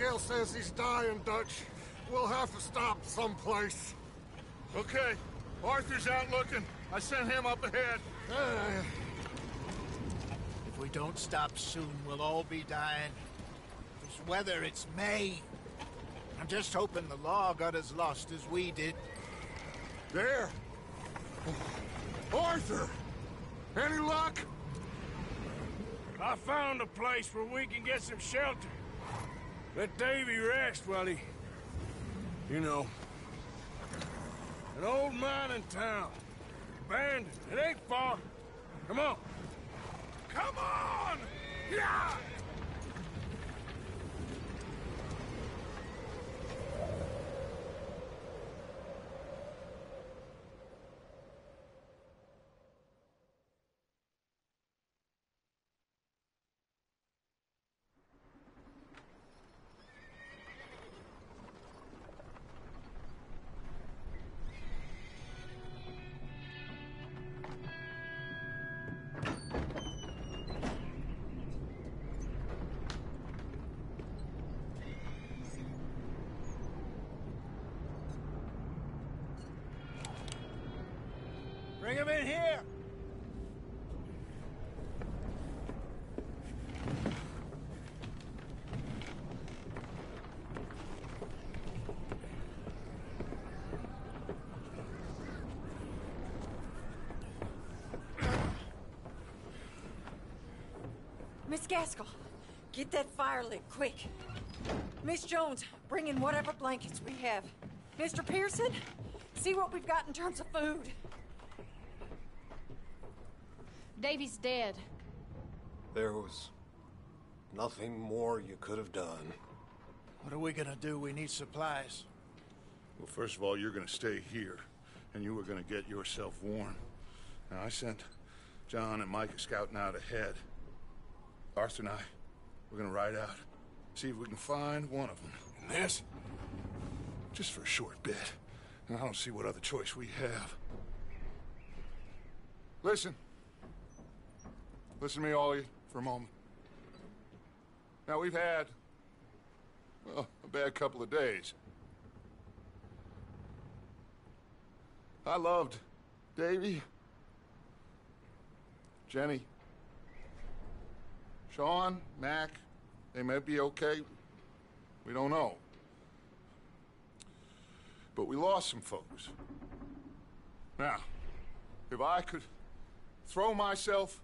Miguel says he's dying, Dutch. We'll have to stop someplace. Okay. Arthur's out looking. I sent him up ahead. If we don't stop soon, we'll all be dying. This weather, it's May. I'm just hoping the law got as lost as we did. There! Arthur! Any luck? I found a place where we can get some shelter. Let Davy rest while he... You know. An old mining town. Abandoned. It ain't far. Come on. Come on! Yeah! Bring him in here! Miss Gaskell, get that fire lit, quick. Miss Jones, bring in whatever blankets we have. Mr. Pearson, see what we've got in terms of food. Davy's dead. There was nothing more you could have done. What are we gonna do? We need supplies. Well, first of all, you're gonna stay here, and you were gonna get yourself warm. Now, I sent John and Micah scouting out ahead. Arthur and I, we're gonna ride out, see if we can find one of them. And this? Just for a short bit. And I don't see what other choice we have. Listen. Listen to me, all of you, for a moment. Now, we've had, well, a bad couple of days. I loved Davy, Jenny, Sean, Mac. They may be okay. We don't know. But we lost some folks. Now, if I could throw myself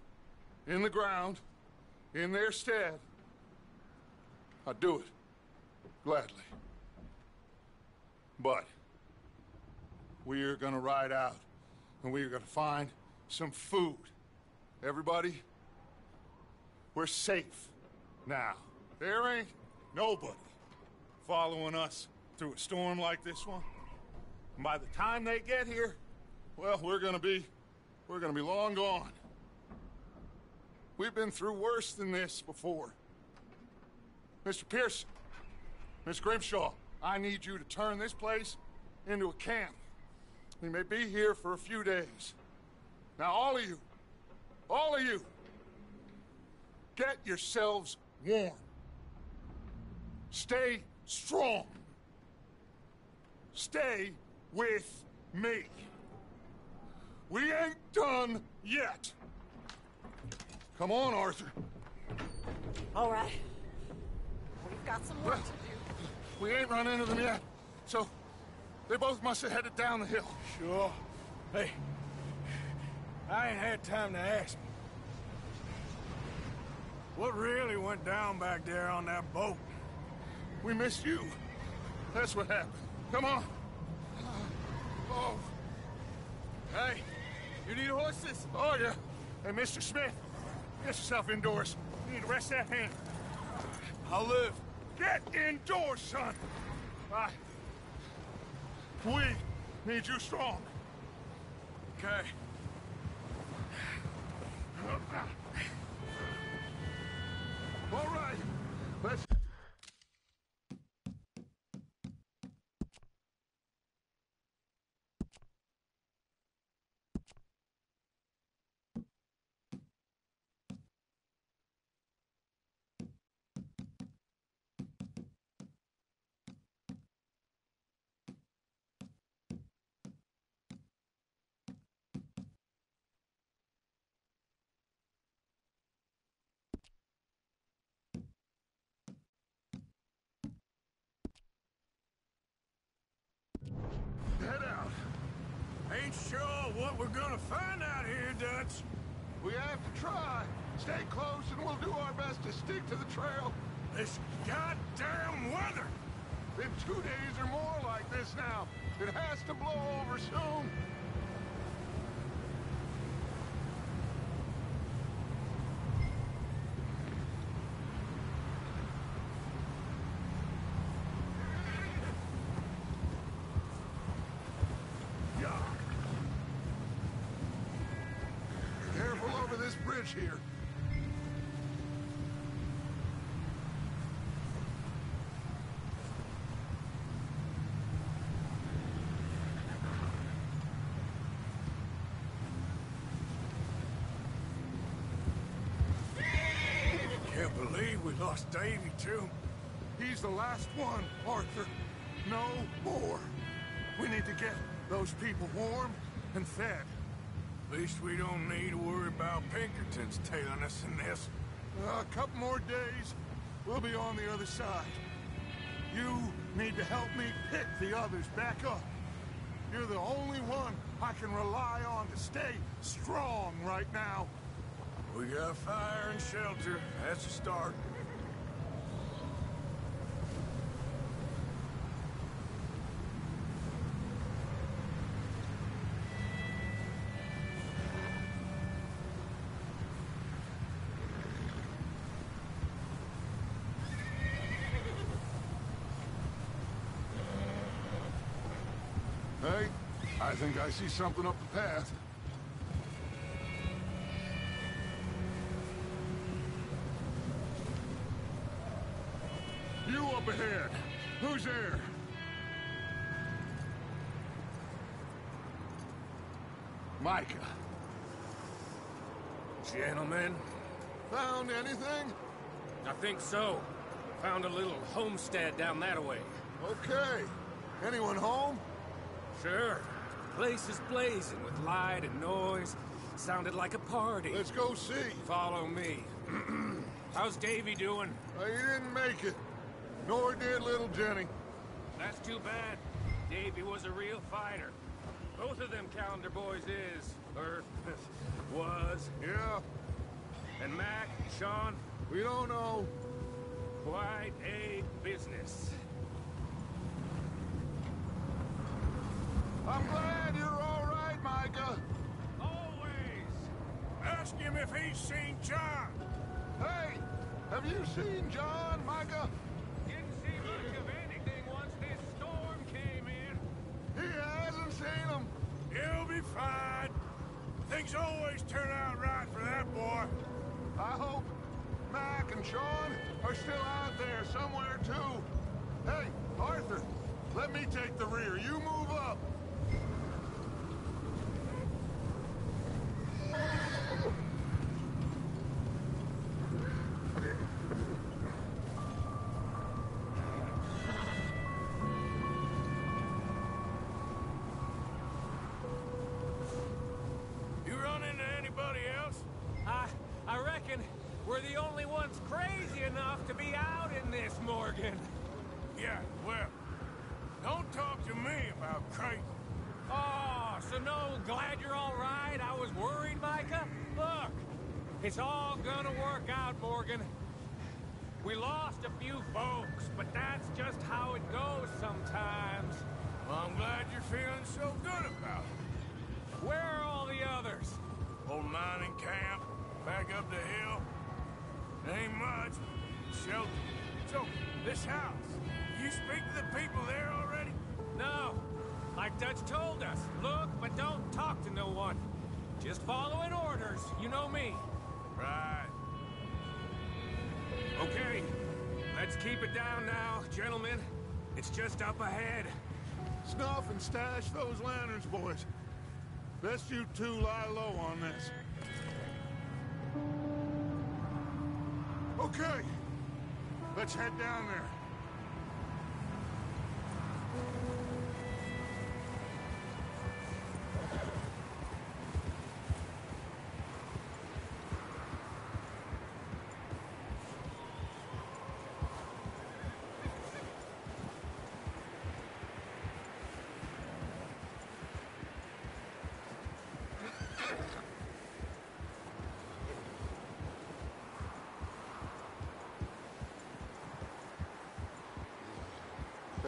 in the ground, in their stead, I'd do it, gladly. But we're gonna ride out, and we're gonna find some food. Everybody, we're safe now. There ain't nobody following us through a storm like this one. And by the time they get here, well, we're gonna be long gone. We've been through worse than this before. Mr. Pearson, Miss Grimshaw, I need you to turn this place into a camp. We may be here for a few days. Now, all of you, get yourselves warm. Stay strong. Stay with me. We ain't done yet. Come on, Arthur. All right. We've got some work to do. We ain't run into them yet, so they both must have headed down the hill. Sure. Hey, I ain't had time to ask. What really went down back there on that boat? We missed you. That's what happened. Come on. Oh. Hey, you need horses? Oh, yeah. Hey, Mr. Smith, get yourself indoors. You need to rest that hand. I'll live. Get indoors, son. We need you strong. Okay. All right. Let's... what we're gonna find out here, Dutch. We have to try. Stay close and we'll do our best to stick to the trail. This goddamn weather! Been 2 days or more like this now. It has to blow over soon. Yeah. Careful over this bridge here. Can't believe we lost Davy, too. He's the last one, Arthur. No more. We need to get those people warm and fed. At least we don't need to worry about Pinkertons tailing us in this. A couple more days, we'll be on the other side. You need to help me pick the others back up. You're the only one I can rely on to stay strong right now. We got fire and shelter. That's a start. Hey, I think I see something up the path. You up ahead. Who's there? Micah. Gentlemen, Found anything? I think so. Found a little homestead down that way. Okay. Anyone home? Sure. Place is blazing with light and noise. Sounded like a party. Let's go see. Follow me. How's Davy doing? He didn't make it. Nor did little Jenny. That's too bad. Davy was a real fighter. Both of them Calendar boys is, or was. Yeah, And Mac, Sean, we don't know. quite a business. I'm glad you're all right, Micah. Always. Ask him if he's seen John. Hey, have you seen John, Micah? Didn't see much of anything once this storm came in. He hasn't seen him. He'll be fine. Things always turn out right for that boy. I hope Mac and Sean are still out there somewhere, too. Hey, Arthur, let me take the rear. You move up. You run into anybody else? I reckon we're the only ones crazy enough to be out in this, Morgan. Yeah, well, don't talk to me about crazy. Oh, so no, glad you're all right. I was worried, Micah. Look, it's all gonna work out, Morgan. We lost a few folks, but that's just how it goes sometimes. Well, I'm glad you're feeling so good about it. Where are all the others? Old mining camp, back up the hill. Ain't much. Shelter. So, this house, you speak to the people there already? No, like Dutch told us. Look, but don't talk to no one. Just following orders. You know me. Right. Okay, let's keep it down now, gentlemen. It's just up ahead. Snuff and stash those lanterns, boys. Best you two lie low on this. Okay, let's head down there.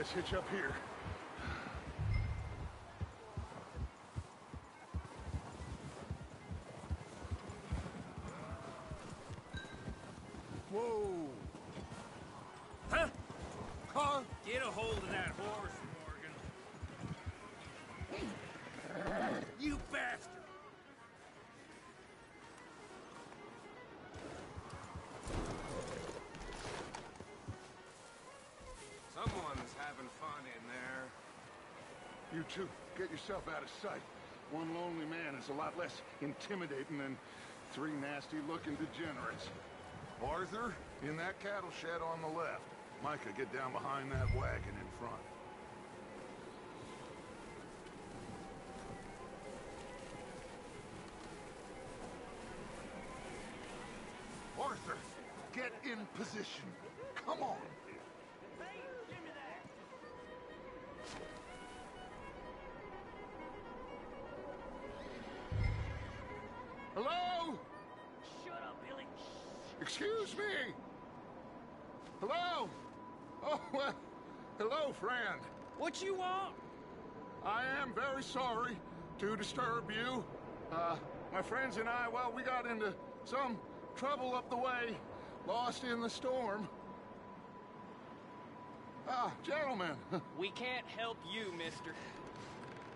Let's hitch up here. Whoa! Huh? Huh? Get a hold of that horse, Morgan. You bastard! Someone's having fun in there. You two, get yourself out of sight. One lonely man is a lot less intimidating than three nasty-looking degenerates. Arthur, in that cattle shed on the left. Micah, get down behind that wagon in front. Arthur, get in position. Come on. Hello? Shut up, Billy. Excuse me? Hello? Oh, well, hello, friend. What you want? I am very sorry to disturb you. My friends and I, well, we got into some trouble up the way, lost in the storm. Gentlemen, We can't help you, mister.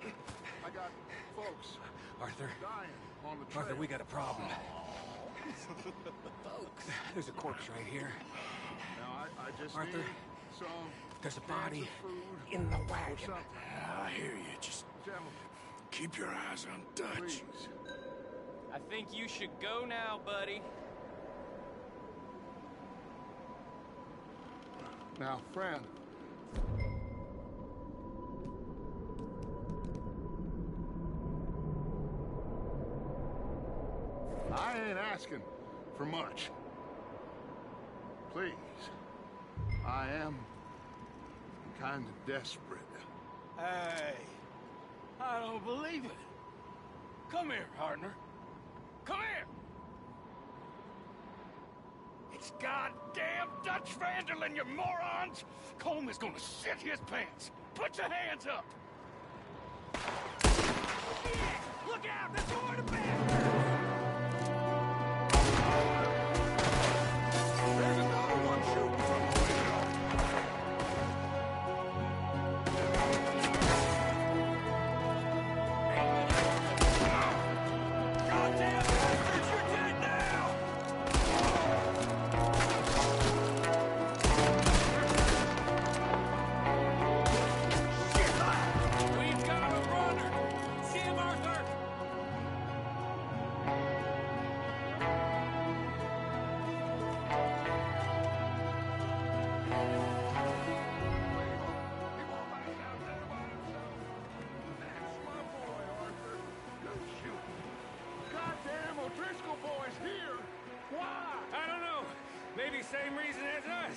I got folks Arthur. dying on the trail. Arthur, we got a problem. Folks. There's a corpse right here. Now, I just Arthur, need some There's a cans body of food in the or wagon. something. I hear you. Just Gentlemen, keep your eyes on Dutch. please. I think you should go now, buddy. Now, friend. I ain't asking for much. Please. I am kind of desperate. Hey, I don't believe it. Come here, partner. Come here. It's goddamn Dutch Vanderlyn, you morons! Colm is gonna shit his pants. Put your hands up. Yeah, look out! That's all the bastard! There's another one shooting from the window. Goddamn bastards, you're dead now! We've got a runner! See him, Arthur! He won't back down there by himself. That's my boy, Arthur. Good shooting. Goddamn O'Driscoll boys here. Why? I don't know. Maybe same reason as us.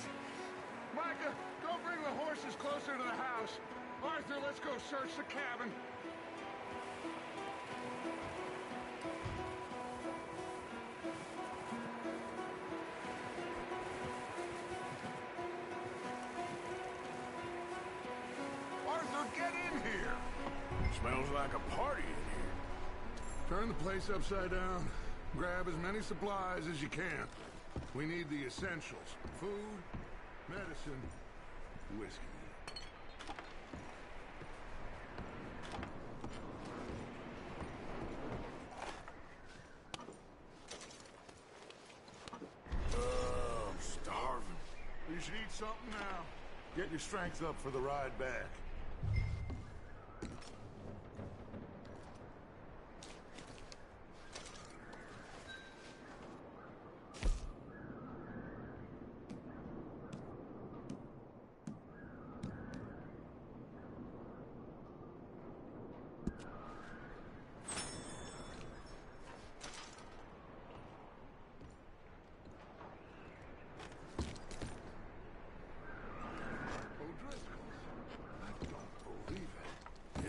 Micah, go bring the horses closer to the house. Arthur, let's go search the cabin. Arthur, get in here. Smells like a party in here. Turn the place upside down. Grab as many supplies as you can. We need the essentials. Food, medicine, whiskey. I'm starving. You should eat something now. Get your strength up for the ride back.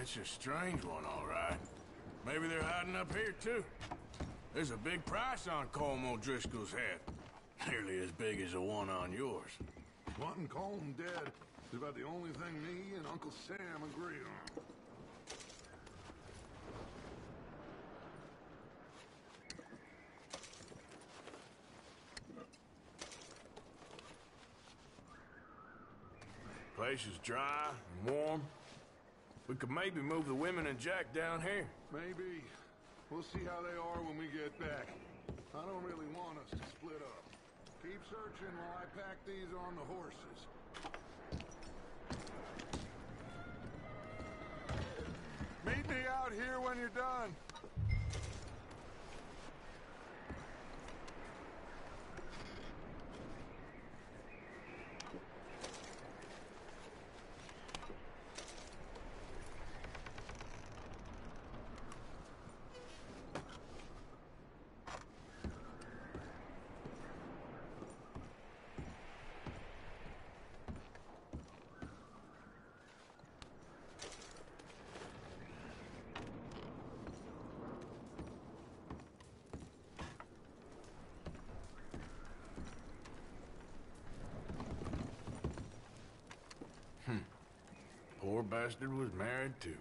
It's a strange one, all right. Maybe they're hiding up here, too. There's a big price on Colm O'Driscoll's head. Nearly as big as the one on yours. Wanting Colm dead It's about the only thing me and Uncle Sam agree on. Place is dry and warm. We could maybe move the women and Jack down here. Maybe. We'll see how they are when we get back. I don't really want us to split up. Keep searching while I pack these on the horses. Meet me out here when you're done. Poor bastard was married too.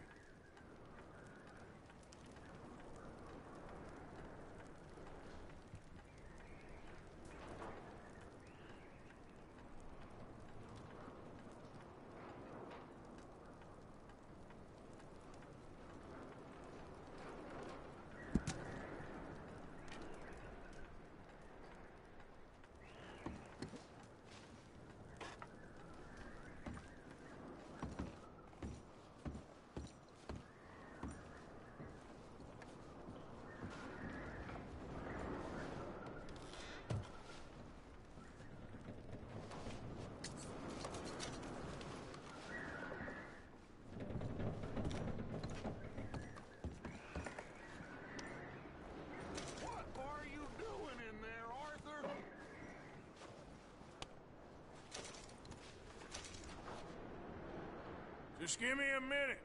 Just give me a minute.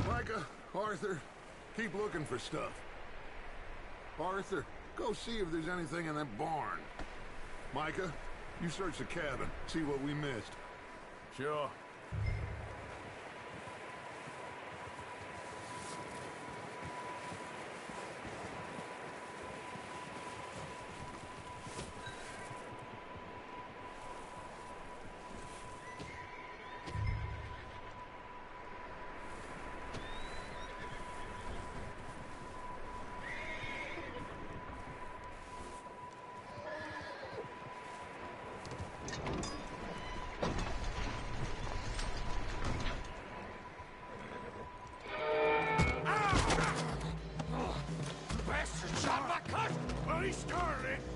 Micah, Arthur, keep looking for stuff. Arthur, go see if there's anything in that barn. Micah, you search the cabin, see what we missed. Sure.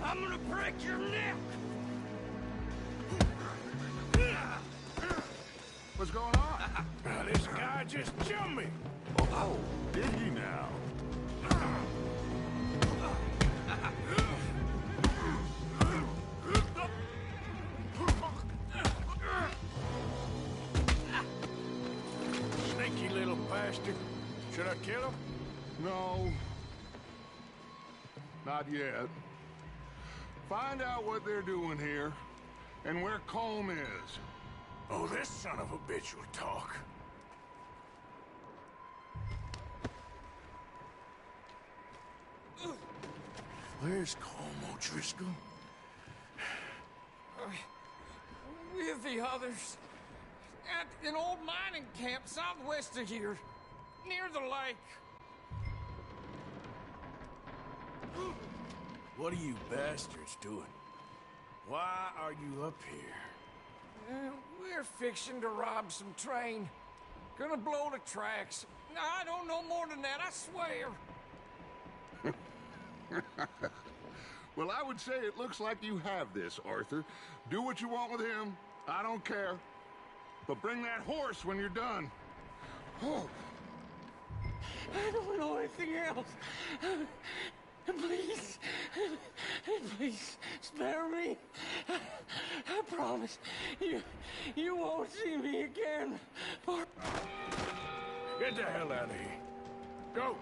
I'm gonna break your neck! What's going on? This guy just jumped me. Oh, did he now? Sneaky little bastard. Should I kill him? No. Not yet. Find out what they're doing here, and where Colm is. Oh, this son of a bitch will talk. Where's Colm O'Driscoll? With the others. At an old mining camp southwest of here. Near the lake. What are you bastards doing? Why are you up here? We're fixing to rob some train. Gonna blow the tracks. I don't know more than that, I swear. Well, I would say it looks like you have this, Arthur. Do what you want with him. I don't care. But bring that horse when you're done. Oh. I don't know anything else. Please. Please, spare me. I promise. You won't see me again. Get the hell out of here. Go!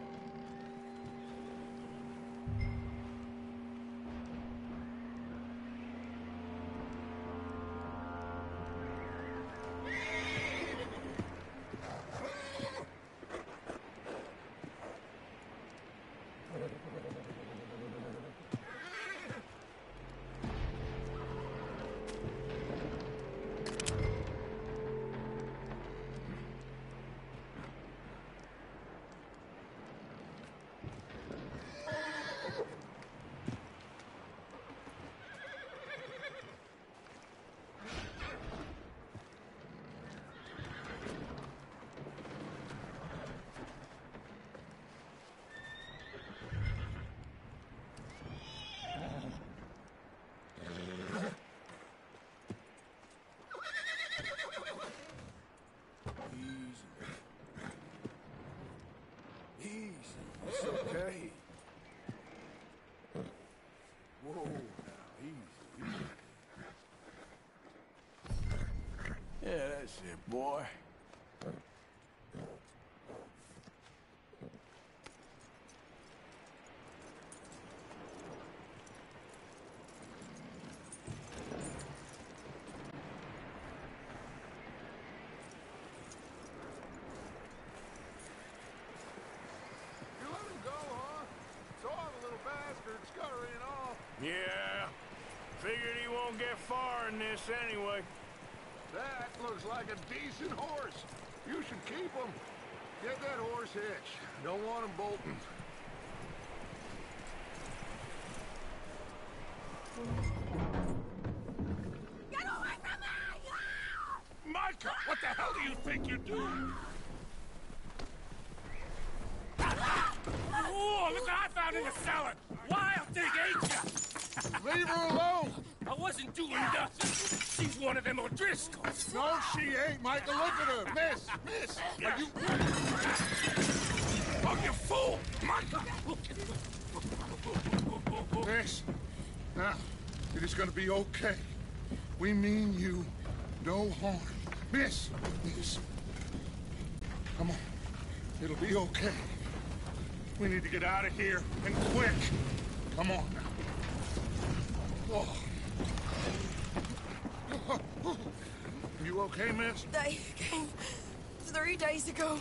It's okay. Whoa, now, easy. Yeah, that's it, boy. Yeah, figured he won't get far in this anyway. That looks like a decent horse. You should keep him. Get that horse hitched. Don't want him bolting. Get away from me! Micah, what the hell do you think you're doing? Oh, look what I found in the cellar! Wild thing, ain't ya? Leave her alone! I wasn't doing nothing. She's one of them O'Driscolls. No, she ain't, Micah. Look at her. Miss, are you... Oh, you fool! Micah! Miss, now, it is gonna be okay. We mean you no harm. Miss, come on. It'll be okay. We need to get out of here, and quick. Come on now. Oh. You okay, miss? They came 3 days ago.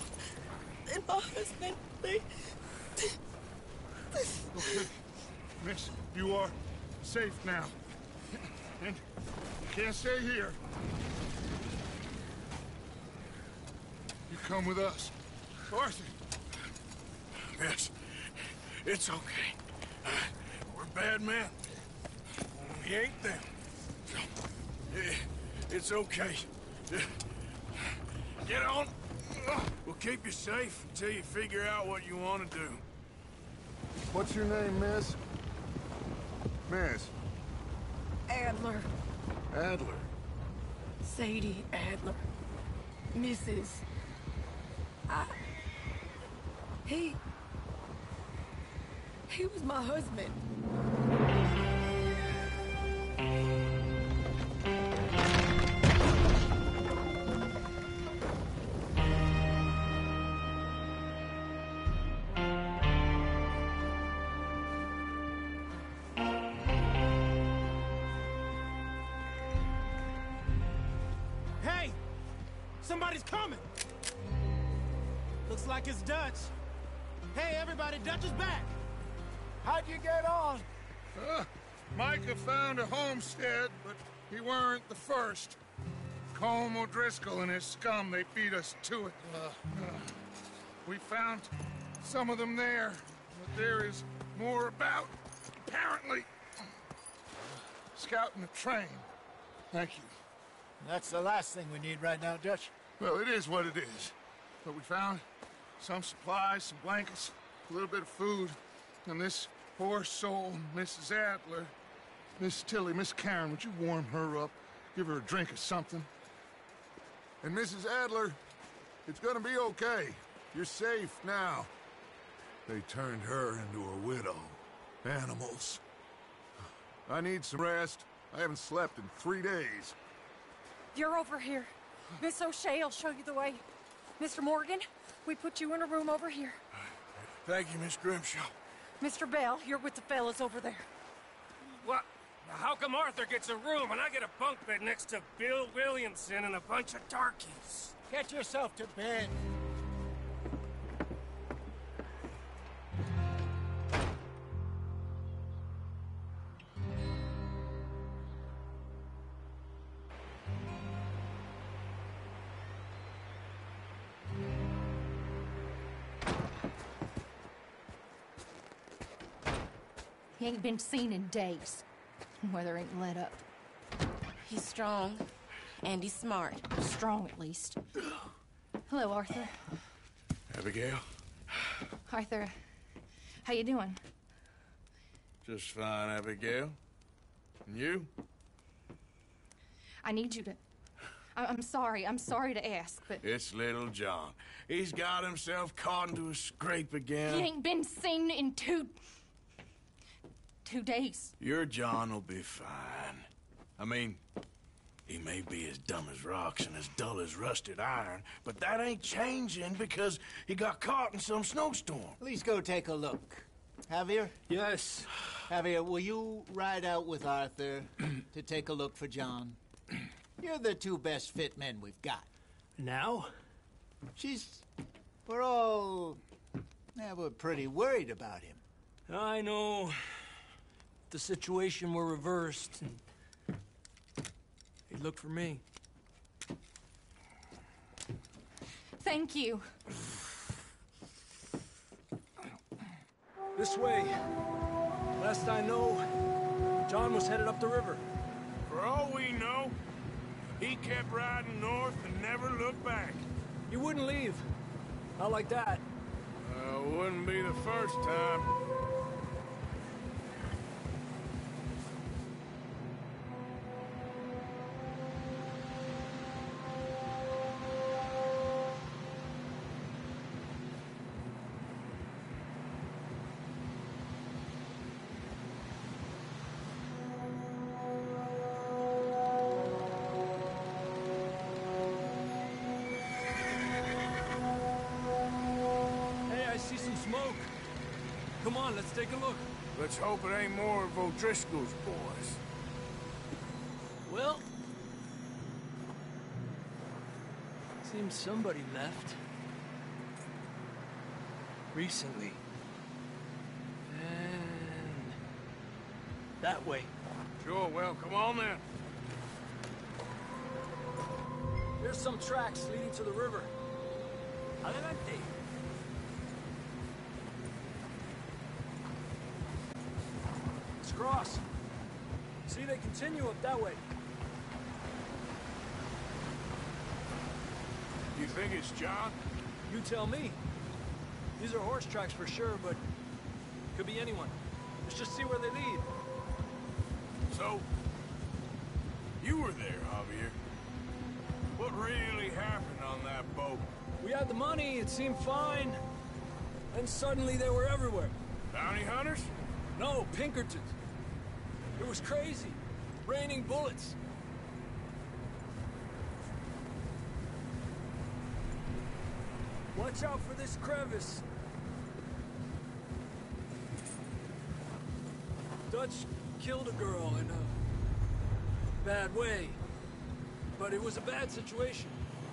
And my husband, they... Okay. Miss, you are safe now. And you can't stay here. You come with us. Arthur. Miss, it's okay. We're bad men. We ain't them. It's okay. Get on. We'll keep you safe until you figure out what you want to do. What's your name, miss? Miss? Adler. Adler. Sadie Adler. Mrs. He was my husband. somebody's coming! Looks like it's Dutch. Hey, everybody, Dutch is back! How'd you get on? Micah found a homestead, but he weren't the first. Colm O'Driscoll and his scum, they beat us to it. We found some of them there, but there is more about, apparently. Scouting the train. Thank you. That's the last thing we need right now, Dutch. Well, it is what it is. But we found some supplies, some blankets, a little bit of food, and this poor soul, Mrs. Adler, Miss Tilly, Miss Karen, would you warm her up? Give her a drink or something? And Mrs. Adler, it's gonna be okay. You're safe now. They turned her into a widow. Animals. I need some rest. I haven't slept in 3 days. You're over here. Miss O'Shea will show you the way. Mr. Morgan, we put you in a room over here. Thank you, Miss Grimshaw. Mr. Bell, you're with the fellas over there. What? How come Arthur gets a room and I get a bunk bed next to Bill Williamson and a bunch of darkies? Get yourself to bed. He ain't been seen in days. Weather ain't let up. He's strong, and he's smart. Strong, at least. Hello, Arthur. Abigail? Arthur, how you doing? Just fine, Abigail. And you? I need you to... I'm sorry to ask, but... It's little John. He's got himself caught into a scrape again. He ain't been seen in 2 days. Your John will be fine. I mean, he may be as dumb as rocks and as dull as rusted iron, but that ain't changing because he got caught in some snowstorm. Please go take a look. Javier? Yes. Javier, will you ride out with Arthur to take a look for John? You're the 2 best fit men we've got. Now? We're pretty worried about him. I know. The situation were reversed, and he'd look for me. Thank you. This way. Last I know, John was headed up the river. For all we know, he kept riding north and never looked back. He wouldn't leave. Not like that. Wouldn't be the first time. Smoke. Come on, let's take a look. Let's hope it ain't more of O'Driscoll's boys. Well... seems somebody left. Recently. And... that way. Sure, well, come on then. There's some tracks leading to the river. Adelante. Cross. See, they continue up that way. You think it's John? You tell me. These are horse tracks for sure, but could be anyone. Let's just see where they lead. So, you were there, Javier. What really happened on that boat? We had the money, it seemed fine. Then suddenly they were everywhere. Bounty hunters? No, Pinkertons. It was crazy. Raining bullets. Watch out for this crevice. Dutch killed a girl in a bad way. But it was a bad situation.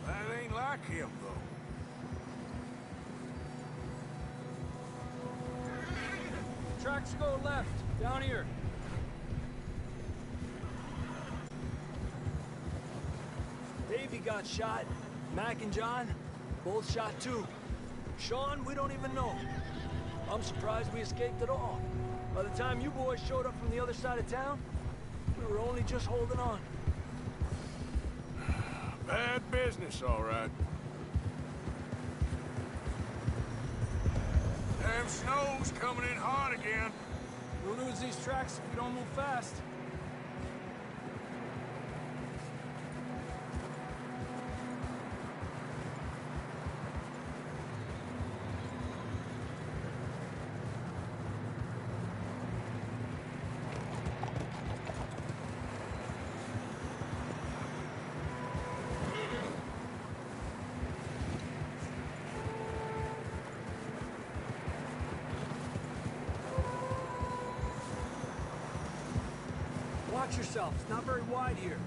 That ain't like him, though. Tracks go left, down here. Davey got shot. Mac and John, both shot too. Sean, we don't even know. I'm surprised we escaped at all. By the time you boys showed up from the other side of town, we were only just holding on. Bad business, all right. Damn snow's coming in hard again. We'll lose these tracks if we don't move fast. Watch yourself. It's not very wide here.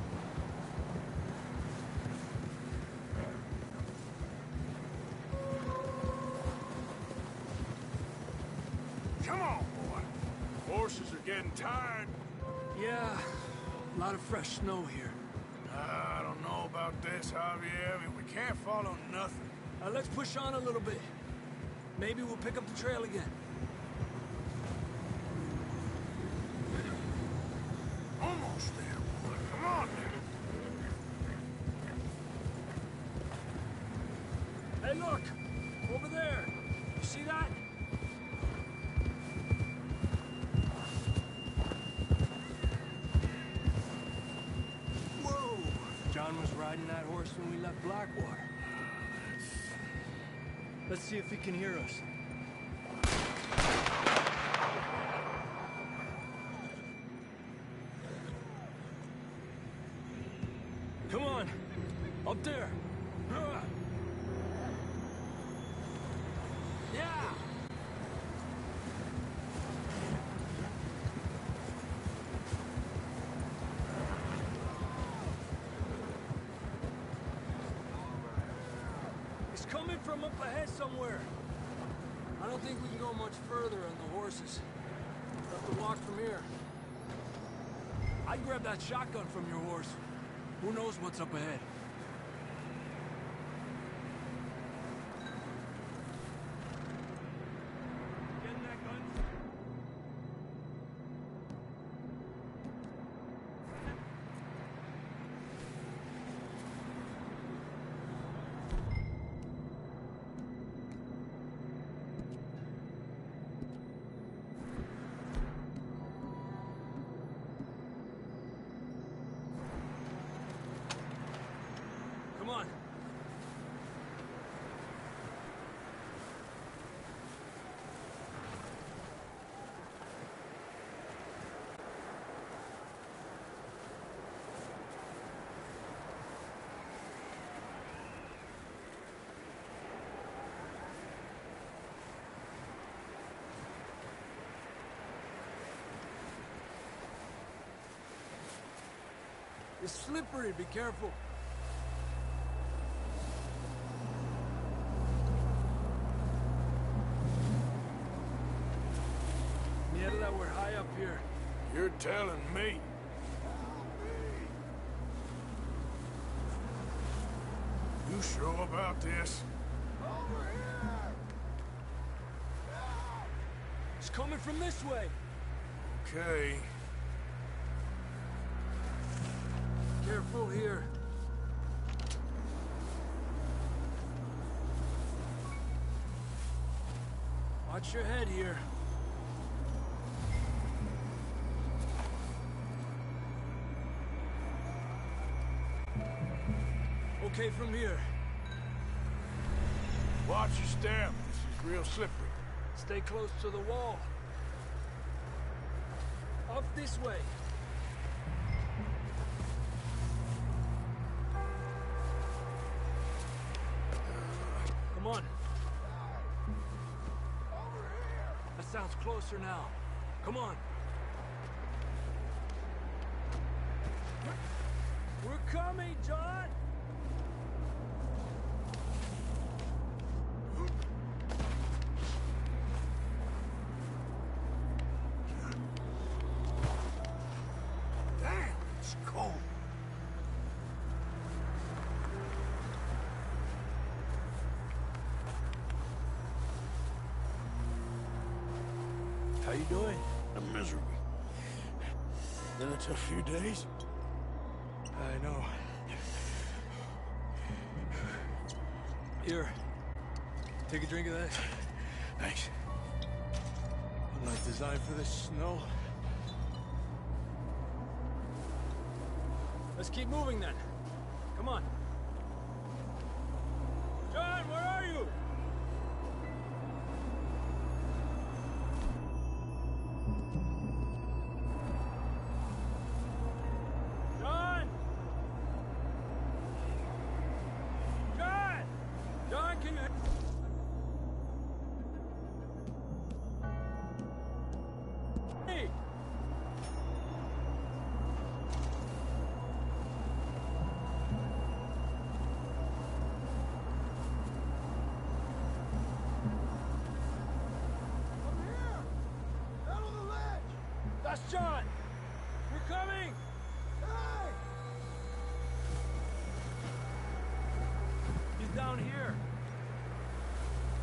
Come on, boy. Horses are getting tired. Yeah, a lot of fresh snow here. I don't know about this, Javier. We can't follow nothing. Let's push on a little bit. Maybe we'll pick up the trail again. Almost there, boy. Come on now. Hey, look! Over there! You see that? Whoa! John was riding that horse when we left Blackwater. Let's see if he can hear us. Come on! Up there! Yeah! It's coming from up ahead somewhere. I don't think we can go much further on the horses. We'll have to walk from here. I'd grab that shotgun from your horse. Who knows what's up ahead? Getting that gun? Come on. It's slippery, be careful. Mierda, we're high up here. You're telling me. You sure about this? It's coming from this way. Okay. Careful here. Watch your head here. Okay from here. Watch your step. This is real slippery. Stay close to the wall. Up this way. Come on. That sounds closer now. Come on. We're coming, John! How you doing? I'm miserable. Been a tough few days. I know. Here. Take a drink of that. Thanks. I'm not designed for this snow. Let's keep moving then. Come on. John, where are you? John! John! John, can you... Hey! That's John! We're coming! Hey! He's down here.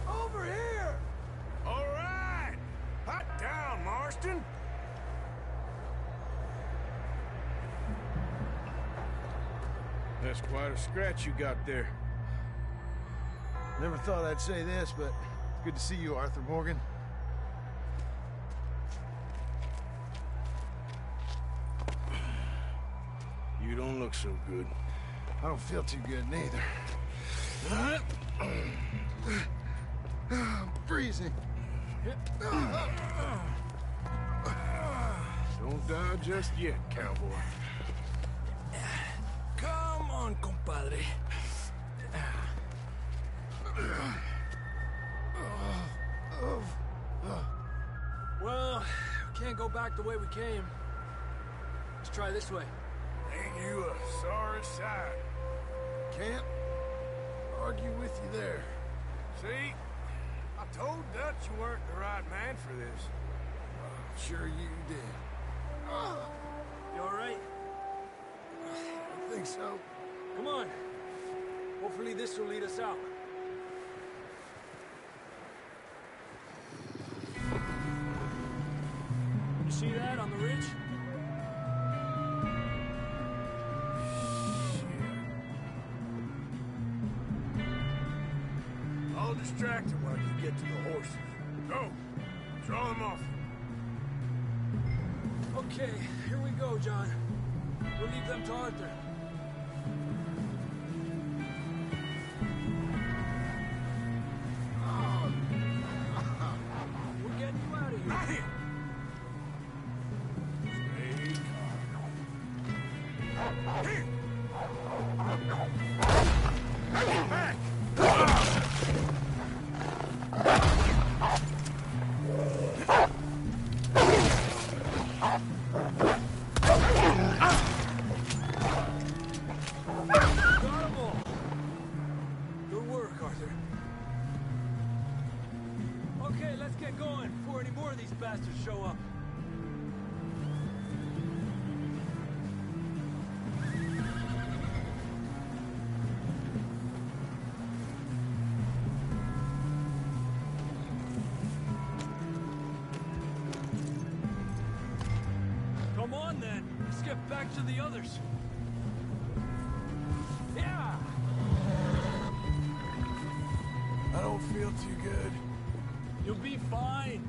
Over here! All right! Hot down, Marston! That's quite a scratch you got there. Never thought I'd say this, but it's good to see you, Arthur Morgan. You don't look so good. I don't feel too good, neither. I'm freezing. Don't die just yet, cowboy. Come on, compadre. Well, we can't go back the way we came. Let's try this way. Ain't you a sorry sight? Can't argue with you there. See? I told Dutch you weren't the right man for this. Sure you did. You all right? I think so. Come on. Hopefully this will lead us out. You see that on the ridge? I'll distract him while you get to the horses. Go! Draw them off. Okay, here we go, John. We'll leave them to Arthur. We're getting you out of here. Not here! Stay calm. Here! Back! Good work, Arthur. Okay, let's get going before any more of these bastards show up. Come on, then. Let's get back to the others. Yeah! I don't feel too good. You'll be fine.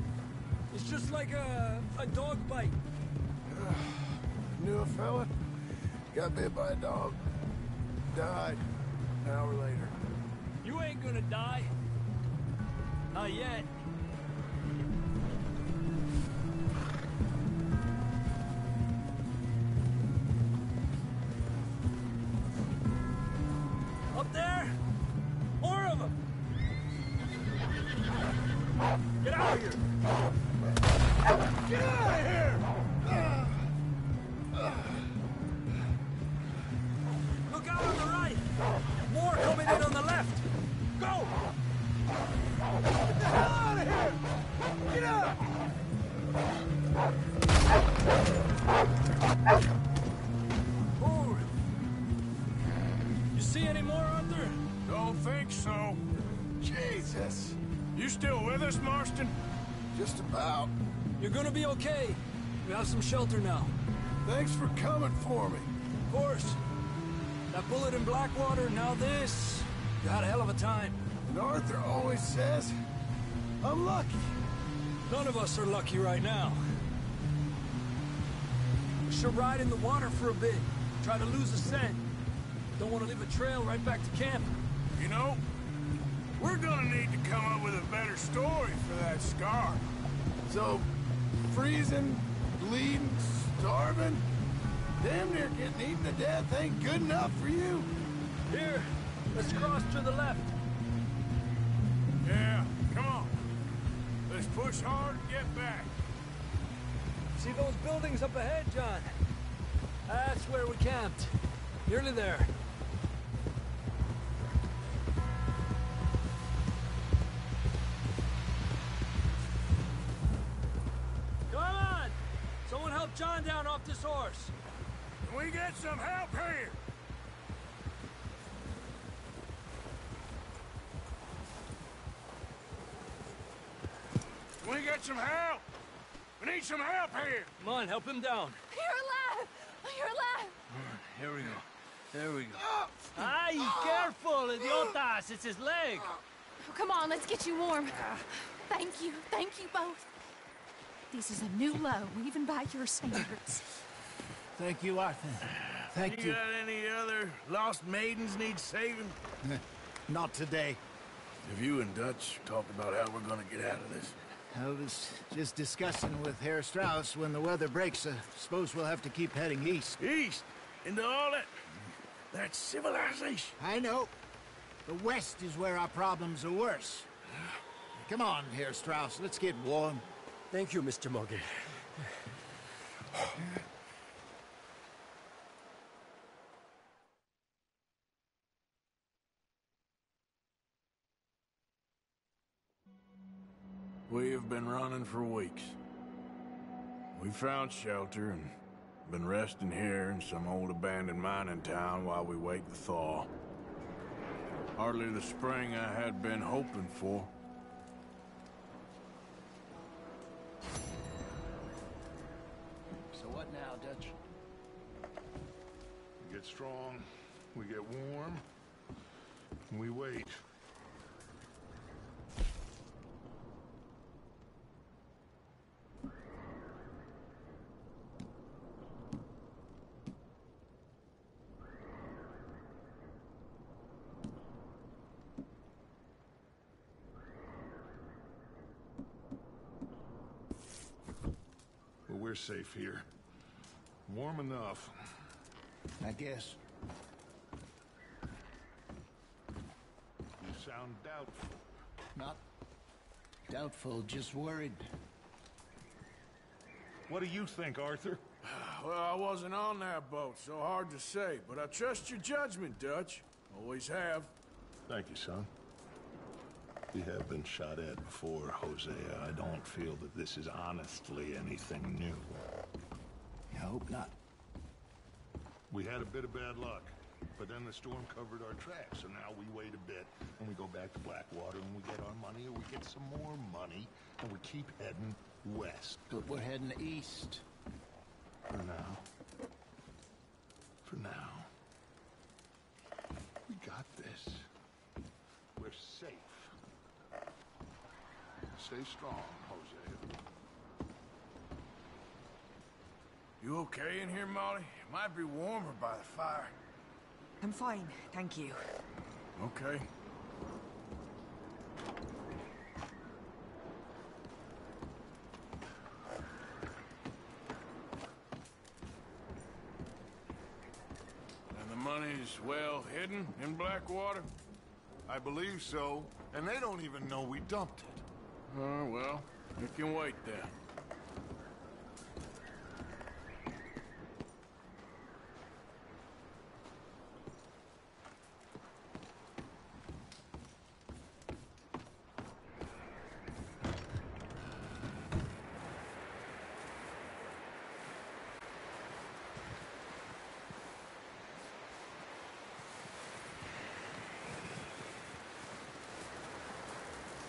It's just like a dog bite. Knew a fella, got bit by a dog, died an hour later. You ain't gonna die. Not yet. Up there? More of them! Get out of here! Get out of here! Look out on the right! More coming in on the left! Go! Get the hell out of here! Get out! Forward! You see any more, Arthur? Don't think so. Jesus. You still with us, Marston? Just about. You're gonna be okay. We have some shelter now. Thanks for coming for me. Of course. That bullet in Blackwater, now this. You had a hell of a time. And Arthur always says, I'm lucky. None of us are lucky right now. We should ride in the water for a bit. Try to lose the scent. Don't want to leave a trail right back to camp. You know, we're gonna need to come up with a better story for that scar. So, freezing, bleeding, starving, damn near getting eaten to death ain't good enough for you? Here, let's cross to the left. Yeah, come on. Let's push hard and get back. See those buildings up ahead, John? That's where we camped. Nearly there. Come on! Someone help John down off this horse. Can we get some help here? Can we get some help? We need some help here. Come on, help him down. You're alive! You're alive! Here we go. There we go. Ay, careful, idiotas! It's his leg. Oh, come on, let's get you warm. Thank you both. This is a new low, even by your standards. Thank you, Arthur. Thank you. You got any other lost maidens need saving? Not today. Have you and Dutch talked about how we're gonna get out of this? I was just discussing with Herr Strauss when the weather breaks. Suppose we'll have to keep heading east. East? Into all that civilization? I know. The west is where our problems are worse. Come on, Herr Strauss, let's get warm. Thank you, Mr. Morgan. We have been running for weeks. We found shelter and been resting here in some old abandoned mining town while we wait the thaw. Hardly the spring I had been hoping for. So what now, Dutch? We get strong, we get warm, and we wait. Well, we're safe here. Warm enough. I guess. You sound doubtful. Not doubtful, just worried. What do you think, Arthur? Well, I wasn't on that boat, so hard to say, but I trust your judgment, Dutch. Always have. Thank you, son. We have been shot at before, Hosea. I don't feel that this is honestly anything new. I hope not. We had a bit of bad luck, but then the storm covered our tracks, so now we wait a bit, and we go back to Blackwater, and we get our money, or we get some more money, and we keep heading west. But we're heading east. For now. For now. We got this. We're safe. Stay strong, Hosea. You okay in here, Molly? It might be warmer by the fire. I'm fine, thank you. Okay. And the money's well hidden in Blackwater? I believe so, and they don't even know we dumped it. Well, we can wait then.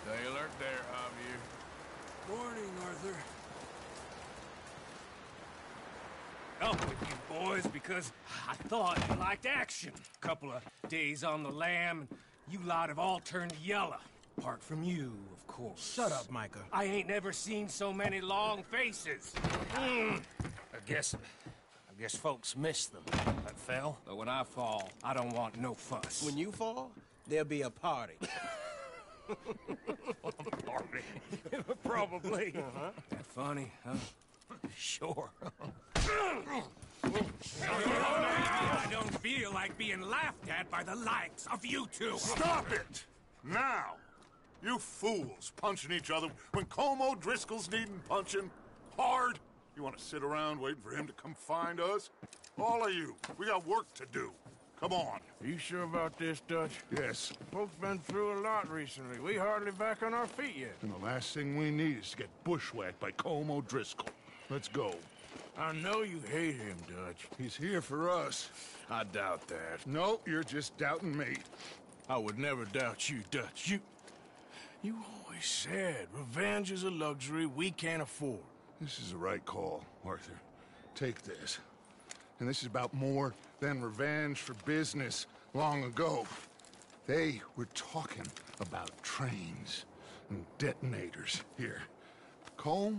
Stay alert there, Javier. Morning, Arthur. up with you boys because I thought you liked action. A couple of days on the lam, and you lot have all turned yellow. Apart from you, of course. Shut up, Micah. I ain't never seen so many long faces. I guess folks miss them. That fell. But when I fall, I don't want no fuss. When you fall, there'll be a party. Party? Probably. That funny, huh? Sure. I don't feel like being laughed at by the likes of you two. Stop it! Now! You fools punching each other when Colm O'Driscoll's needing punching hard. You want to sit around waiting for him to come find us? All of you, we got work to do. Come on. Are you sure about this, Dutch? Yes. Folks been through a lot recently. We hardly back on our feet yet. And the last thing we need is to get bushwhacked by Colm O'Driscoll. Let's go. I know you hate him, Dutch. He's here for us. I doubt that. No, you're just doubting me. I would never doubt you, Dutch. You always said revenge is a luxury we can't afford. This is the right call, Arthur. Take this. And this is about more than revenge for business long ago. They were talking about trains and detonators here. Colm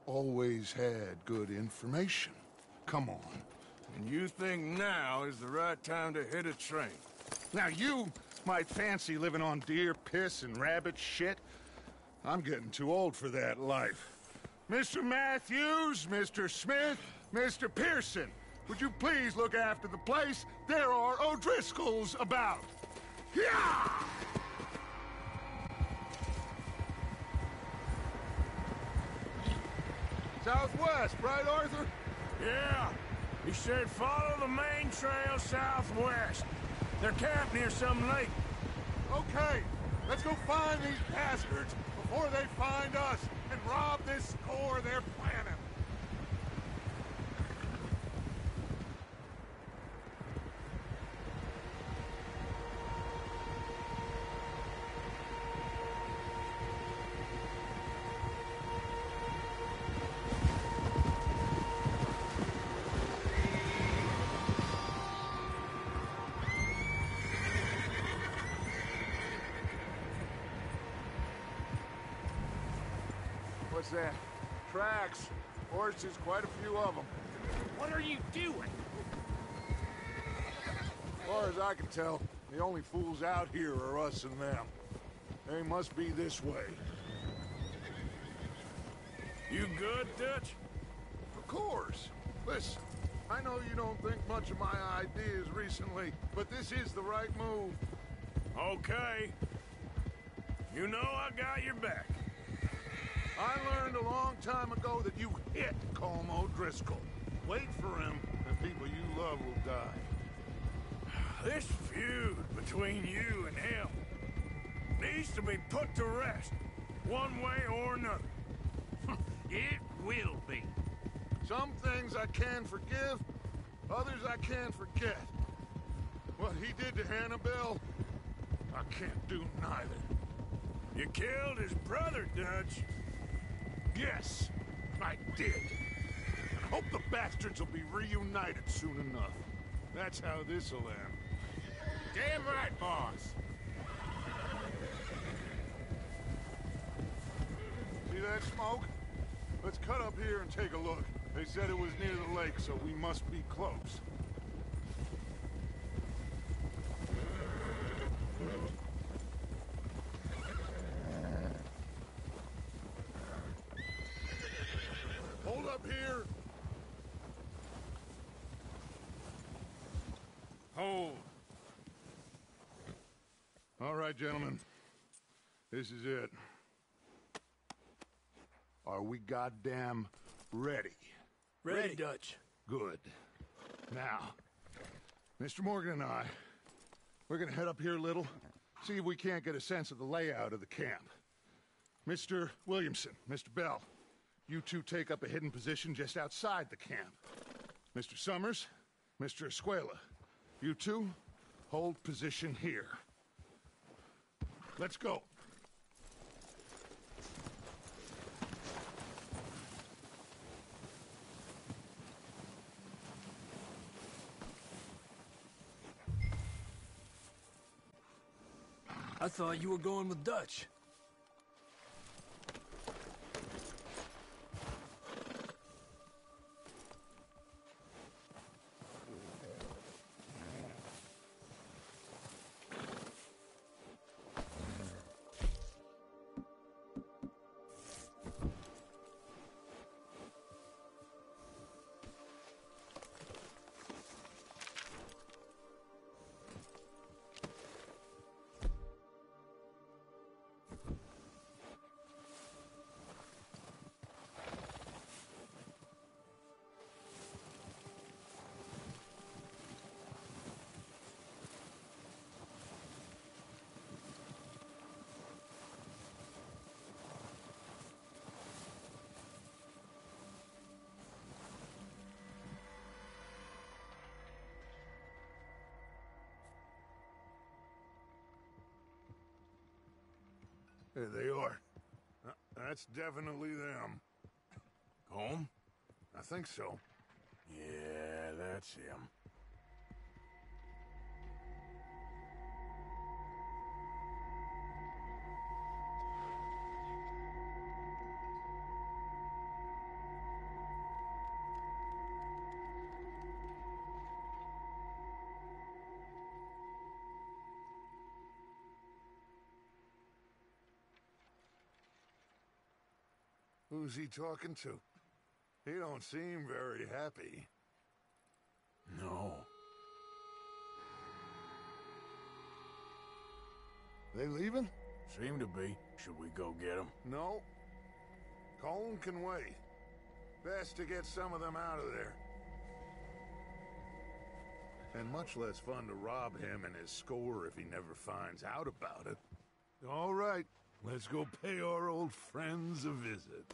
always had good information. Come on. And you think now is the right time to hit a train? Now you might fancy living on deer piss and rabbit shit. I'm getting too old for that life. Mr. Matthews, Mr. Smith, Mr. Pearson, would you please look after the place? There are O'Driscolls about. Yeah! Southwest, right, Arthur? Yeah. He said follow the main trail southwest. They're camped near some lake. Okay, let's go find these bastards before they find us and rob this core they're planning. What's that? Tracks. Horses, quite a few of them. What are you doing? As far as I can tell, the only fools out here are us and them. They must be this way. You good, Dutch? Of course. Listen, I know you don't think much of my ideas recently, but this is the right move. Okay. You know I got your back. I learned a long time ago that you hit Colm O'Driscoll. Wait for him, and people you love will die. This feud between you and him needs to be put to rest, one way or another. It will be. Some things I can forgive, others I can't forget. What he did to Annabelle, I can't do neither. You killed his brother, Dutch. Yes, I did. And hope the bastards will be reunited soon enough. That's how this'll end. Damn right, boss. See that smoke? Let's cut up here and take a look. They said it was near the lake, so we must be close. Hold up here. Hold. All right, gentlemen. This is it. Are we goddamn ready? Ready, Dutch. Good. Now, Mr. Morgan and I, we're gonna head up here a little, see if we can't get a sense of the layout of the camp. Mr. Williamson, Mr. Bell, you two take up a hidden position just outside the camp. Mr. Summers, Mr. Escuela, you two hold position here. Let's go. I thought you were going with Dutch. There they are. That's definitely them. Home? I think so. Yeah, that's him. Who's he talking to? He don't seem very happy. No. They leaving? Seem to be. Should we go get them? No. Colm can wait. Best to get some of them out of there. And much less fun to rob him and his score if he never finds out about it. All right, let's go pay our old friends a visit.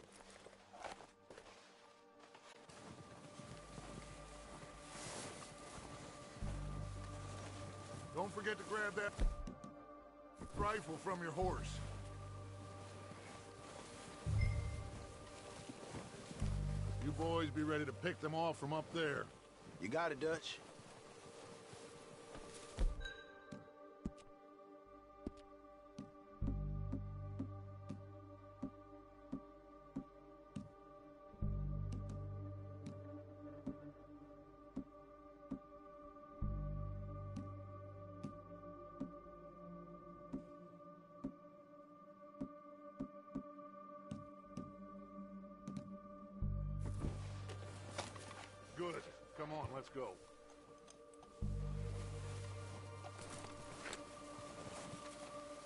Don't forget to grab that rifle from your horse. You boys be ready to pick them off from up there. You got it, Dutch. Good. Come on, let's go.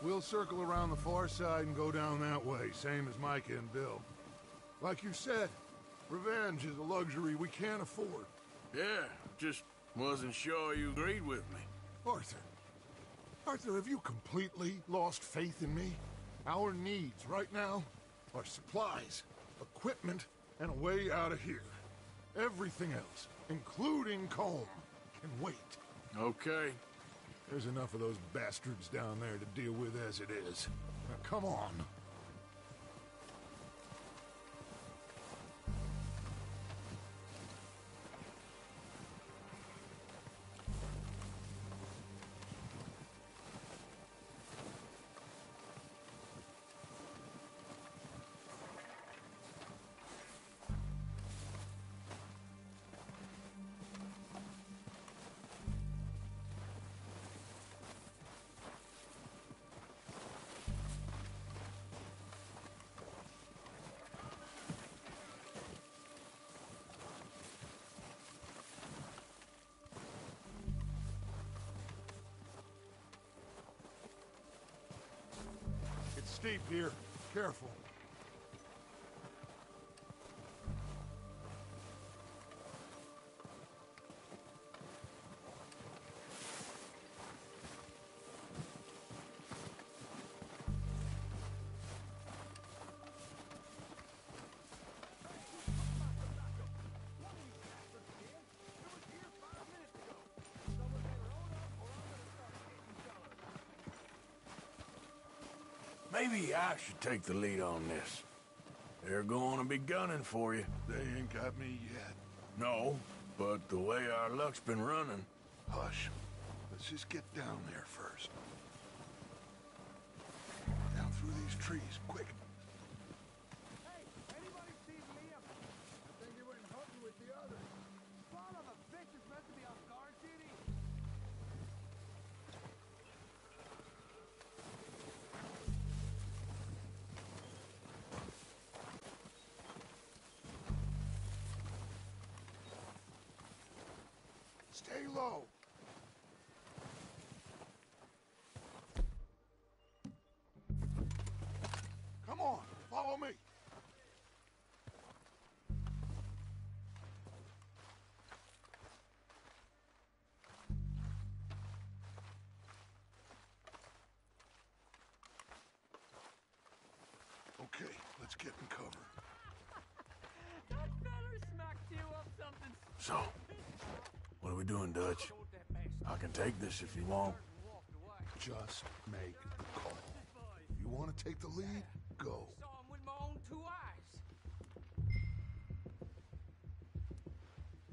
We'll circle around the far side and go down that way, same as Micah and Bill. Like you said, revenge is a luxury we can't afford. Yeah, just wasn't sure you agreed with me. Arthur. Arthur, have you completely lost faith in me? Our needs right now are supplies, equipment, and a way out of here. Everything else, including Colm, can wait. Okay. There's enough of those bastards down there to deal with as it is. Now, come on. It's steep here. Careful. Maybe I should take the lead on this. They're going to be gunning for you. They ain't got me yet. No, but the way our luck's been running... Hush. Let's just get down there first. these trees, quick. Hey, anybody see Liam? I think he went hunting with the others. Son of a bitch is meant to be on guard duty. Stay low. Come on, follow me. Okay, let's get in cover. That better smacked you up something. So, what are we doing, Dutch? I can take this if you want. Just make the call. You want to take the lead? Go. Saw him with my own 2 eyes.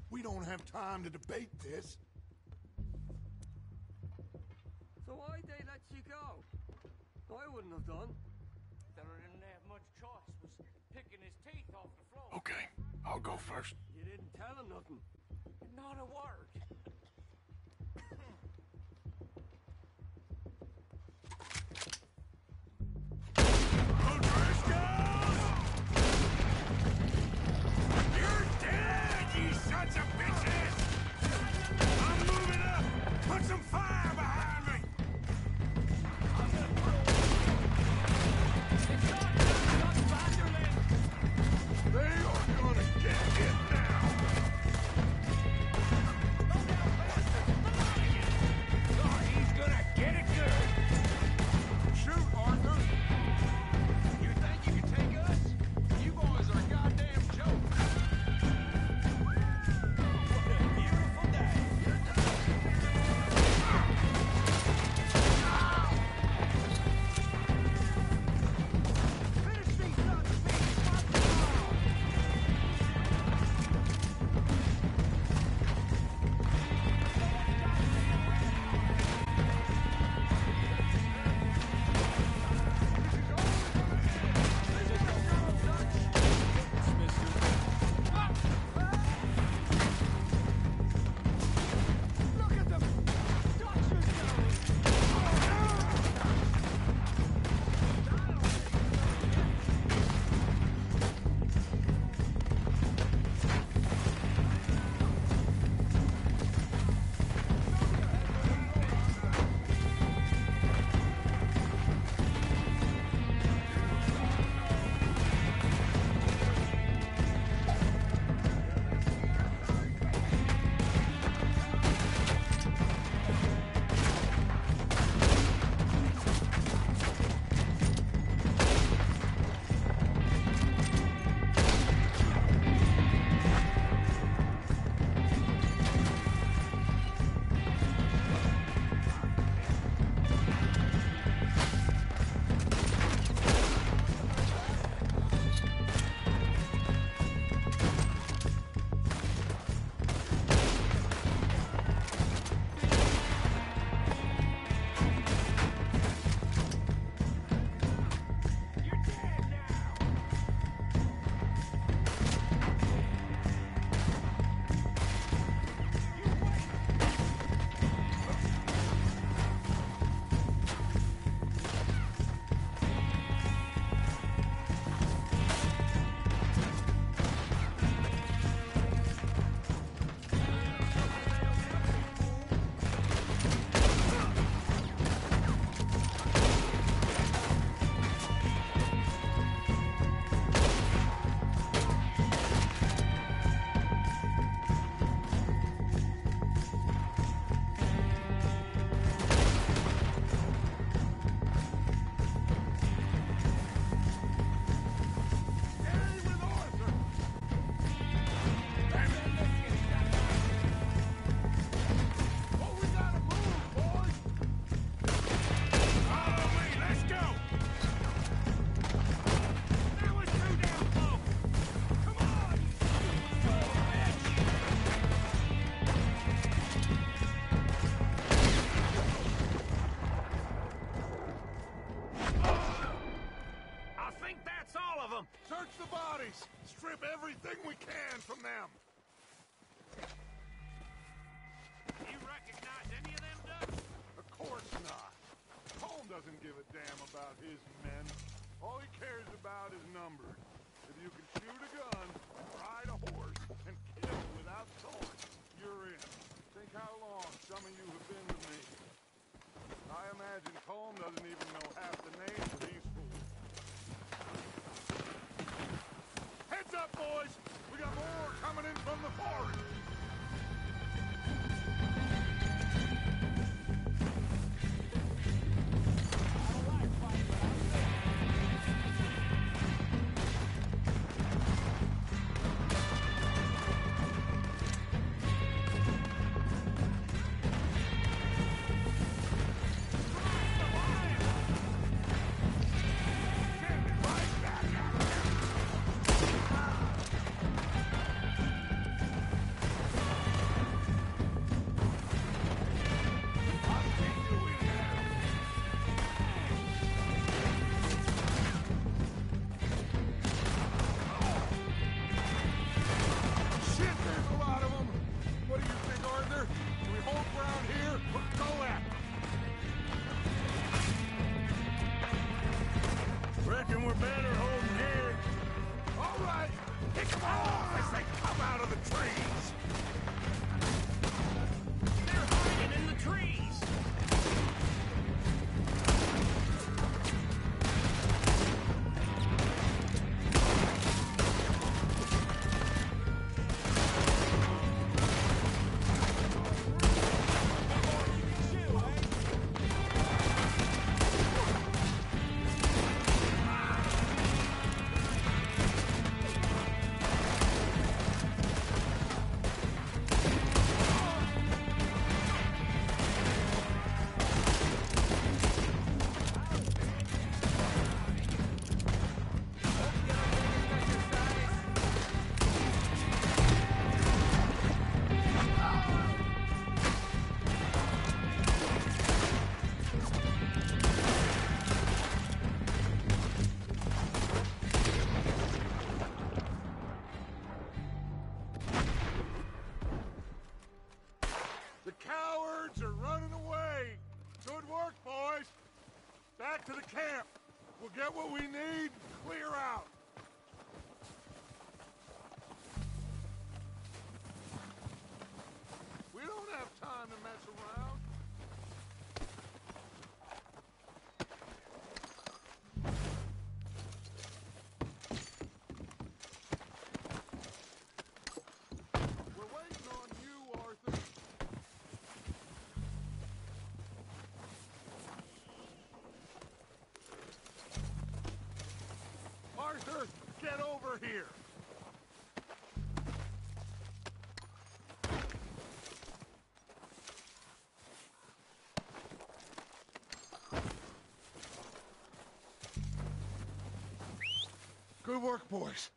We don't have time to debate this. So why'd they let you go? I wouldn't have done. Fella didn't have much choice. Was picking his teeth off the floor. Okay, I'll go first. You didn't tell him nothing. Not a word. You're dead, you sons of bitches! I'm moving up! Put some fire behind me! They are gonna get it now! Oh, he's gonna get it good! Shoot, Arthur! You think you can take us? You boys are a goddamn joke! What a beautiful day. Search the bodies! Strip everything we can from them! You recognize any of them, Dutch? Of course not. Colm doesn't give a damn about his men. All he cares about is numbers. If you can shoot a gun, ride a horse, and kill without swords, you're in. Think how long some of you have been to me. I imagine Colm doesn't even know half the names of these fools. Heads up, boys! We got more coming in from the forest! Reckon we're better holding here. All right, pick them off as they come out of the trees. They're hiding in the trees. The cowards are running away. Good work, boys. Back to the camp. We'll get what we need, clear out. We don't have time to mess around. We're waiting on you, Arthur. Arthur, get over here! Good work, boys.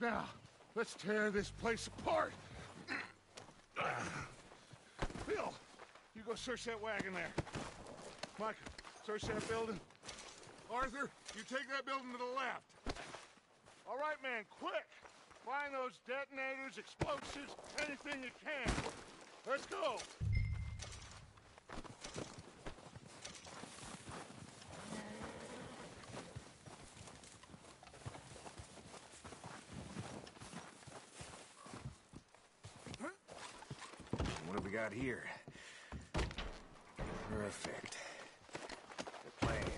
Now, let's tear this place apart. Bill, you go search that wagon there. Micah, search that building. Arthur, you take that building to the left. All right, man, quick! Find those detonators, explosives, anything you can. Let's go! What have we got here? Perfect. The plans.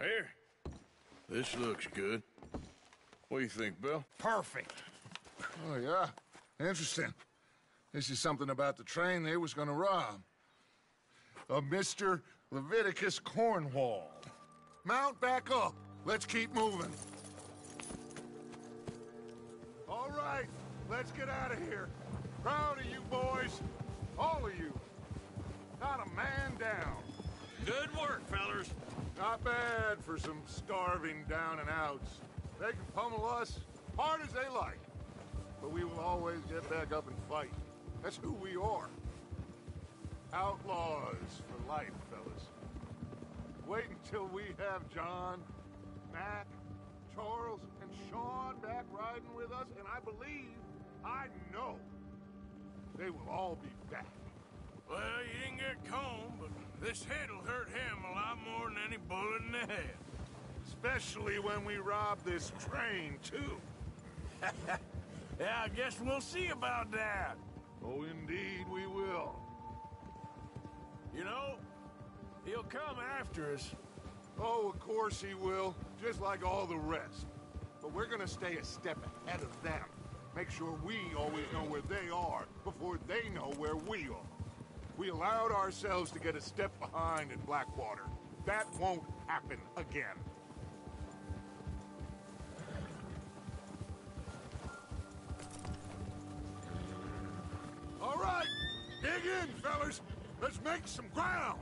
Here. This looks good. What do you think, Bill? Perfect. Oh, yeah? Interesting. This is something about the train they was gonna rob. Of Mr. Leviticus Cornwall. Mount back up. Let's keep moving. All right, let's get out of here. Proud of you boys. All of you. Not a man down. Good work, fellers. Not bad for some starving down and outs. They can pummel us hard as they like. But we will always get back up and fight. That's who we are. Outlaws for life, fellas. Wait until we have John, Mac, Charles, and Sean back riding with us, and I know, they will all be back. Well, you didn't get Colm, but this hit'll hurt him a lot more than any bullet in the head. Especially when we rob this train, too. Yeah, I guess we'll see about that. Oh, indeed we will. You know, he'll come after us. Oh, of course he will, just like all the rest. But we're gonna stay a step ahead of them. Make sure we always know where they are before they know where we are. We allowed ourselves to get a step behind in Blackwater. That won't happen again. All right, dig in, fellas. Let's make some ground.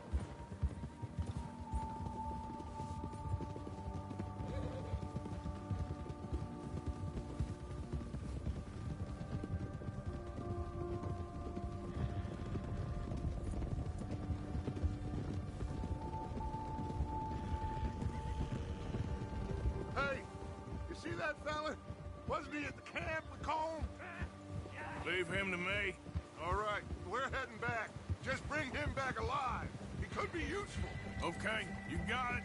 Hey, you see that fella? Wasn't he at the camp with Colm? Leave him to me. All right, we're heading back. Just bring him back alive. He could be useful. Okay, you got it.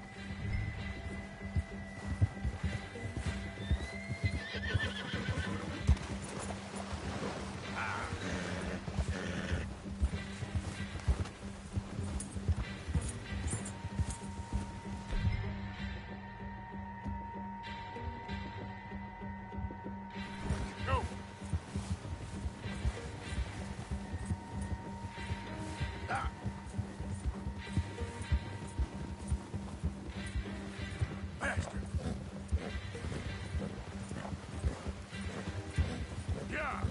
Go. Bastard. Yeah.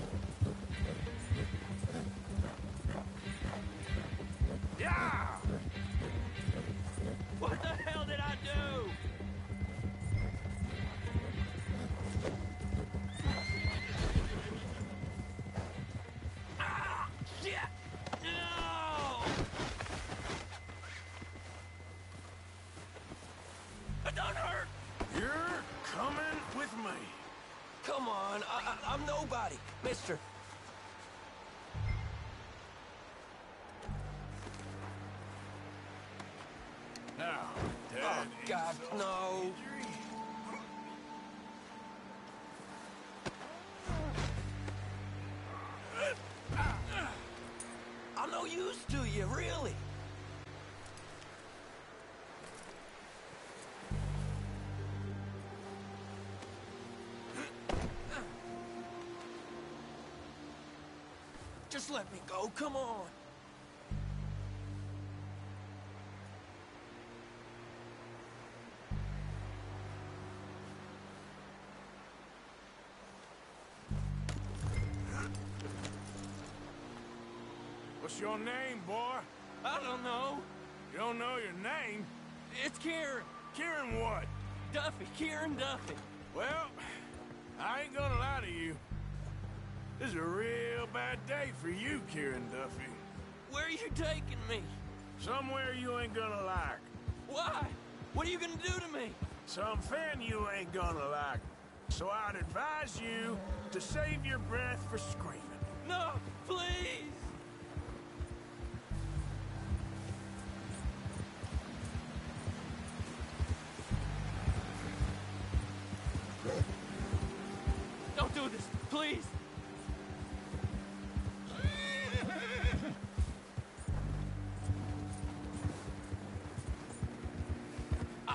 Yeah. What the hell did I do? Ah! Shit! No! It don't hurt! You're coming with me. Come on, I'm nobody, mister. Now, Dad. Oh, God, no. I'm no use to you, really. Just let me go, come on. What's your name, boy? I don't know. You don't know your name? It's Kieran. Kieran what? Duffy. Kieran Duffy. Well, I ain't gonna lie to you. This is a real bad day for you, Kieran Duffy. Where are you taking me? Somewhere you ain't gonna like. Why? What are you gonna do to me? Something you ain't gonna like. So I'd advise you to save your breath for screaming. No, please. Don't do this, please.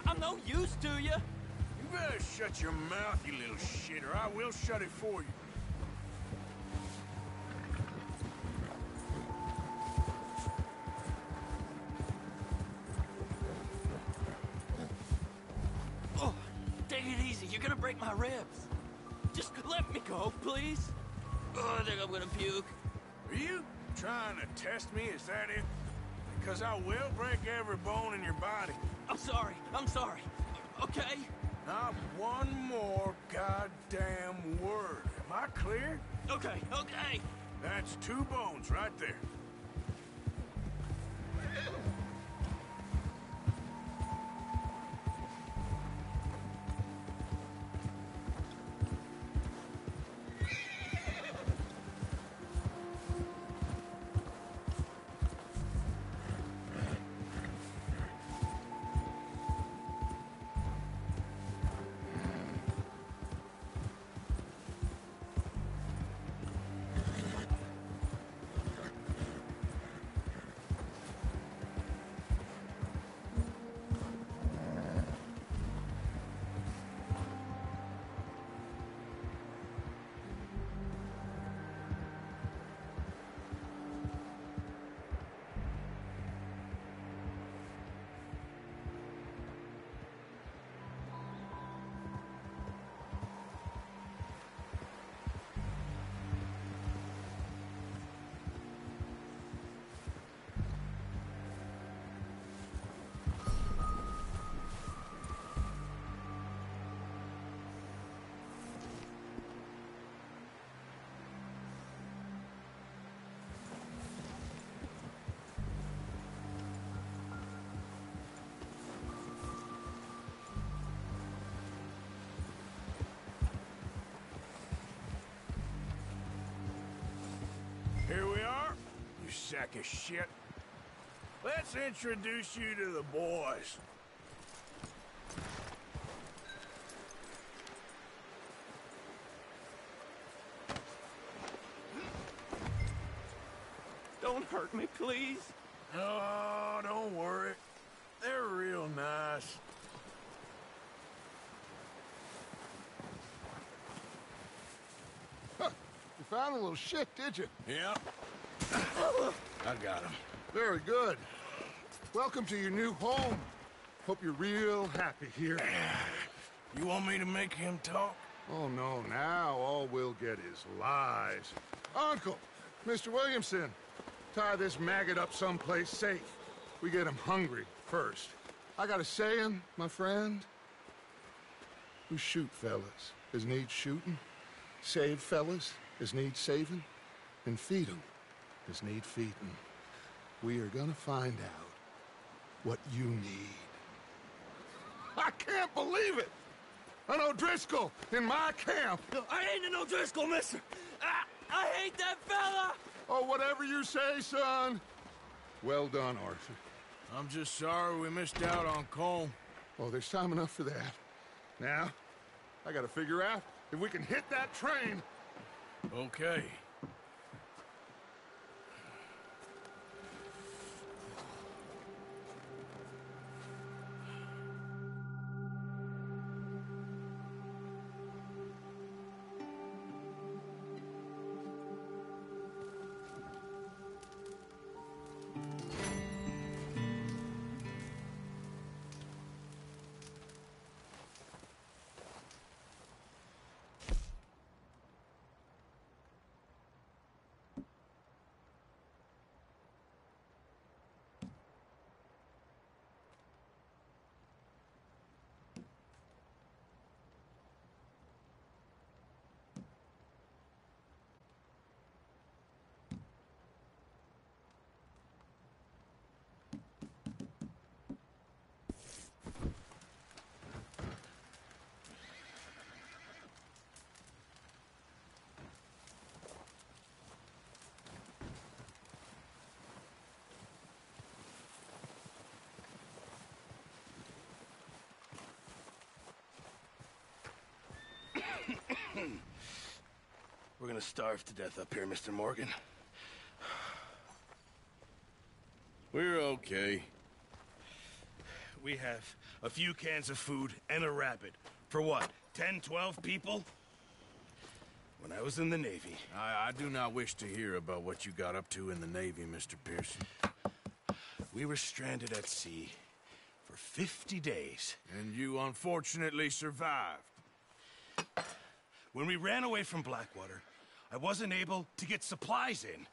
I'm no use to you? You better shut your mouth, you little shit, or I will shut it for you. Oh, take it easy. You're gonna break my ribs. Just let me go, please. Oh, I think I'm gonna puke. Are you trying to test me? Is that it? Because I will break every bone in your body. I'm sorry. I'm sorry. Okay? Not one more goddamn word. Am I clear? Okay, okay. That's 2 bones right there. Here we are, you sack of shit. Let's introduce you to the boys. Don't hurt me, please. Oh, don't worry. They're real nice. Huh. You found a little shit, did you? Yep. I got him. Very good. Welcome to your new home. Hope you're real happy here. You want me to make him talk? Oh, no. Now all we'll get is lies. Uncle, Mr. Williamson, tie this maggot up someplace safe. We get him hungry first. I got a saying, my friend. We shoot fellas as need shooting, save fellas as need saving, and feed 'em as need feeding. We are gonna find out what you need. I can't believe it! An O'Driscoll in my camp! No, I ain't an O'Driscoll, mister! I hate that fella! Oh, whatever you say, son. Well done, Arthur. I'm just sorry we missed out on Colm. Oh, there's time enough for that. Now, I gotta figure out if we can hit that train. Okay. We're gonna starve to death up here, Mr. Morgan. We're okay. we have a few cans of food and a rabbit. For what, 10, 12 people? When I was in the Navy... I do not wish to hear about what you got up to in the Navy, Mr. Pearson. We were stranded at sea for 50 days. And you unfortunately survived. When we ran away from Blackwater, I wasn't able to get supplies in.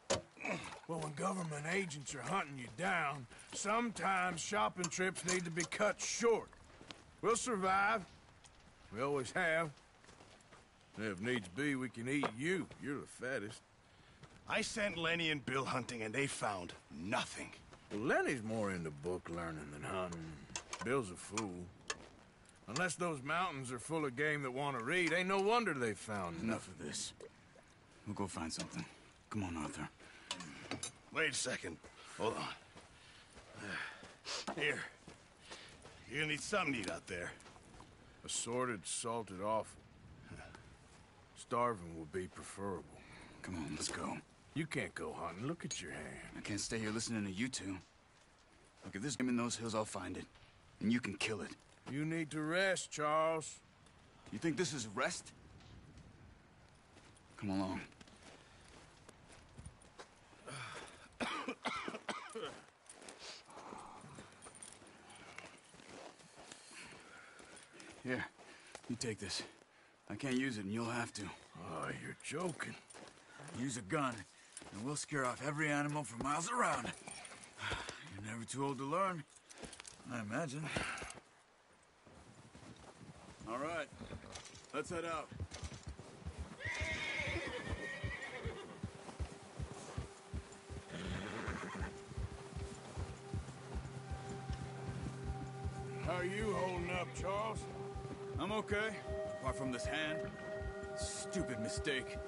Well, when government agents are hunting you down, sometimes shopping trips need to be cut short. We'll survive. We always have. And if needs be, we can eat you. You're the fattest. I sent Lenny and Bill hunting, and they found nothing. Well, Lenny's more into book learning than hunting. Bill's a fool. Unless those mountains are full of game that want to read, ain't no wonder they found Enough of this. We'll go find something. Come on, Arthur. Wait a second. Hold on. Here. You're gonna need something to eat out there. Assorted, salted offal. Starving will be preferable. Come on, let's go. You can't go hunting. Look at your hand. I can't stay here listening to you two. Look, if there's game in those hills, I'll find it. And you can kill it. You need to rest, Charles. You think this is rest? Come along. Here, you take this. I can't use it, and you'll have to. Oh, you're joking. Use a gun, and we'll scare off every animal for miles around. You're never too old to learn, I imagine. All right, let's head out. How are you holding up, Charles? I'm okay, apart from this hand. Stupid mistake.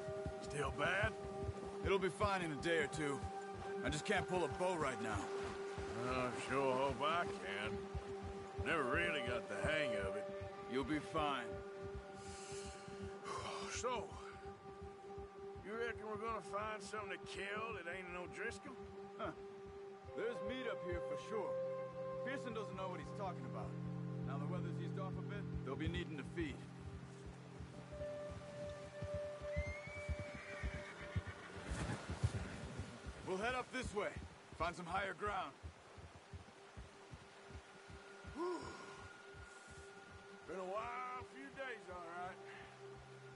Still bad? It'll be fine in a day or two. I just can't pull a bow right now. I sure hope I can. Never really got the hang of it. You'll be fine. So, you reckon we're gonna find something to kill that ain't no Driscoll? Huh. There's meat up here for sure. Pearson doesn't know what he's talking about. Now the weather's eased off a bit, they'll be needing to feed. We'll head up this way. Find some higher ground. Been a wild few days, all right.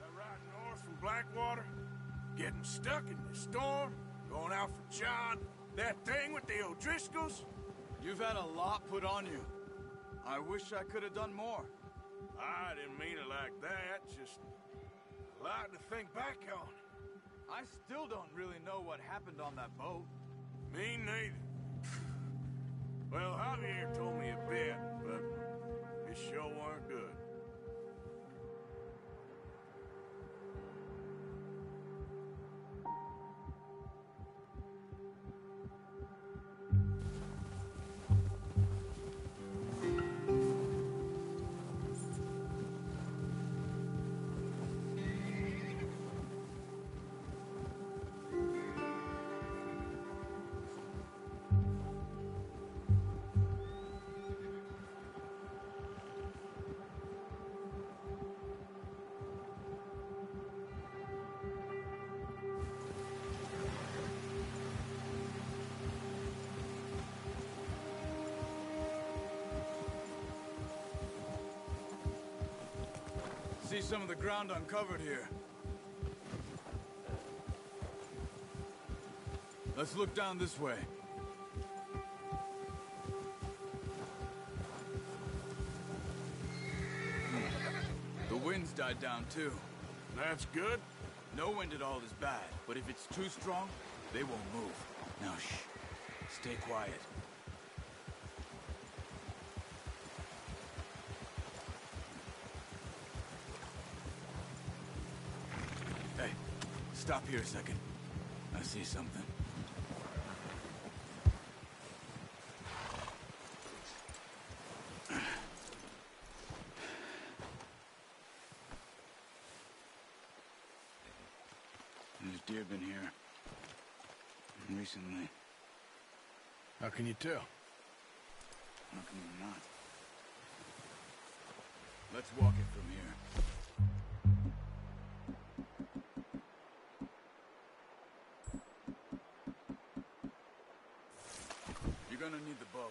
That ride north from Blackwater, getting stuck in the storm, going out for John, that thing with the O'Driscolls. You've had a lot put on you. I wish I could have done more. I didn't mean it like that, just a lot to think back on. I still don't really know what happened on that boat. Me neither. Well, Javier told me a bit, but it sure weren't good. See some of the ground uncovered here. Let's look down this way. The wind's died down too. That's good. No wind at all is bad, but if it's too strong, they won't move. Now shh. Stay quiet. Hey, stop here a second. I see something. There's deer been here. Recently. How can you tell? How can you not? Let's walk it from here. You're gonna need the bow.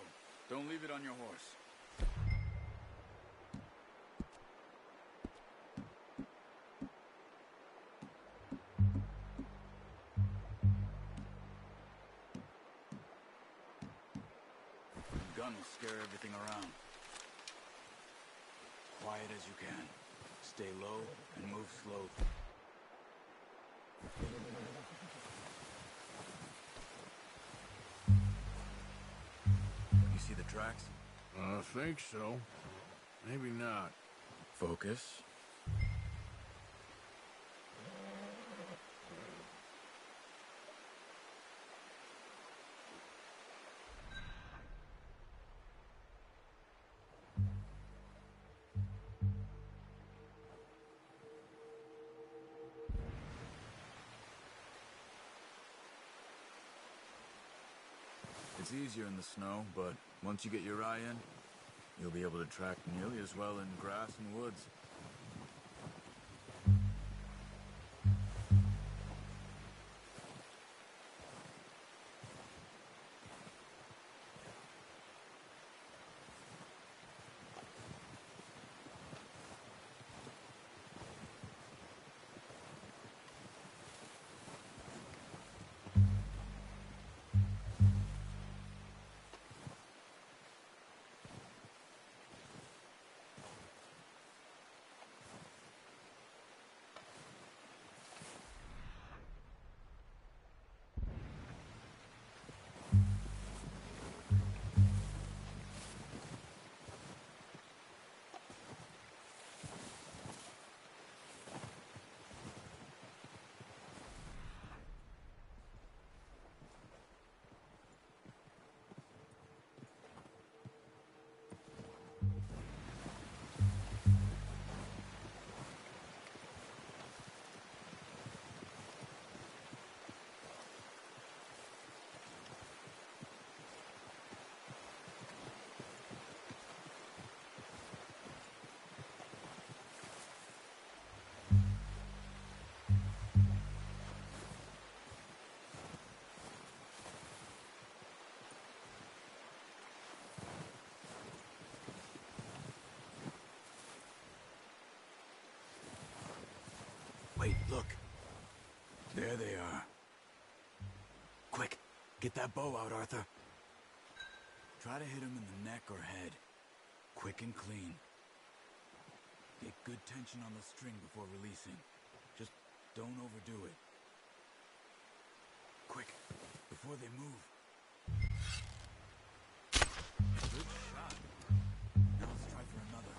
Don't leave it on your horse. The gun will scare everything around. Quiet as you can. Stay low and move slowly. You see the tracks? I think so. Maybe not. Focus. It's easier in the snow, but once you get your eye in, you'll be able to track nearly as well in grass and woods. Wait, look. There they are. Quick, get that bow out, Arthur. Try to hit him in the neck or head. Quick and clean. Get good tension on the string before releasing. Just don't overdo it. Quick, before they move. Good shot. Now let's try for another.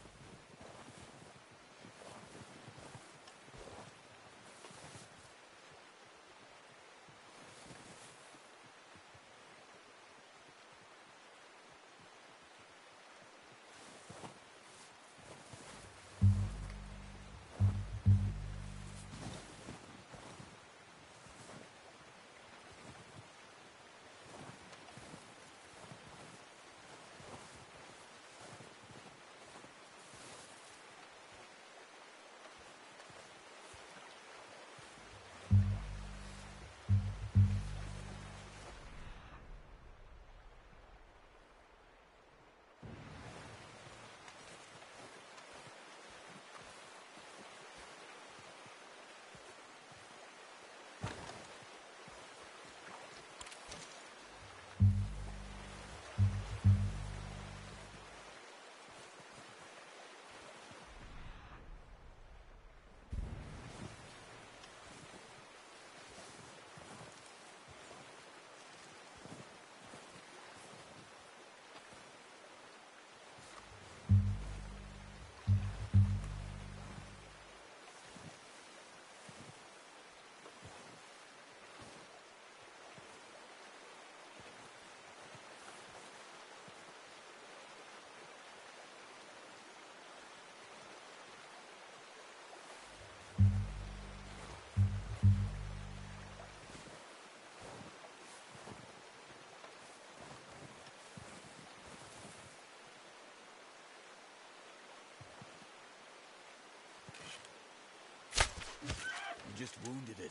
just wounded it.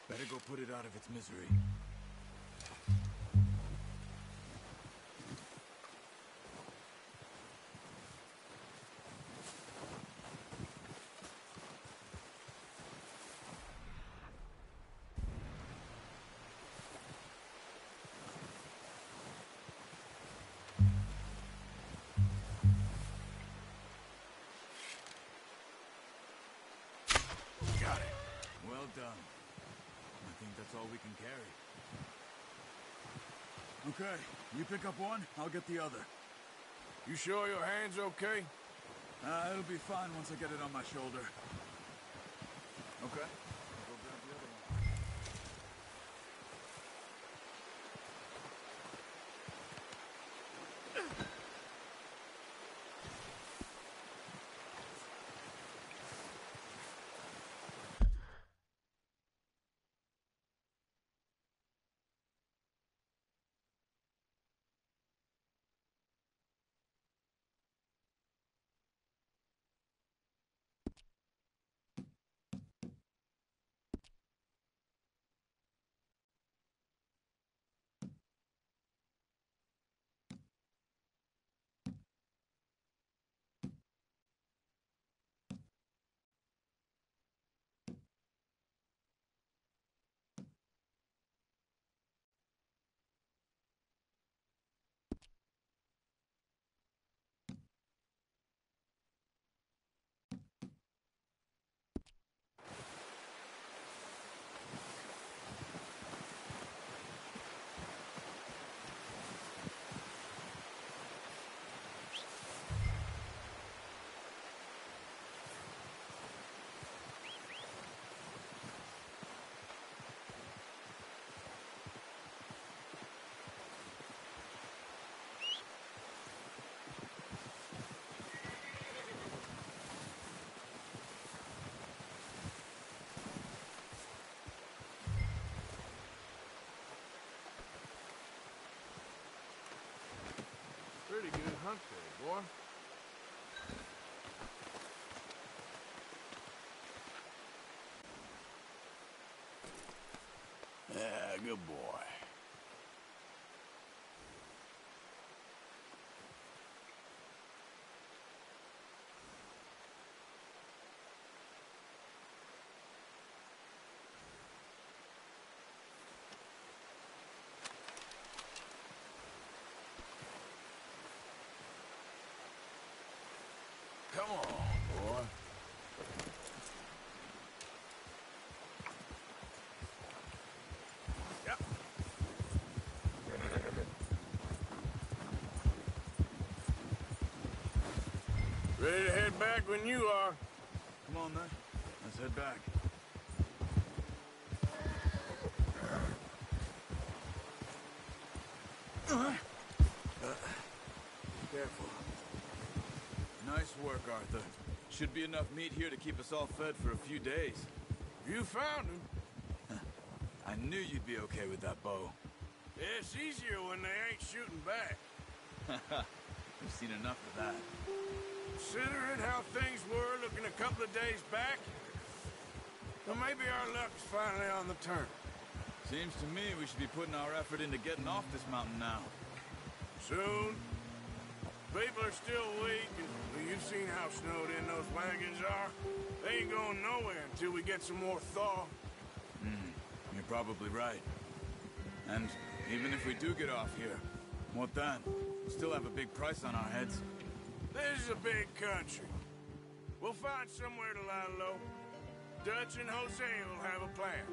Better go put it out of its misery. Well done. I think that's all we can carry. Okay, you pick up one, I'll get the other. You sure your hand's okay? It'll be fine once I get it on my shoulder. Okay, I'll go grab the other one. Pretty good hunt there, boy. Yeah, good boy. Come on, boy. Yep. Ready to head back when you are. Come on, then. Let's head back. Careful. Nice work, Arthur. Should be enough meat here to keep us all fed for a few days. You found him. I knew you'd be okay with that bow. Yeah, it's easier when they ain't shooting back. We've seen enough of that. Considering how things were looking a couple of days back, well, maybe our luck's finally on the turn. Seems to me we should be putting our effort into getting off this mountain now. Soon. People are still weak, and well, you've seen how snowed in those wagons are. They ain't going nowhere until we get some more thaw. You're probably right. And even if we do get off here, what then? We still have a big price on our heads. This is a big country. We'll find somewhere to lie low. Dutch and Jose will have a plan.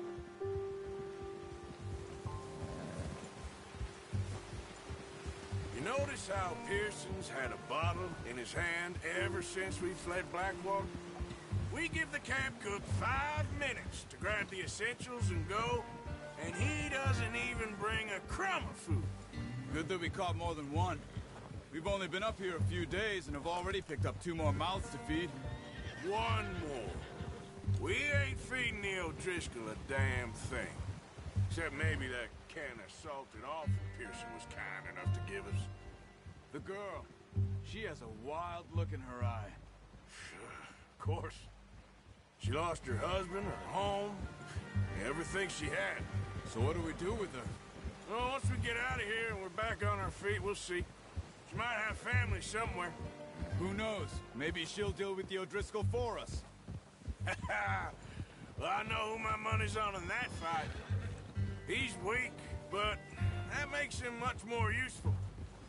You notice how Pearson's had a bottle in his hand ever since we fled Blackwater? We give the camp cook 5 minutes to grab the essentials and go, and he doesn't even bring a crumb of food. Good that we caught more than one. We've only been up here a few days and have already picked up 2 more mouths to feed. 1 more. We ain't feeding the O'Driscoll a damn thing. Except maybe that can of salted offal Pearson was kind enough to give us. The girl. She has a wild look in her eye. Of course. She lost her husband, her home, everything she had. So what do we do with her? Well, once we get out of here and we're back on our feet, we'll see. She might have family somewhere. Who knows? Maybe she'll deal with the O'Driscoll for us. Well, I know who my money's on in that fight. He's weak, but that makes him much more useful.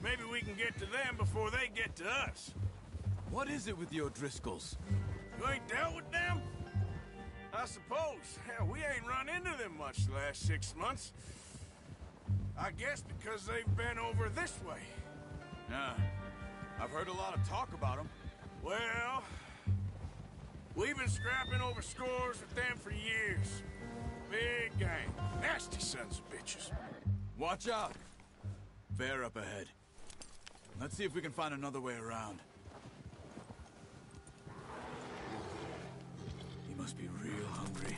Maybe we can get to them before they get to us. What is it with the O'Driscolls? You ain't dealt with them? I suppose. Hell, we ain't run into them much the last 6 months. I guess because they've been over this way. Nah. I've heard a lot of talk about them. Well, we've been scrapping over scores with them for years. Big gang. Nasty sons of bitches. Watch out! Bear up ahead. Let's see if we can find another way around. He must be real hungry.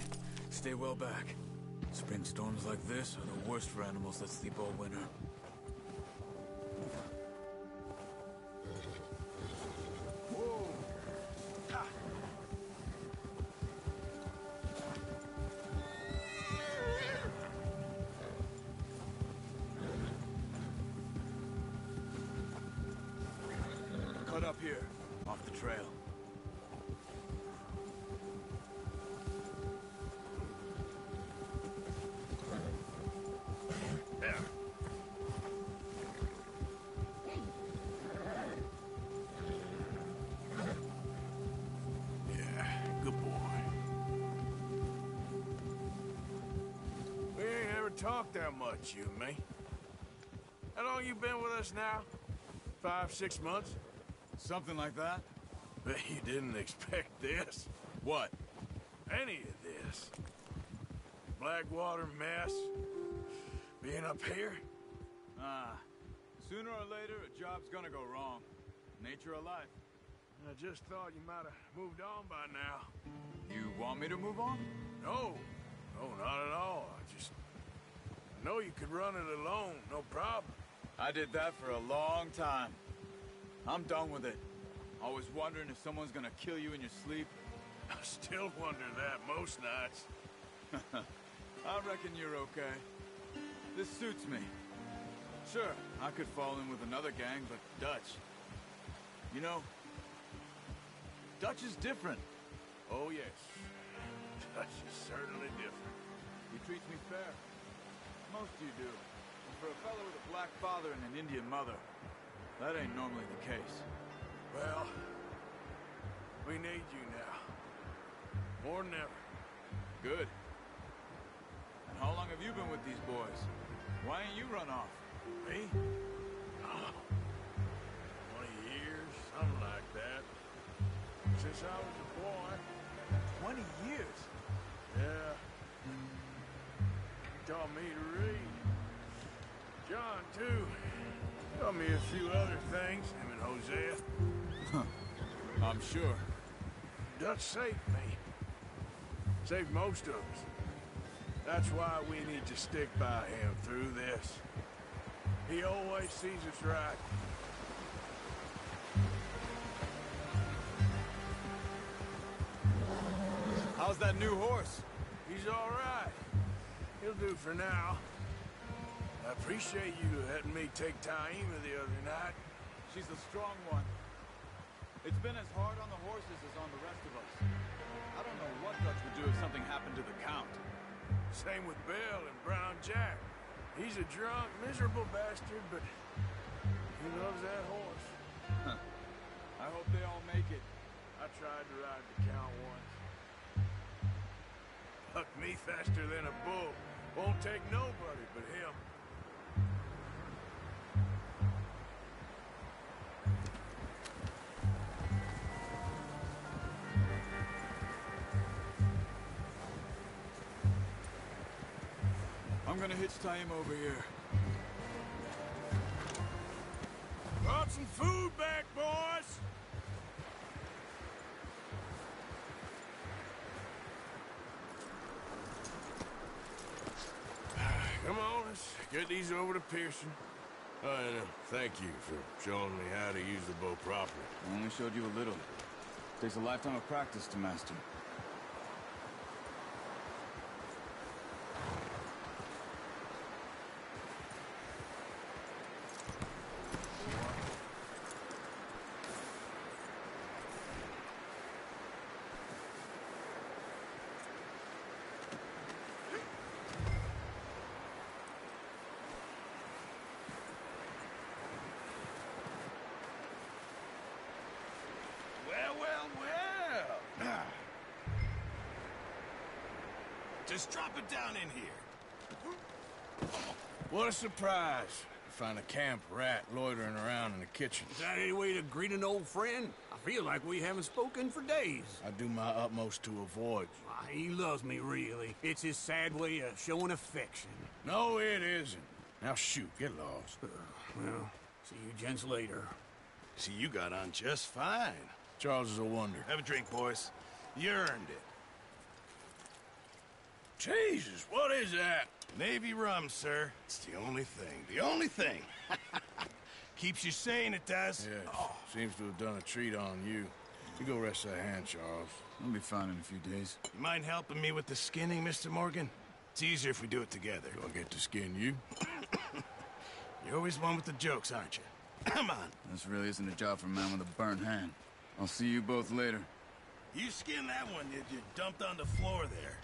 Stay well back. Spring storms like this are the worst for animals that sleep all winter. Whoa! Ha! Cut up here, off the trail. There. Yeah, good boy. We ain't ever talked that much, you and me. How long you been with us now? 5, 6 months? Something like that? Bet you didn't expect this. What? Any of this. Blackwater mess. Being up here? Sooner or later, a job's gonna go wrong. Nature of life. I just thought you might have moved on by now. You want me to move on? No. No, not at all. I know you could run it alone, no problem. I did that for a long time. I'm done with it. Always wondering if someone's gonna kill you in your sleep. I still wonder that most nights. I reckon you're okay. This suits me. Sure, I could fall in with another gang, but Dutch... You know, Dutch is different. Oh, yes. Dutch is certainly different. He treats me fair. Most of you do. And for a fellow with a black father and an Indian mother, that ain't normally the case. Well, we need you now. More than ever. Good. And how long have you been with these boys? Why ain't you run off? Me? Oh, 20 years, something like that. Since I was a boy. 20 years? Yeah. He taught me to read. John, too. Taught me a few other things, him and Hosea. I'm sure. Dutch saved me. Saved most of us. That's why we need to stick by him through this. He always sees us right. How's that new horse? He's all right. He'll do for now. I appreciate you letting me take Taima the other night. She's a strong one. It's been as hard on the horses as on the rest of us. I don't know what Dutch would do if something happened to the Count. Same with Bill and Brown Jack. He's a drunk, miserable bastard, but he loves that horse. Huh. I hope they all make it. I tried to ride the Count once. Hucked me faster than a bull. Won't take nobody but him. I'm gonna hitch Taima over here. Brought some food back, boys! Come on, let's get these over to Pearson. And thank you for showing me how to use the bow properly. I only showed you a little. Takes a lifetime of practice to master. Just drop it down in here. What a surprise. You find a camp rat loitering around in the kitchen. Is that any way to greet an old friend? I feel like we haven't spoken for days. I do my utmost to avoid you. Why, he loves me, really. It's his sad way of showing affection. No, it isn't. Now shoot, get lost. Well, see you gents later. See, you got on just fine. Charles is a wonder. Have a drink, boys. You earned it. Jesus, what is that? Navy rum, sir. It's the only thing. The only thing. Keeps you sane, it does. Yes. Seems to have done a treat on you. You go rest that hand, Charles. I'll be fine in a few days. You mind helping me with the skinning, Mr. Morgan? It's easier if we do it together. Do I get to skin you? You're always one with the jokes, aren't you? Come on. This really isn't a job for a man with a burnt hand. I'll see you both later. You skinned that one you dumped on the floor there.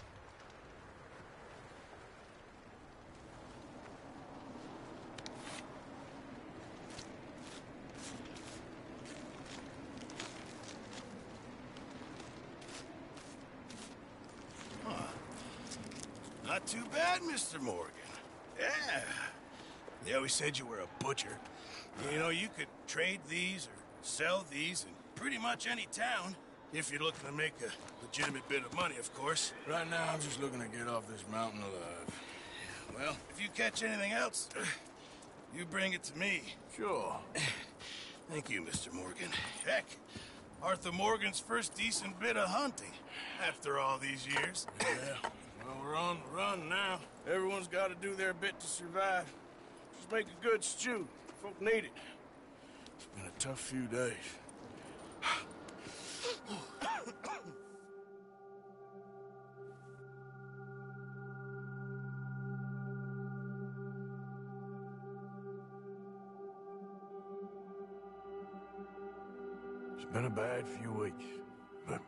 Not too bad, Mr. Morgan. Yeah. They always said you were a butcher. You know, you could trade these or sell these in pretty much any town. If you're looking to make a legitimate bit of money, of course. Right now, I'm just looking to get off this mountain alive. Well, if you catch anything else, you bring it to me. Sure. Thank you, Mr. Morgan. Heck, Arthur Morgan's first decent bit of hunting after all these years. Yeah. Well, we're on the run now. Everyone's got to do their bit to survive. Just make a good stew. Folk need it. It's been a tough few days. It's been a bad few weeks, but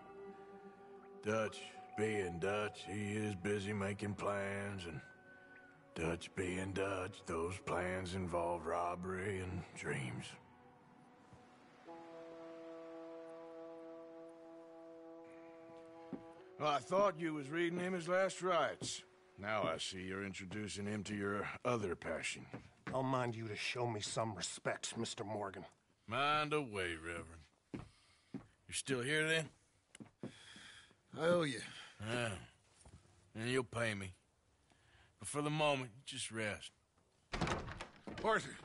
Dutch being Dutch, he is busy making plans, and Dutch being Dutch, those plans involve robbery and dreams. Well, I thought you was reading him his last rites. Now I see you're introducing him to your other passion. I'll mind you to show me some respect, Mr. Morgan. Mind away, Reverend. You still here, then? I owe you. Yeah. And you'll pay me. But for the moment, just rest. Arthur,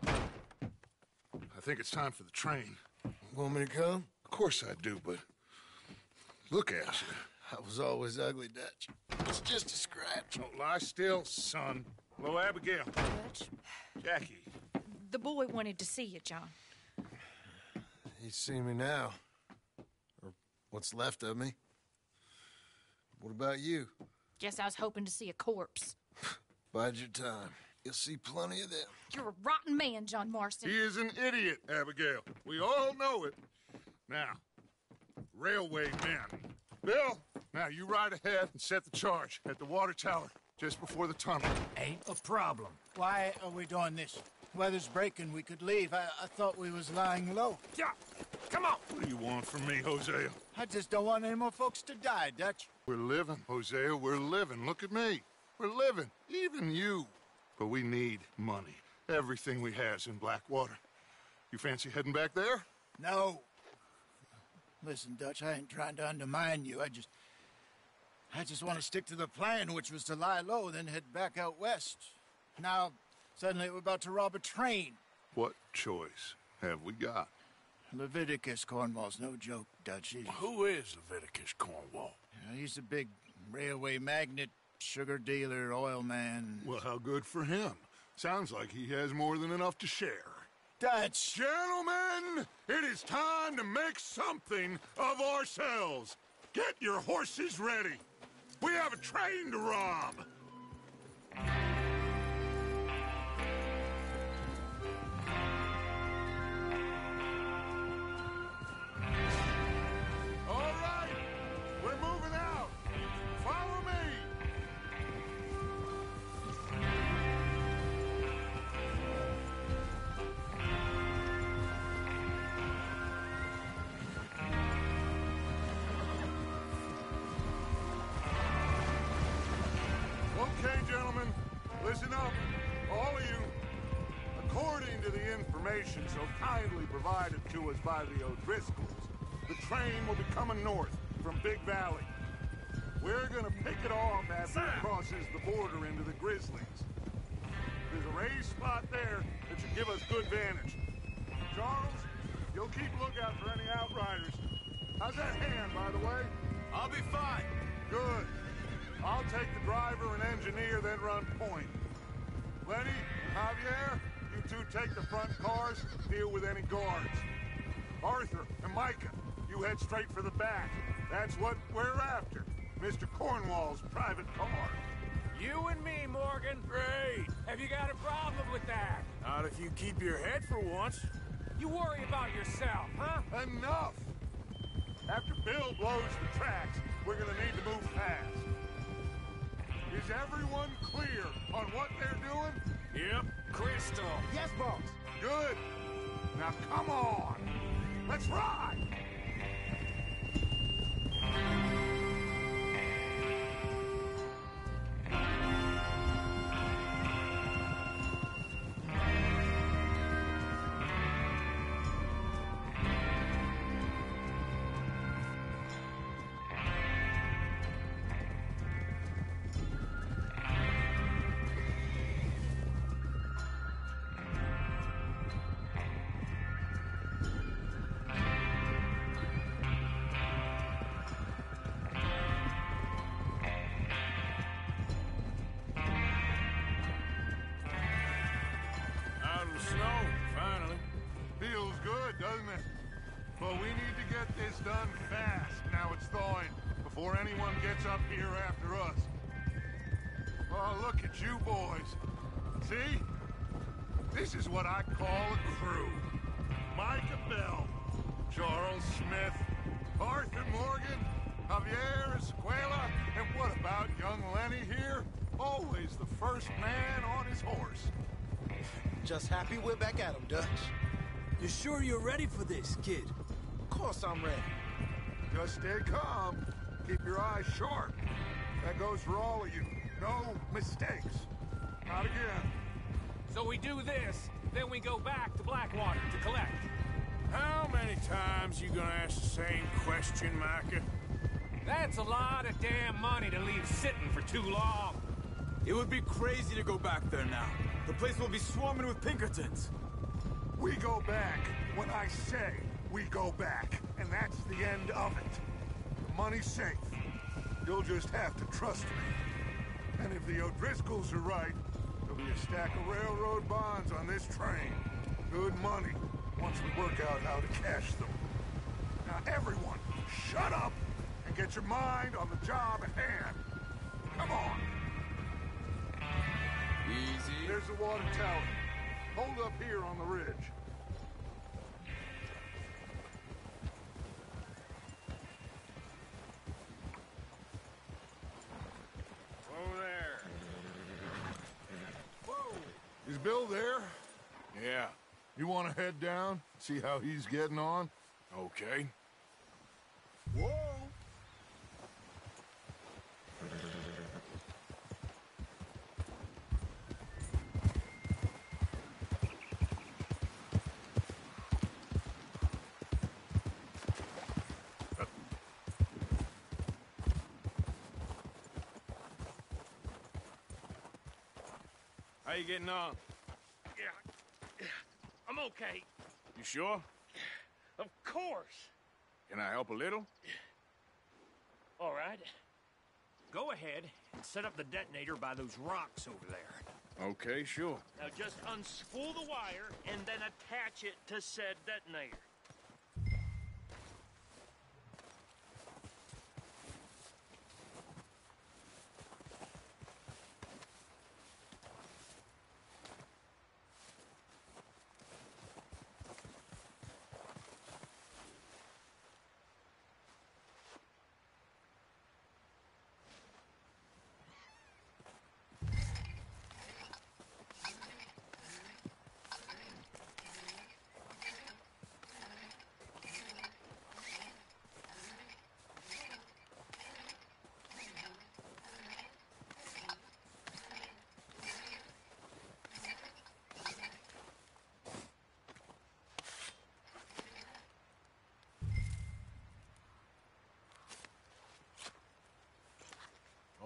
I think it's time for the train. Want me to come? Of course I do, but look at you. I was always ugly, Dutch. It's just a scratch. Don't lie still, son. Hello, Abigail. Dutch, Jackie. the boy wanted to see you, John. He's seen me now. Or what's left of me. What about you? Guess I was hoping to see a corpse. Bide your time. You'll see plenty of them. You're a rotten man, John Marston. He is an idiot, Abigail. We all know it. Now, railway men. Bill, now you ride ahead and set the charge at the water tower just before the tunnel. Ain't a problem. Why are we doing this? Weather's breaking. We could leave. I thought we was lying low. Yeah, come on. What do you want from me, Hosea? I just don't want any more folks to die, Dutch. We're living, Hosea. We're living. Look at me. We're living. Even you. But we need money. Everything we has in Blackwater. You fancy heading back there? No. Listen, Dutch, I ain't trying to undermine you. I just want to stick to the plan, which was to lie low, then head back out west. Now, suddenly we're about to rob a train. What choice have we got? Leviticus Cornwall's no joke, Dutch. Who is Leviticus Cornwall? He's a big railway magnate, sugar dealer, oil man. Well, how good for him. Sounds like he has more than enough to share. Dutch! Gentlemen, it is time to make something of ourselves. Get your horses ready. We have a train to rob. All right, we're moving out. Follow me. Okay, gentlemen, listen up, all of you. According to the information so kindly provided to us by the O'Driscolls, the train will be coming north from Big Valley. We're gonna pick it off after it crosses the border into the Grizzlies. There's a raised spot there that should give us good vantage. Charles, you'll keep lookout for any outriders. How's that hand, by the way? I'll be fine. Good. I'll take the driver and engineer, then run point. Lenny and Javier, you two take the front cars, deal with any guards. Arthur and Micah, you head straight for the back. That's what we're after. Mr. Cornwall's private car. You and me, Morgan. Great. Have you got a problem with that? Not if you keep your head for once. You worry about yourself, huh? Enough! After Bill blows the tracks, we're gonna need to move fast. Is everyone clear on what they're doing? Yep. Crystal. Yes, boss. Good. Now come on. Let's ride! Doesn't it? But we need to get this done fast, now it's thawing, before anyone gets up here after us. Oh, look at you boys. See? This is what I call a crew. Micah Bell, Charles Smith, Arthur Morgan, Javier Escuela, and what about young Lenny here? Always the first man on his horse. Just happy we're back at 'em, Dutch. You sure you're ready for this, kid? Of course I'm ready. Just stay calm. Keep your eyes sharp. That goes for all of you. No mistakes. Not again. So we do this, then we go back to Blackwater to collect. How many times you gonna ask the same question, Micah? That's a lot of damn money to leave sitting for too long. It would be crazy to go back there now. The place will be swarming with Pinkertons. We go back when I say we go back, and that's the end of it. The money's safe. You'll just have to trust me. And if the O'Driscolls are right, there'll be a stack of railroad bonds on this train. Good money, once we work out how to cash them. Now everyone, shut up and get your mind on the job at hand. Come on. Easy. There's the water tower. Hold up here on the ridge. Whoa there. Whoa! Is Bill there? Yeah. You want to head down, see how he's getting on? Okay. Whoa! How you getting on? Yeah, I'm okay. You sure? Of course. Can I help a little? All right. Go ahead and set up the detonator by those rocks over there. Okay, sure. Now just unspool the wire and then attach it to said detonator.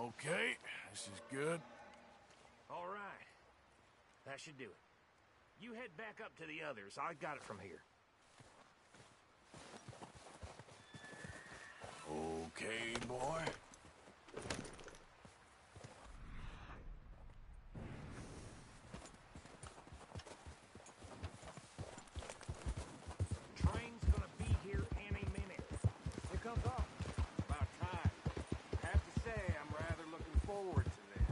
Okay, this is good. All right. That should do it. You head back up to the others. I got it from here. Okay, boy. Train's gonna be here any minute. Here comes off. About time. I have to say, I'm rather looking forward to this.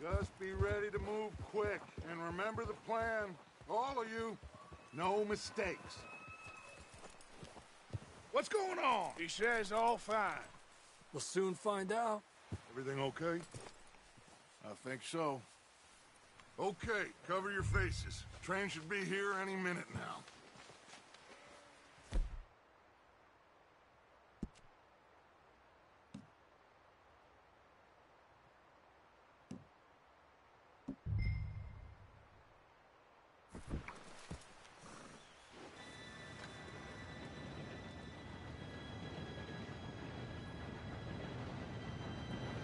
Just be ready to move quick, and remember the plan. All of you, no mistakes. What's going on? He says all fine. We'll soon find out. Everything okay? I think so. Okay, cover your faces. Train should be here any minute now.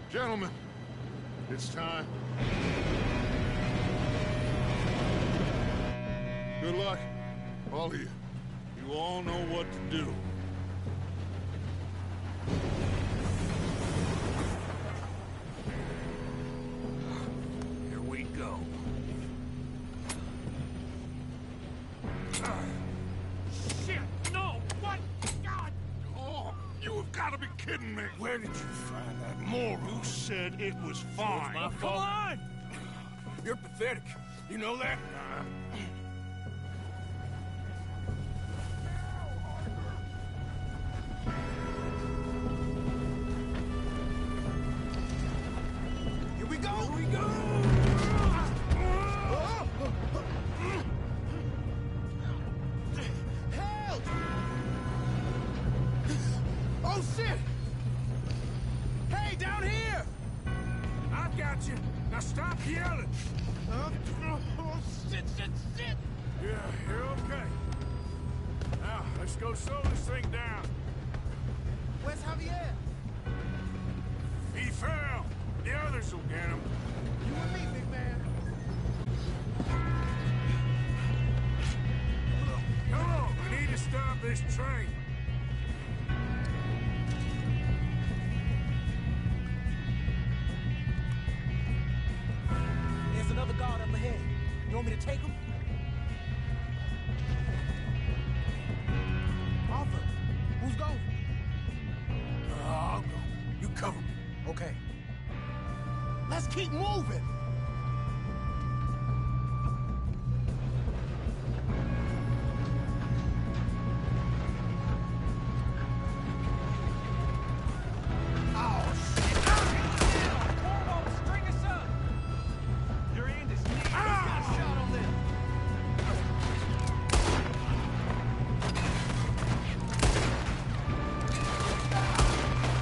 Gentlemen, it's time. Good luck, all of you. You all know what to do. Here we go. Shit! No! What? God! Oh, you have got to be kidding me. Where did you find that More who said it was fine. my Come fault. on! You're pathetic. You know that? Here we go! Here we go! Help! Oh, shit! Hey, down here! I've got you. Now stop yelling. Oh, shit! Yeah, you're okay. Now, let's go slow this thing down. Where's Javier? He fell. The others will get him. You and me, big man. Come on, we need to stop this train. There's another guard up ahead. You want me to take him? Arthur, who's going? I'll go. You cover me. Okay. Let's keep moving. String us up! Your end is near. Got a shot on them.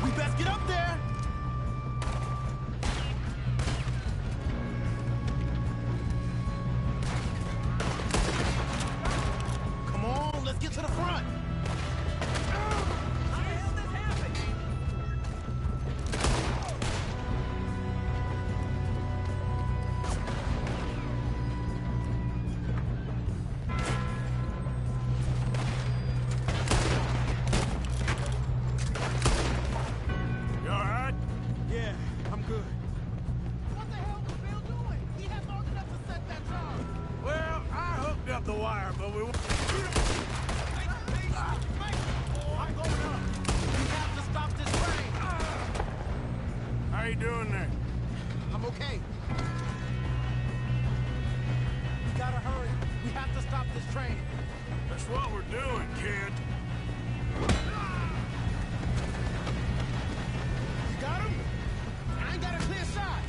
We best get up there. Come on, let's get to the front. How the hell this happened? You all right? Yeah, I'm good. What the hell was Bill doing? He had long enough to set that charge. Well, I hooked up the wire, but we... I'm going up. We have to stop this train. How you doing there? I'm okay. We gotta hurry. We have to stop this train. That's what we're doing, kid. You got him? I ain't got a clear shot.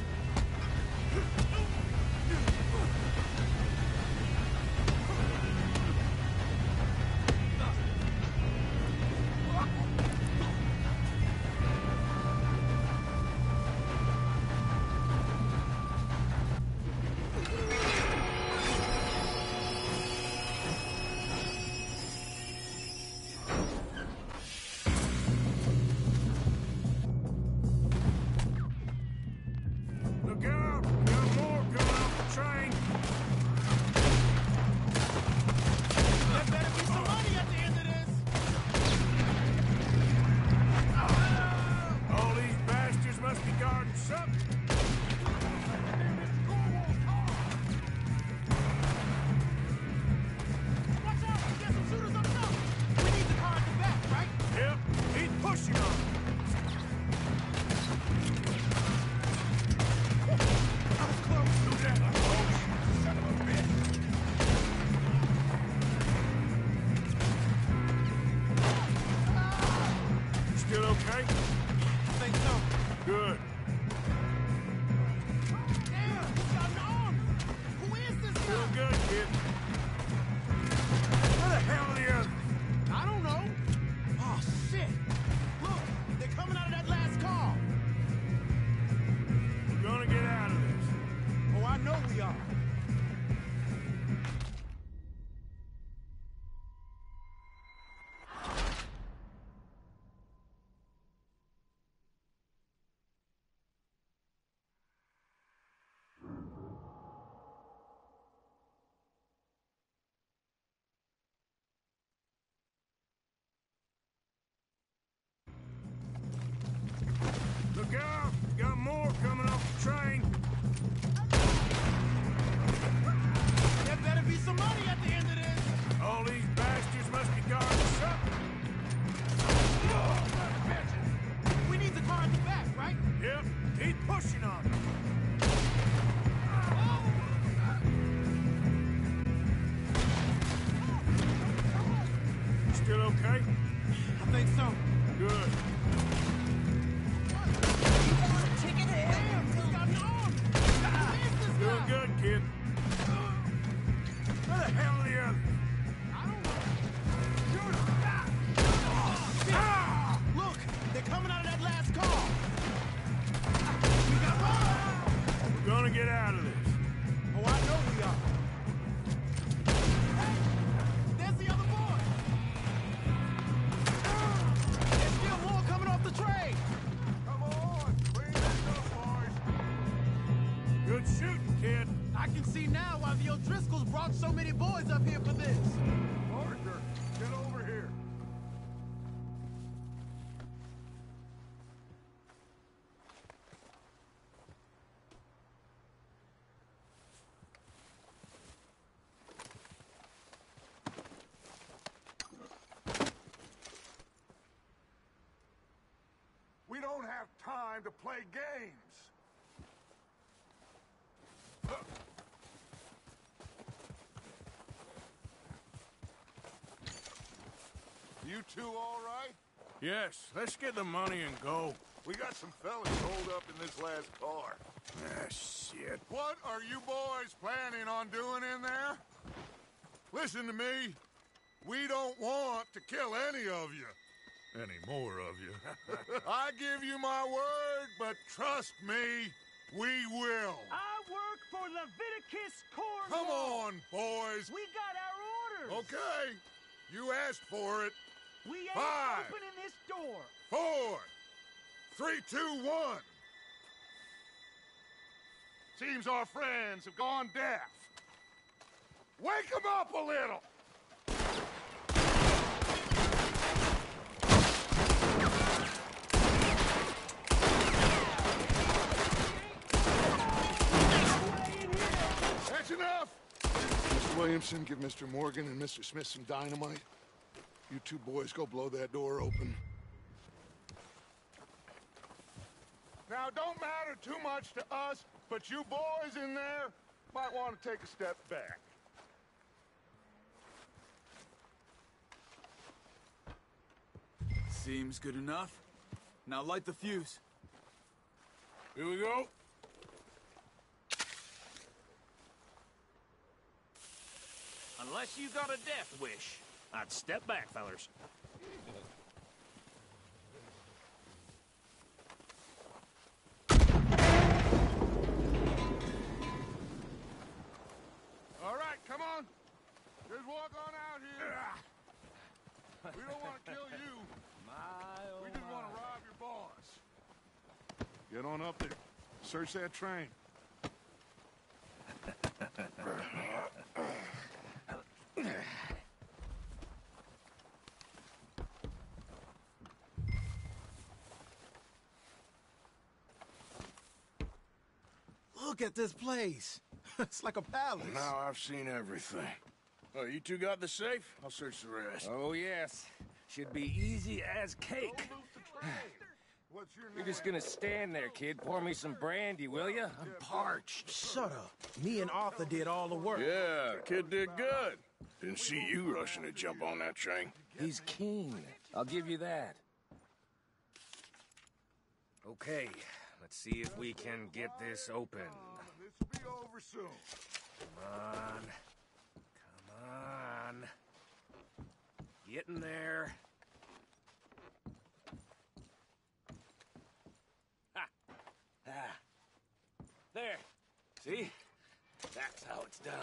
something? Watch out! There's some shooters up top! We need the car at the back, right? Yep, he's pushing on. I was close. Do that, oh, son of a bitch. You still okay? I think so. Good. Damn! He's got an arm! Who is this guy? Still good, kid. Where the hell are the others? I don't know. Oh, shit! Look! They're coming out of that last car! We're gonna get out of this. Oh, I know we are. Look out! Got more coming off the train. There better be some money at the end of this! All these bastards must be guarding something. We need the car at the back, right? Yep, keep pushing on it. You still okay? I think so. Good. Damn! He's got an arm! Who is this Doing guy? good, kid. Where the hell are the others? I don't know. Look! They're coming out of that last car! We got We're gonna get out of this. Oh, I know we are. Hey! There's the other boy! There's still more coming off the train! Come on, clean this up, boys. Good shooting, kid. I can see now why the O'Driscolls brought so many boys up here for this. Arthur, get over here. We don't have time to play games. You two all right? Yes, let's get the money and go. We got some fellas holed up in this last car. Ah, shit. What are you boys planning on doing in there? Listen to me. We don't want to kill any of you. Any more of you. I give you my word, but trust me, we will. I work for Leviticus Corps. Come on, boys. We got our orders. Okay. You asked for it. We ain't 5, opening this door. 4, 3, 2, 1. Seems our friends have gone deaf. Wake them up a little. That's enough. Mr. Williamson, give Mr. Morgan and Mr. Smith some dynamite. You two boys go blow that door open. Now, don't matter too much to us, but you boys in there might want to take a step back. Seems good enough. Now light the fuse. Here we go. Unless you got a death wish, I'd step back, fellers. All right, come on. Just walk on out here. We don't want to kill you. We just want to rob your boss. Get on up there. Search that train. Look at this place. It's like a palace. Now I've seen everything. Oh, you two got the safe? I'll search the rest. Oh, yes. Should be easy as cake. You're just gonna stand there, kid. Pour me some brandy, will you? I'm parched. Shut up. Me and Arthur did all the work. Yeah, kid did good. Didn't see you rushing to jump on that train. He's keen. I'll give you that. Okay, let's see if we can get this open. This will be over soon. Come on. Come on. Get in there. Ha! Ah. There. See? That's how it's done.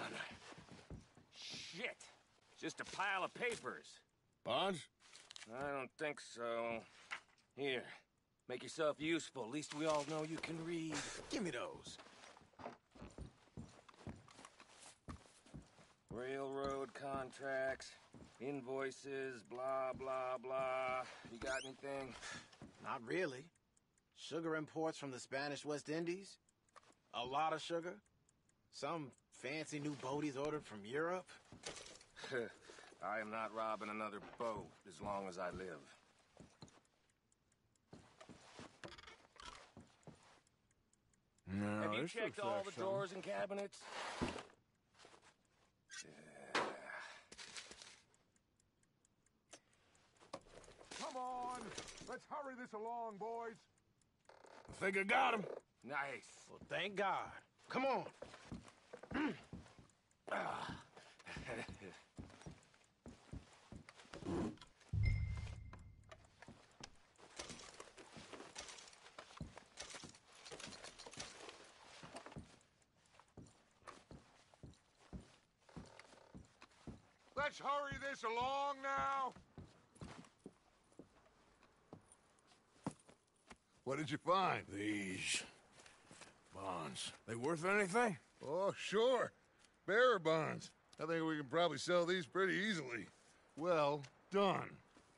Shit. Just a pile of papers. Bonds? I don't think so. Here. Make yourself useful. At least we all know you can read. Give me those. Railroad contracts, invoices, blah, blah, blah. You got anything? Not really. Sugar imports from the Spanish West Indies. A lot of sugar. Some fancy new boat he's ordered from Europe. I am not robbing another boat as long as I live. No, Have you this checked looks all like the something. drawers and cabinets? Come on. Let's hurry this along, boys. I think I got him. Nice. Well, thank God. Come on. Let's hurry this along now. What did you find? These bonds. They worth anything? Oh, sure. Bearer bonds. I think we can probably sell these pretty easily. Well done.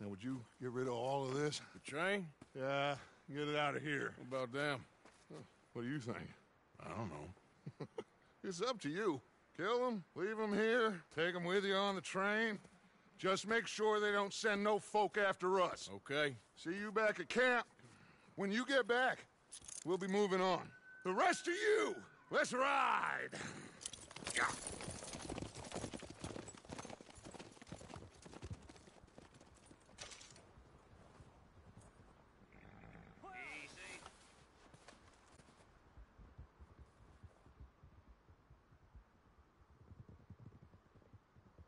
Now, would you get rid of all of this? The train? Yeah, get it out of here. What about them? What do you think? I don't know. It's up to you. Kill them, leave them here, take them with you on the train. Just make sure they don't send no folk after us. Okay. See you back at camp. When you get back, we'll be moving on. The rest of you, let's ride! Yeah.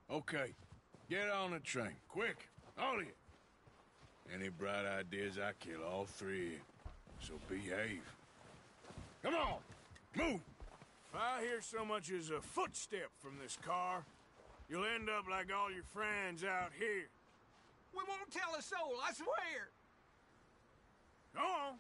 Okay. Get on the train. Quick. All of you. Any bright ideas, I kill all three of you. So behave. Come on. Move. If I hear so much as a footstep from this car, you'll end up like all your friends out here. We won't tell a soul, I swear. Go on.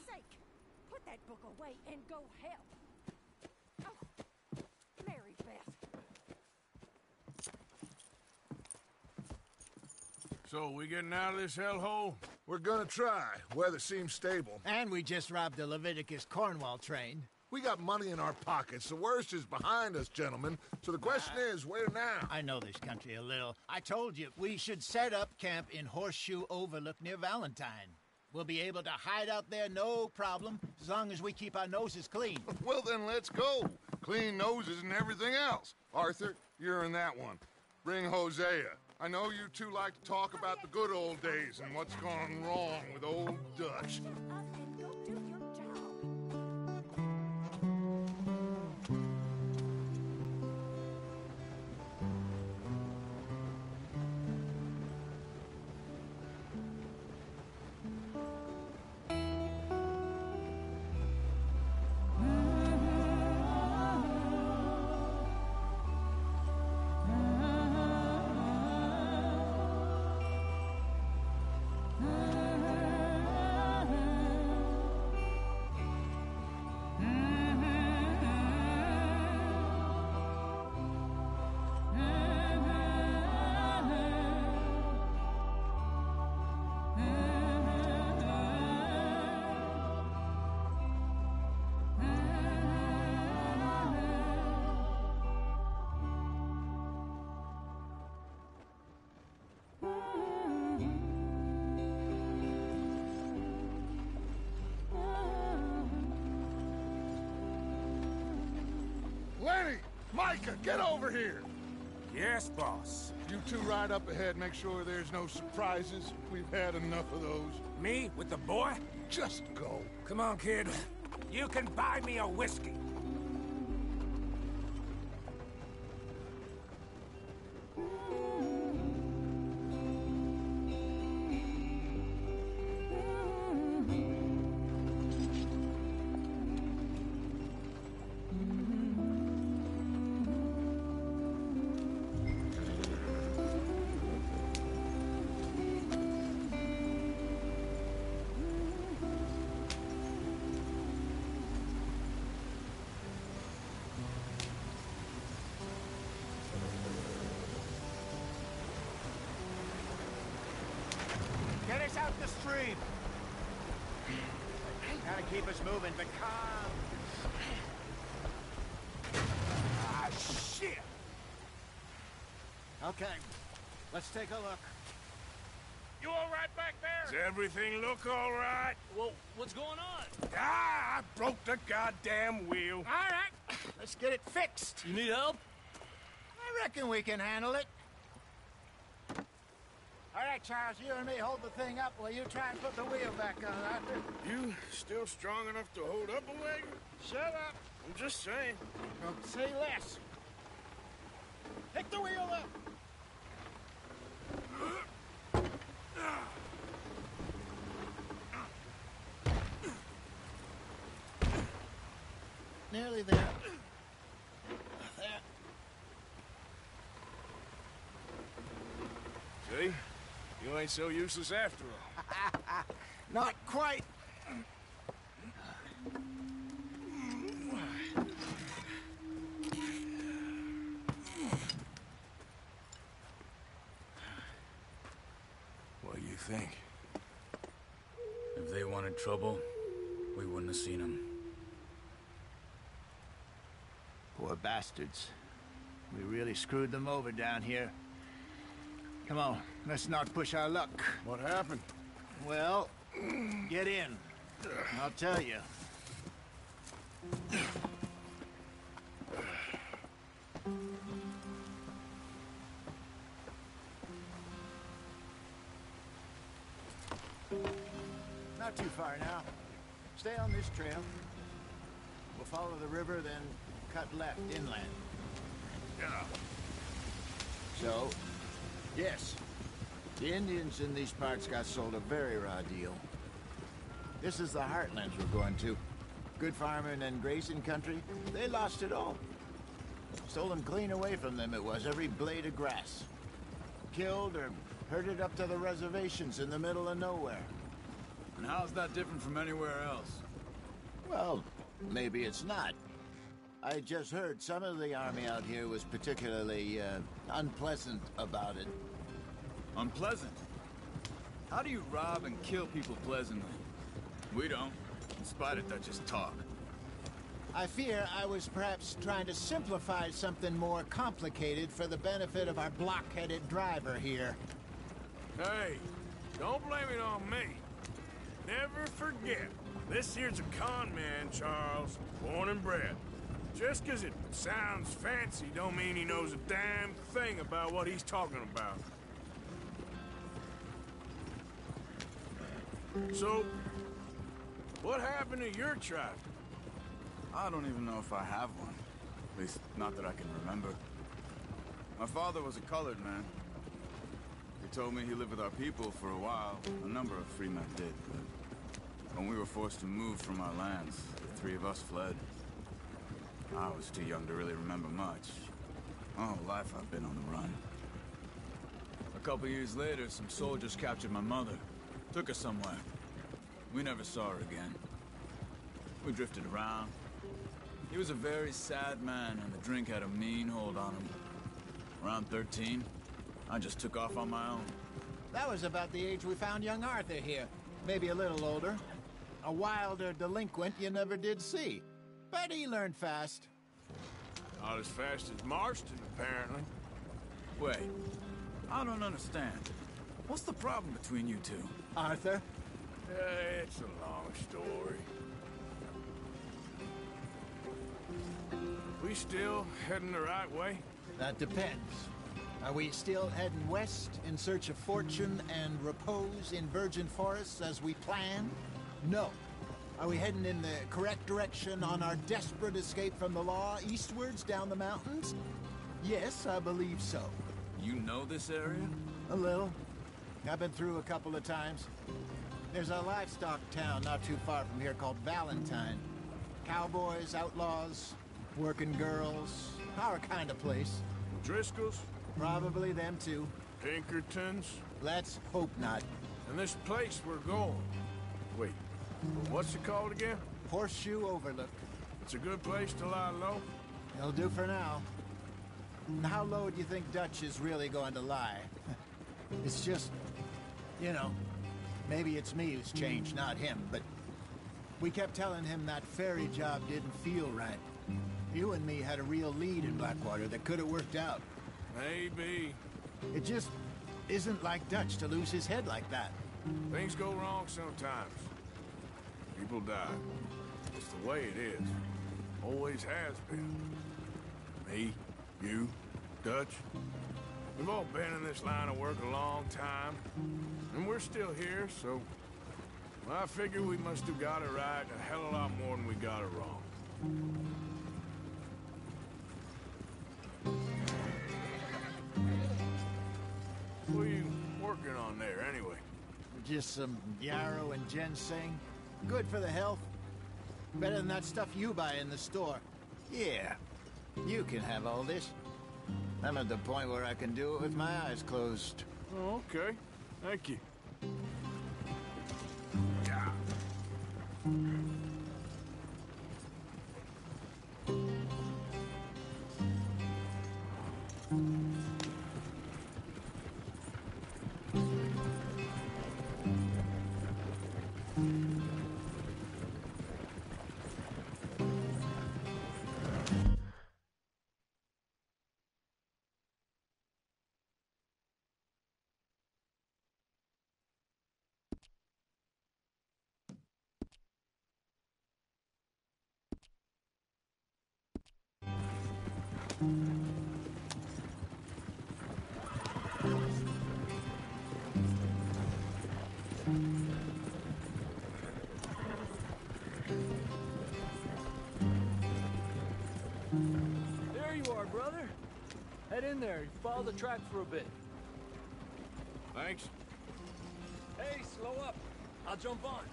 sake! Put that book away and go help. Oh, Mary Beth. So, we getting out of this hellhole? We're gonna try. Weather seems stable. And we just robbed the Leviticus Cornwall train. We got money in our pockets. The worst is behind us, gentlemen. So the question is, where now? I know this country a little. I told you, we should set up camp in Horseshoe Overlook near Valentine. We'll be able to hide out there, no problem, as long as we keep our noses clean. Well, then let's go. Clean noses and everything else. Arthur, you're in that one. Bring Hosea. I know you two like to talk about the good old days and what's gone wrong with old Dutch. Lenny! Micah, get over here! Yes, boss. You two ride up ahead, make sure there's no surprises. We've had enough of those. Me with the boy? Just go. Come on, kid. You can buy me a whiskey. Get us out the stream. Gotta keep us moving, but calm. Ah, shit! Okay, let's take a look. You all right back there? Does everything look all right? Well, what's going on? Ah, I broke the goddamn wheel. All right, let's get it fixed. You need help? I reckon we can handle it. All right, Charles, you and me hold the thing up while you try and put the wheel back on, Arthur. You still strong enough to hold up a wagon? Shut up. I'm just saying. Don't say less. Pick the wheel up. Nearly there. There. See? You ain't so useless after all. Not quite. What do you think? If they wanted trouble, we wouldn't have seen them. Poor bastards. We really screwed them over down here. Come on, let's not push our luck. What happened? Well, get in. I'll tell you. Not too far now. Stay on this trail. We'll follow the river, then cut left inland. Yeah. So, yes, the Indians in these parts got sold a very raw deal. This is the heartlands we're going to. Good farming and grazing country, they lost it all. Stolen clean away from them it was, every blade of grass. Killed or herded up to the reservations in the middle of nowhere. And how's that different from anywhere else? Well, maybe it's not. I just heard some of the army out here was particularly, unpleasant about it. Unpleasant? How do you rob and kill people pleasantly? We don't, in spite of Dutch's talk. I fear I was perhaps trying to simplify something more complicated for the benefit of our block-headed driver here. Hey, don't blame it on me. Never forget, this here's a con man, Charles, born and bred. Just 'cause it sounds fancy don't mean he knows a damn thing about what he's talking about. So, what happened to your tribe? I don't even know if I have one. At least, not that I can remember. My father was a colored man. He told me he lived with our people for a while. A number of free men did, but when we were forced to move from our lands, the three of us fled. I was too young to really remember much. My whole life I've been on the run. A couple years later, some soldiers captured my mother. Took her somewhere. We never saw her again. We drifted around. He was a very sad man, and the drink had a mean hold on him. Around 13, I just took off on my own. That was about the age we found young Arthur here. Maybe a little older. A wilder delinquent you never did see. But he learned fast. Not as fast as Marston, apparently. Wait, I don't understand. What's the problem between you two? Arthur? It's a long story. We still heading the right way? That depends. Are we still heading west in search of fortune and repose in virgin forests as we planned? No. Are we heading in the correct direction on our desperate escape from the law eastwards down the mountains? Yes, I believe so. You know this area? A little. I've been through a couple of times. There's a livestock town not too far from here called Valentine. Cowboys, outlaws, working girls, our kind of place. Driscolls? Probably them too. Pinkertons? Let's hope not. And this place we're going. Wait, what's it called again? Horseshoe Overlook. It's a good place to lie low? It'll do for now. How low do you think Dutch is really going to lie? It's just, you know, maybe it's me who's changed, not him, but we kept telling him that ferry job didn't feel right. You and me had a real lead in Blackwater that could have worked out. Maybe. It just isn't like Dutch to lose his head like that. Things go wrong sometimes. People die. It's the way it is. Always has been. Me, you, Dutch. We've all been in this line of work a long time. And we're still here, so... well, I figure we must have got it right a hell of a lot more than we got it wrong. What are you working on there, anyway? Just some yarrow and ginseng. Good for the health. Better than that stuff you buy in the store. Yeah, you can have all this. I'm at the point where I can do it with my eyes closed. Oh, okay. Thank you. Yeah. There you are, brother. Head in there. Follow the track for a bit. Thanks. Hey, slow up. I'll jump on.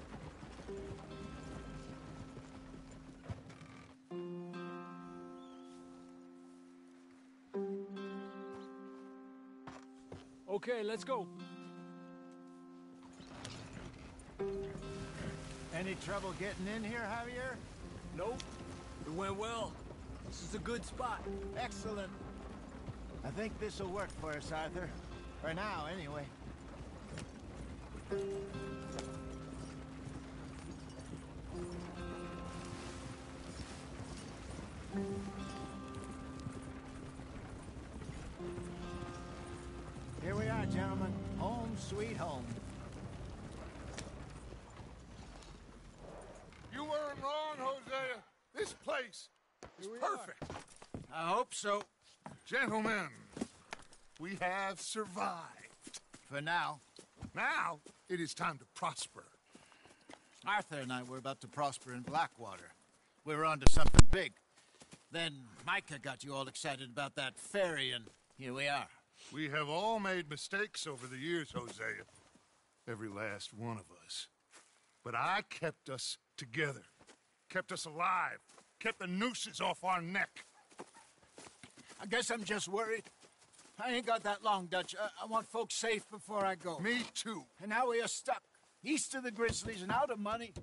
Okay, let's go. any trouble getting in here, Javier? Nope. It went well. This is a good spot. Excellent. I think this'll work for us, Arthur. For now, anyway. Here we are, gentlemen. Home sweet home. You weren't wrong, Hosea. This place is perfect. I hope so. Gentlemen, we have survived. For now. Now, it is time to prosper. Arthur and I were about to prosper in Blackwater. We were onto something big. Then Micah got you all excited about that ferry, and here we are. We have all made mistakes over the years, Hosea. Every last one of us. But I kept us together. Kept us alive. Kept the nooses off our neck. I guess I'm just worried. I ain't got that long, Dutch. I want folks safe before I go. Me too. And now we are stuck. East of the Grizzlies and out of money.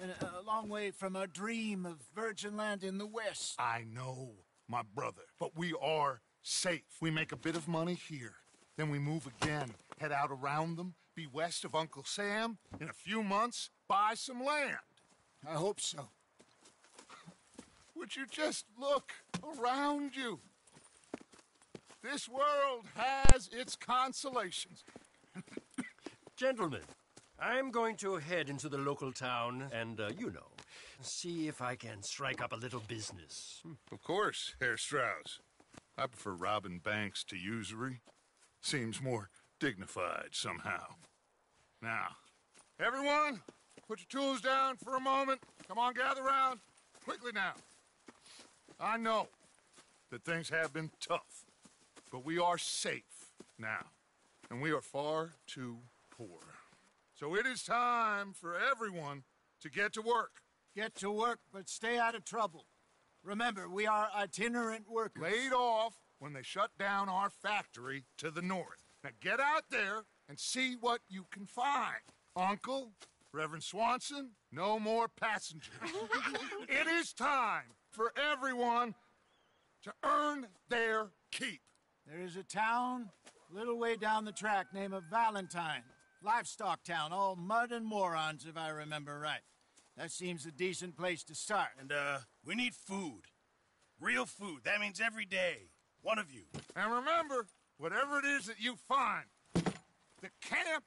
And a long way from our dream of virgin land in the west. I know, my brother. But we are safe. We make a bit of money here. Then we move again. Head out around them. Be west of Uncle Sam. In a few months, buy some land. I hope so. Would you just look around you? This world has its consolations. Gentlemen, I'm going to head into the local town and, see if I can strike up a little business. Of course, Herr Strauss. I prefer robbing banks to usury. Seems more dignified somehow. Now, everyone, put your tools down for a moment. Come on, gather round. Quickly now. I know that things have been tough, but we are safe now, and we are far too poor. So it is time for everyone to get to work. Get to work, but stay out of trouble. Remember, we are itinerant workers. Laid off when they shut down our factory to the north. Now get out there and see what you can find. Uncle, Reverend Swanson, no more passengers. It is time for everyone to earn their keep. There is a town a little way down the track named Valentine. Livestock town, all mud and morons, if I remember right. That seems a decent place to start. And, we need food. Real food. That means every day. One of you. And remember, whatever it is that you find, the camp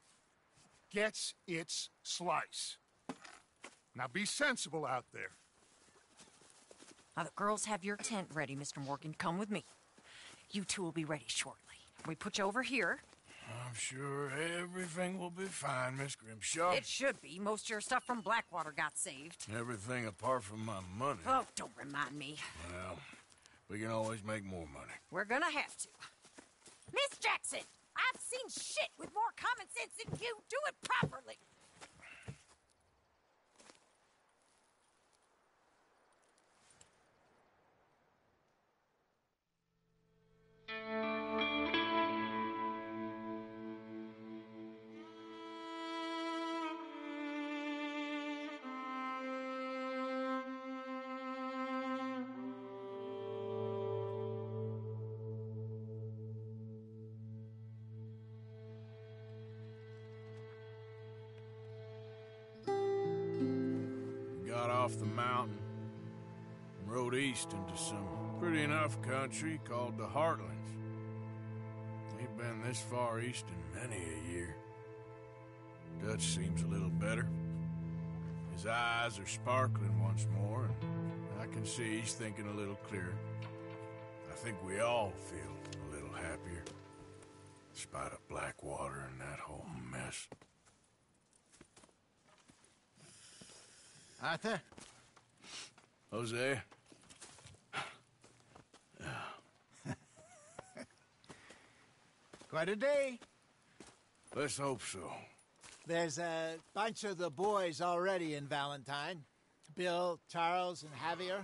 gets its slice. Now be sensible out there. Now, the girls have your tent ready, Mr. Morgan. Come with me. You two will be ready shortly. We put you over here. I'm sure everything will be fine, Miss Grimshaw. It should be. Most of your stuff from Blackwater got saved. Everything apart from my money. Oh, don't remind me. Well, we can always make more money. We're gonna have to. Miss Jackson, I've seen shit with more common sense than you. Do it properly. Got off the mountain and rode east into some pretty enough country called the Heartlands. Ain't been this far east in many a year. Dutch seems a little better. His eyes are sparkling once more, and I can see he's thinking a little clearer. I think we all feel a little happier, in spite of Blackwater and that whole mess. Arthur? Jose? Quite a day. Let's hope so. There's a bunch of the boys already in Valentine. Bill, Charles, and Javier.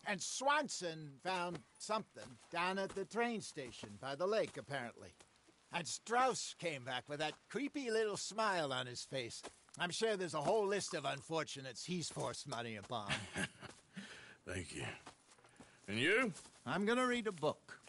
And Swanson found something down at the train station by the lake, apparently. And Strauss came back with that creepy little smile on his face. I'm sure there's a whole list of unfortunates he's forced money upon. Thank you. And you? I'm gonna read a book.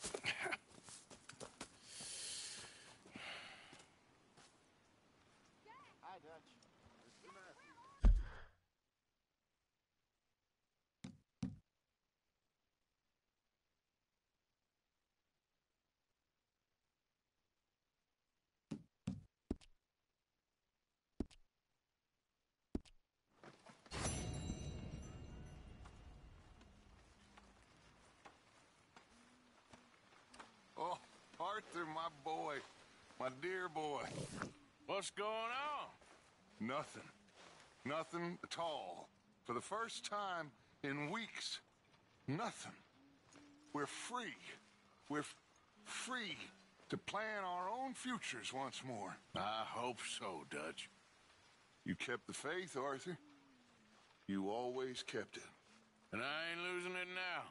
Oh, Arthur, my boy. My dear boy. What's going on? Nothing. Nothing at all. For the first time in weeks. Nothing. We're free. We're free to plan our own futures once more. I hope so, Dutch. You kept the faith, Arthur. You always kept it. And I ain't losing it now.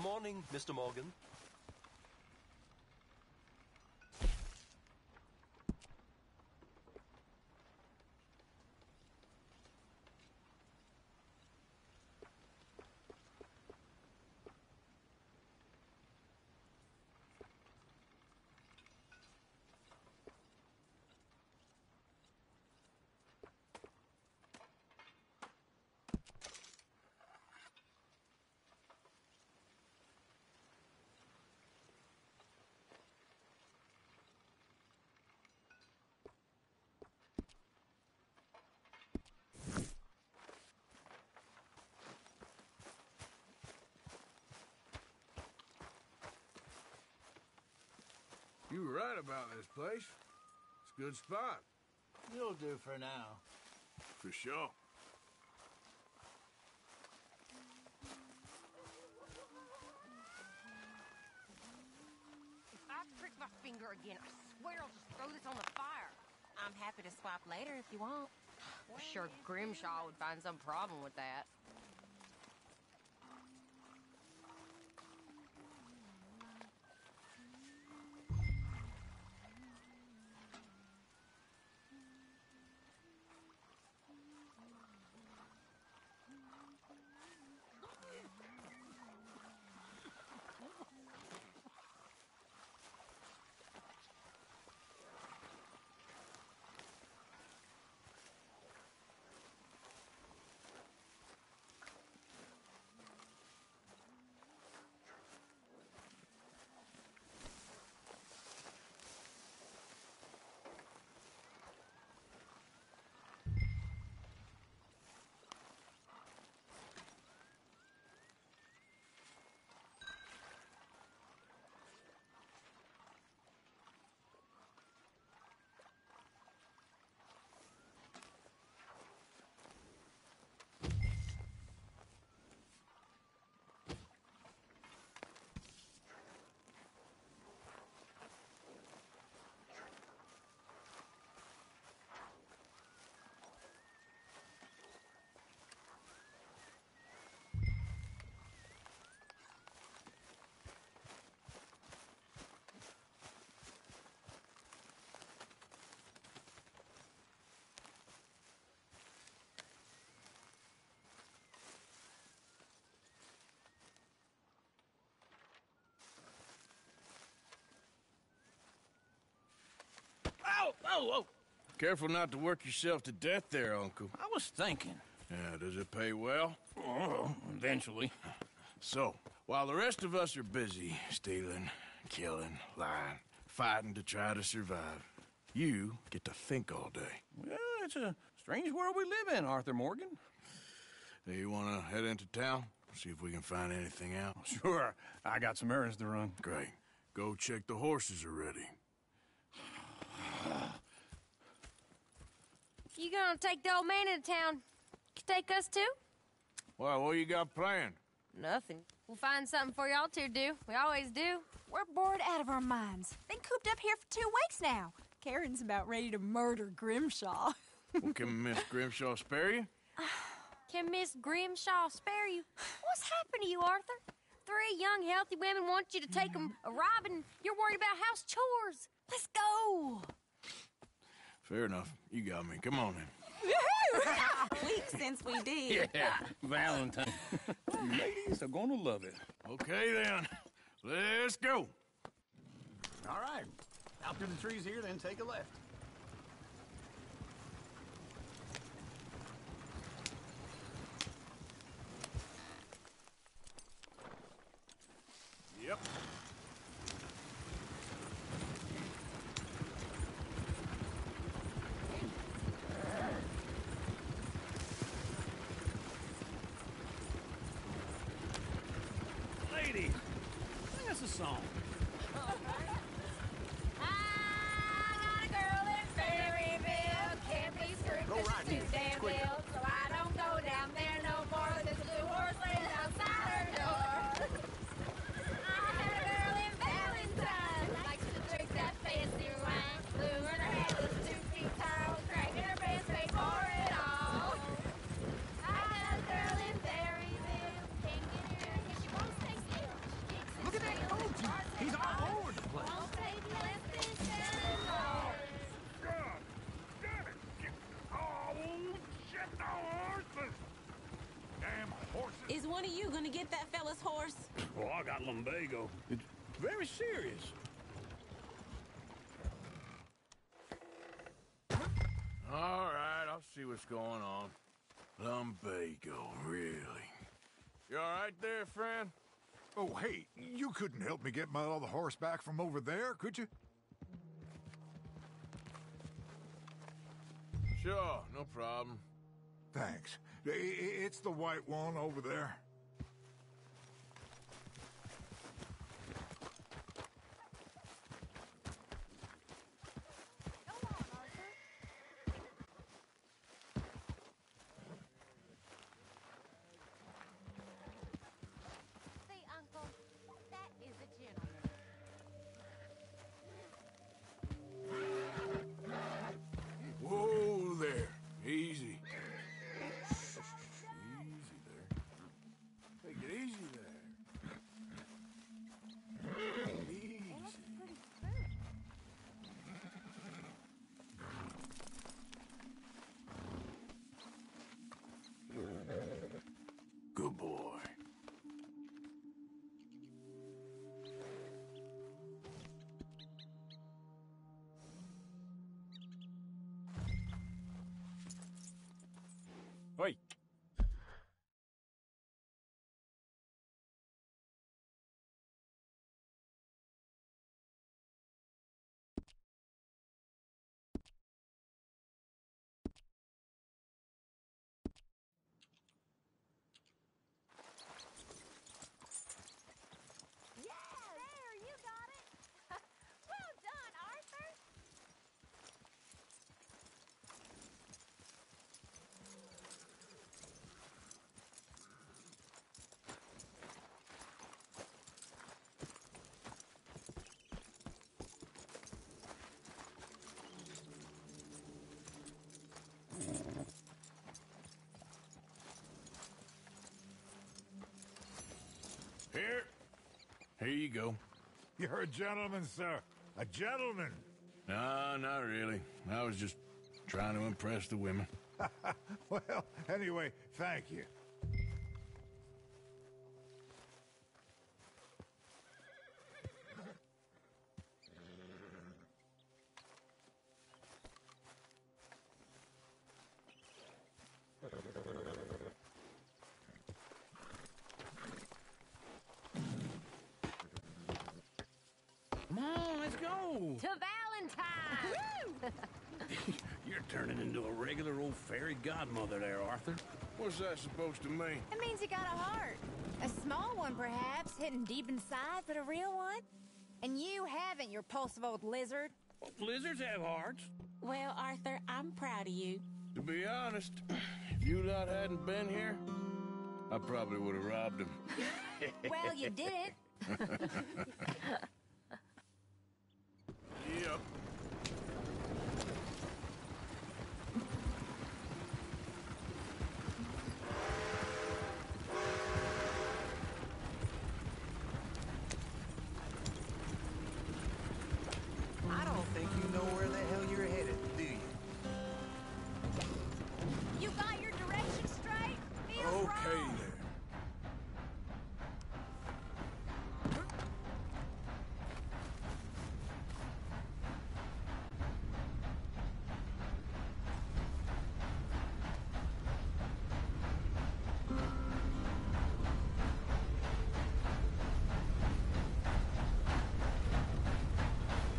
morning, Mr. Morgan. You were right about this place. It's a good spot. You'll do for now. For sure. If I prick my finger again, I swear I'll just throw this on the fire. I'm happy to swap later if you want. Sure, Grimshaw would find some problem with that. Oh! Careful not to work yourself to death there, Uncle. I was thinking. Yeah, does it pay well? Oh, eventually. So, while the rest of us are busy stealing, killing, lying, fighting to try to survive, you get to think all day. Well, it's a strange world we live in, Arthur Morgan. Hey, you want to head into town? See if we can find anything out? Sure. I got some errands to run. Great. Go check the horses are ready. You gonna take the old man into town? You take us too? Well, what you got planned? Nothing. We'll find something for y'all to do. We always do. We're bored out of our minds. Been cooped up here for 2 weeks now. Karen's about ready to murder Grimshaw. Well, can Miss Grimshaw spare you? Can Miss Grimshaw spare you? What's happened to you, Arthur? 3 young, healthy women want you to take them a robbing. You're worried about house chores. Let's go. Fair enough. You got me. Come on then. Weeks since we did. Yeah, Valentine. You ladies are gonna love it. Okay then. Let's go. All right. Out through the trees here, then take a left. Yep. Lady, sing us a song. I got a girl in Berryville. Can't be screwed 'cause she's too damn ill. So I don't go down there no more. There's a blue horse laying outside her door. I had a girl in Valentine. Likes to drink that fancy wine. Blue in her head was 2 feet tall. Cracking her best paid for it all. I had a girl in Berryville. Can't get her 'cause she won't stay still. get that fella's horse? Oh, I got lumbago. It's very serious. All right, I'll see what's going on. Lumbago, really? You all right there, friend? Oh, hey, you couldn't help me get my other horse back from over there, could you? Sure, no problem. Thanks. It's the white one over there. See, Uncle, that is a gentleman. Whoa there. Easy. Easy there. Take it easy there. Easy. Good boy. Oi. There, you got it. Well done, Arthur. Here you go. You're a gentleman, sir. A gentleman. No, not really. I was just trying to impress the women. Well, anyway, thank you. Come on, let's go. To Valentine! You're turning into a regular old fairy godmother there, Arthur. What's that supposed to mean? It means you got a heart. A small one, perhaps, hidden deep inside, but a real one. And you haven't, you repulsive old lizard. Well, lizards have hearts. Well, Arthur, I'm proud of you. To be honest, if you lot hadn't been here, I probably would have robbed him. Well, you didn't. Yep. I don't think you know where the hell you're headed, do you? You got your direction straight? Feels Okay wrong. there.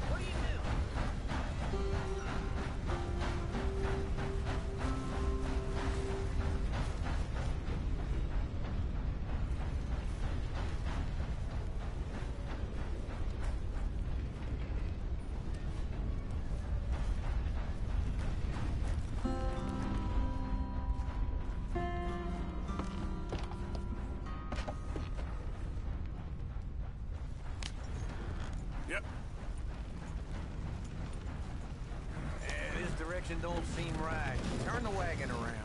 What are you doing? Yep. This direction don't seem right. Turn the wagon around.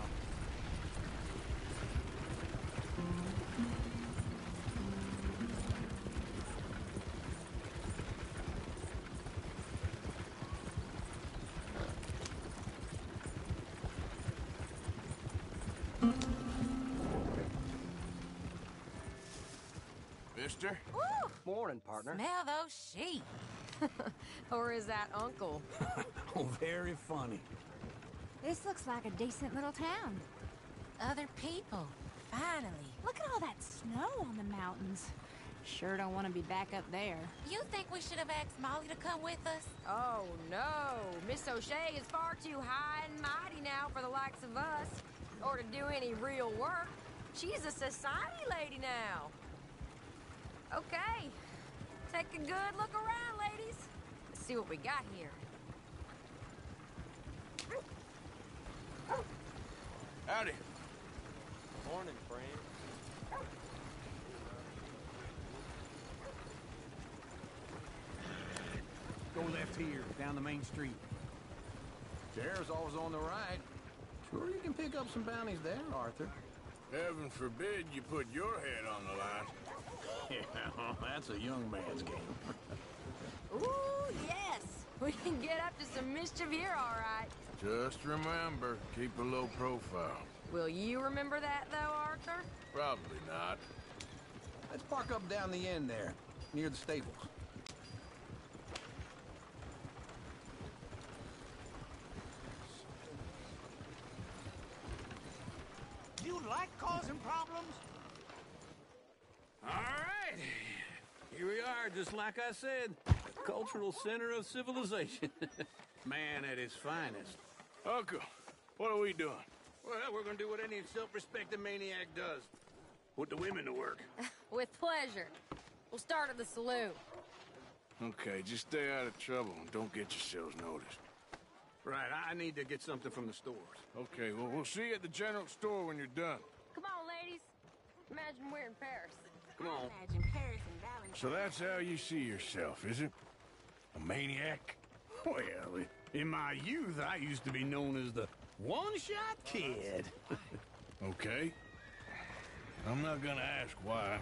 sister. Woo! Morning, partner. Smell those sheep. Or is that Uncle? Oh, very funny. This looks like a decent little town. Other people. Finally. Look at all that snow on the mountains. Sure don't want to be back up there. You think we should have asked Molly to come with us? Oh, no. Miss O'Shea is far too high and mighty now for the likes of us, or to do any real work. She's a society lady now. Okay. Take a good look around, ladies. Let's see what we got here. Howdy. Morning, friend. Go left here, down the main street. Sheriff's always on the right. Sure you can pick up some bounties there, Arthur. Heaven forbid you put your head on the line. Yeah, that's a young man's game. Ooh, yes! We can get up to some mischief here, all right. Just remember, keep a low profile. Will you remember that, though, Arthur? Probably not. Let's park up down the end there, near the stables. You like causing problems? All right. Here we are, just like I said. Cultural center of civilization. Man at his finest. Uncle, what are we doing? Well, we're gonna do what any self-respecting maniac does. Put the women to work. With pleasure. We'll start at the saloon. Okay, just stay out of trouble and don't get yourselves noticed. Right, I need to get something from the stores. Okay, well, we'll see you at the general store when you're done. Come on, ladies. Imagine we're in Paris. Come on. Imagine Paris and Valentine. So that's how you see yourself, is it? A maniac? Well, in my youth, I used to be known as the one-shot kid. Okay. I'm not gonna ask why.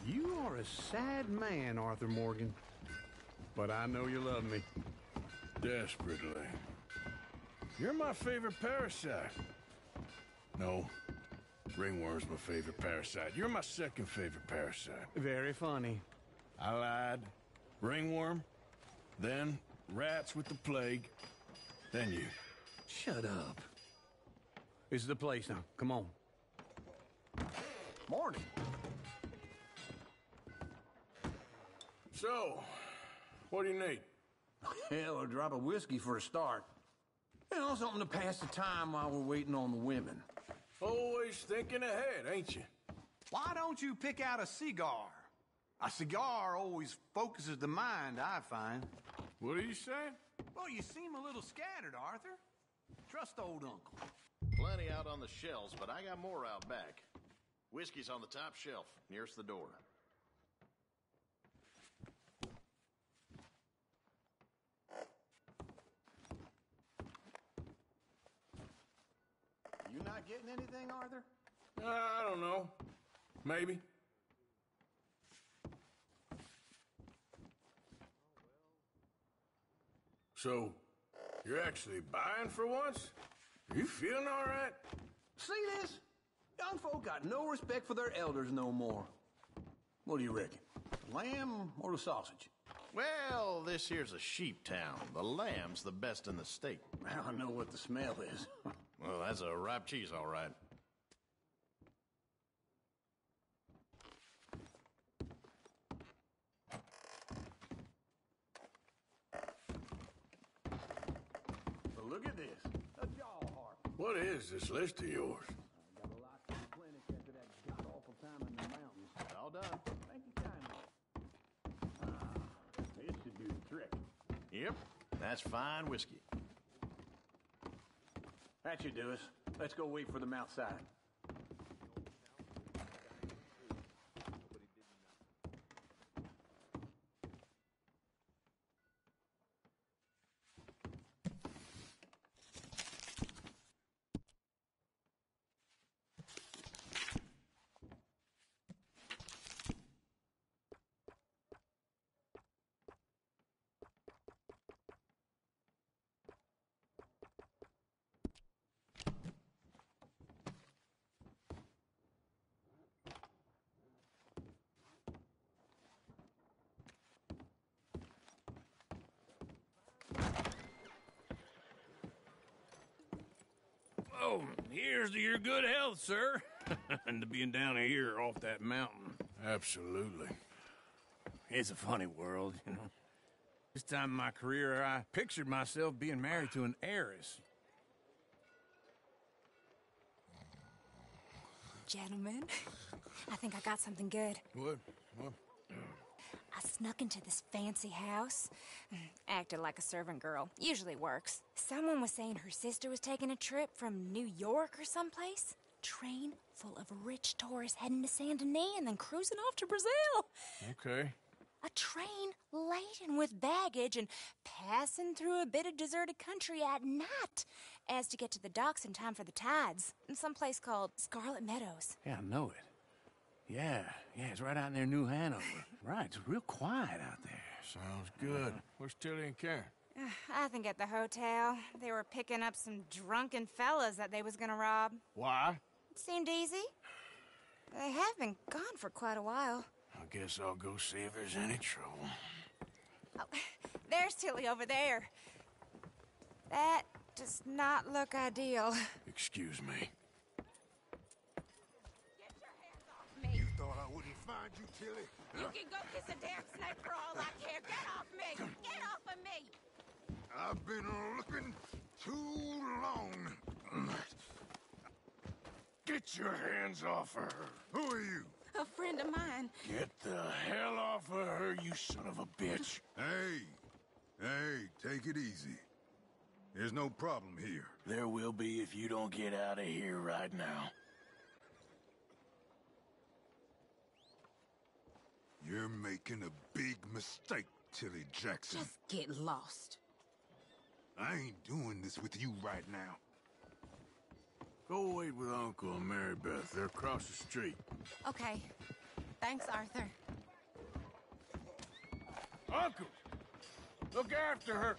You are a sad man, Arthur Morgan. But I know you love me. Desperately. You're my favorite parasite. No, ringworm's my favorite parasite. You're my second favorite parasite. Very funny. I lied. Ringworm, then rats with the plague, then you. Shut up. This is the place now. Come on. Morning. So, what do you need? Hell, a drop of whiskey for a start. You know, something to pass the time while we're waiting on the women. Always thinking ahead, ain't you? Why don't you pick out a cigar? A cigar always focuses the mind, I find. What are you saying? Well, you seem a little scattered, Arthur. Trust old Uncle. Plenty out on the shelves, but I got more out back. Whiskey's on the top shelf, nearest the door. You not getting anything, Arthur? I don't know. Maybe. So, you're actually buying for once? Are you feeling all right? See this? Young folk got no respect for their elders no more. What do you reckon? The lamb or the sausage? Well, this here's a sheep town. The lamb's the best in the state. I know what the smell is. Well, that's a ripe cheese, all right. But look at this. A jaw harp. What is this list of yours? Got a lot to the clinic after that god-awful time in the mountains. All done. Thank you kindly. This should do the trick. Yep, that's fine whiskey. That should do us. Let's go wait for them outside. Well, here's to your good health, sir. And to being down here off that mountain. Absolutely. It's a funny world, you know. This time in my career, I pictured myself being married to an heiress. Gentlemen, I think I got something good. What? I snuck into this fancy house. Acted like a servant girl. Usually works. Someone was saying her sister was taking a trip from New York or someplace. Train full of rich tourists heading to Saint Denis and then cruising off to Brazil. Okay. A train laden with baggage and passing through a bit of deserted country at night as to get to the docks in time for the tides in some place called Scarlet Meadows. Yeah, I know it. Yeah, it's right out near New Hanover. Right, it's real quiet out there. Sounds good. Where's Tilly and Karen? I think at the hotel. They were picking up some drunken fellas that they was gonna rob. Why? It seemed easy. They have been gone for quite a while. I guess I'll go see if there's any trouble. Oh, there's Tilly over there. That does not look ideal. Excuse me. You thought I wouldn't find you, Tilly? You can go kiss a damn snake for all I care. Get off me! Get off of me! I've been looking too long. Get your hands off her. Who are you? A friend of mine. Get the hell off of her, you son of a bitch. Hey, take it easy. There's no problem here. There will be if you don't get out of here right now. You're making a big mistake, Tilly Jackson. Just get lost. I ain't doing this with you right now. Go wait with Uncle and Mary Beth. They're across the street. Okay. Thanks, Arthur. Uncle! Look after her.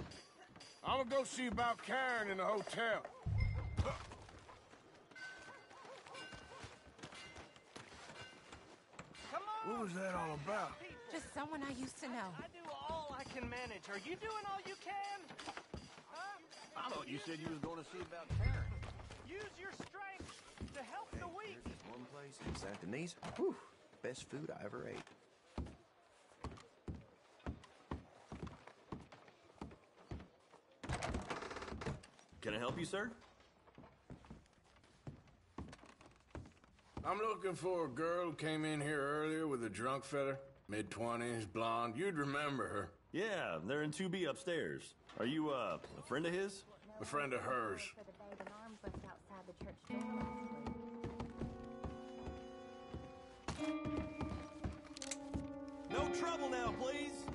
I'm gonna go see about Karen in the hotel. What was that all about? Just someone I used to know. I do all I can manage. Are you doing all you can? Huh? I thought you said you was going to see about Karen. Use your strength to help the weak. There's this one place in Saint Denis. Whew, best food I ever ate. Can I help you, sir? I'm looking for a girl who came in here earlier with a drunk fella. Mid-20s, blonde. You'd remember her. Yeah, they're in 2B upstairs. Are you, a friend of his? A friend of hers. No trouble now, please.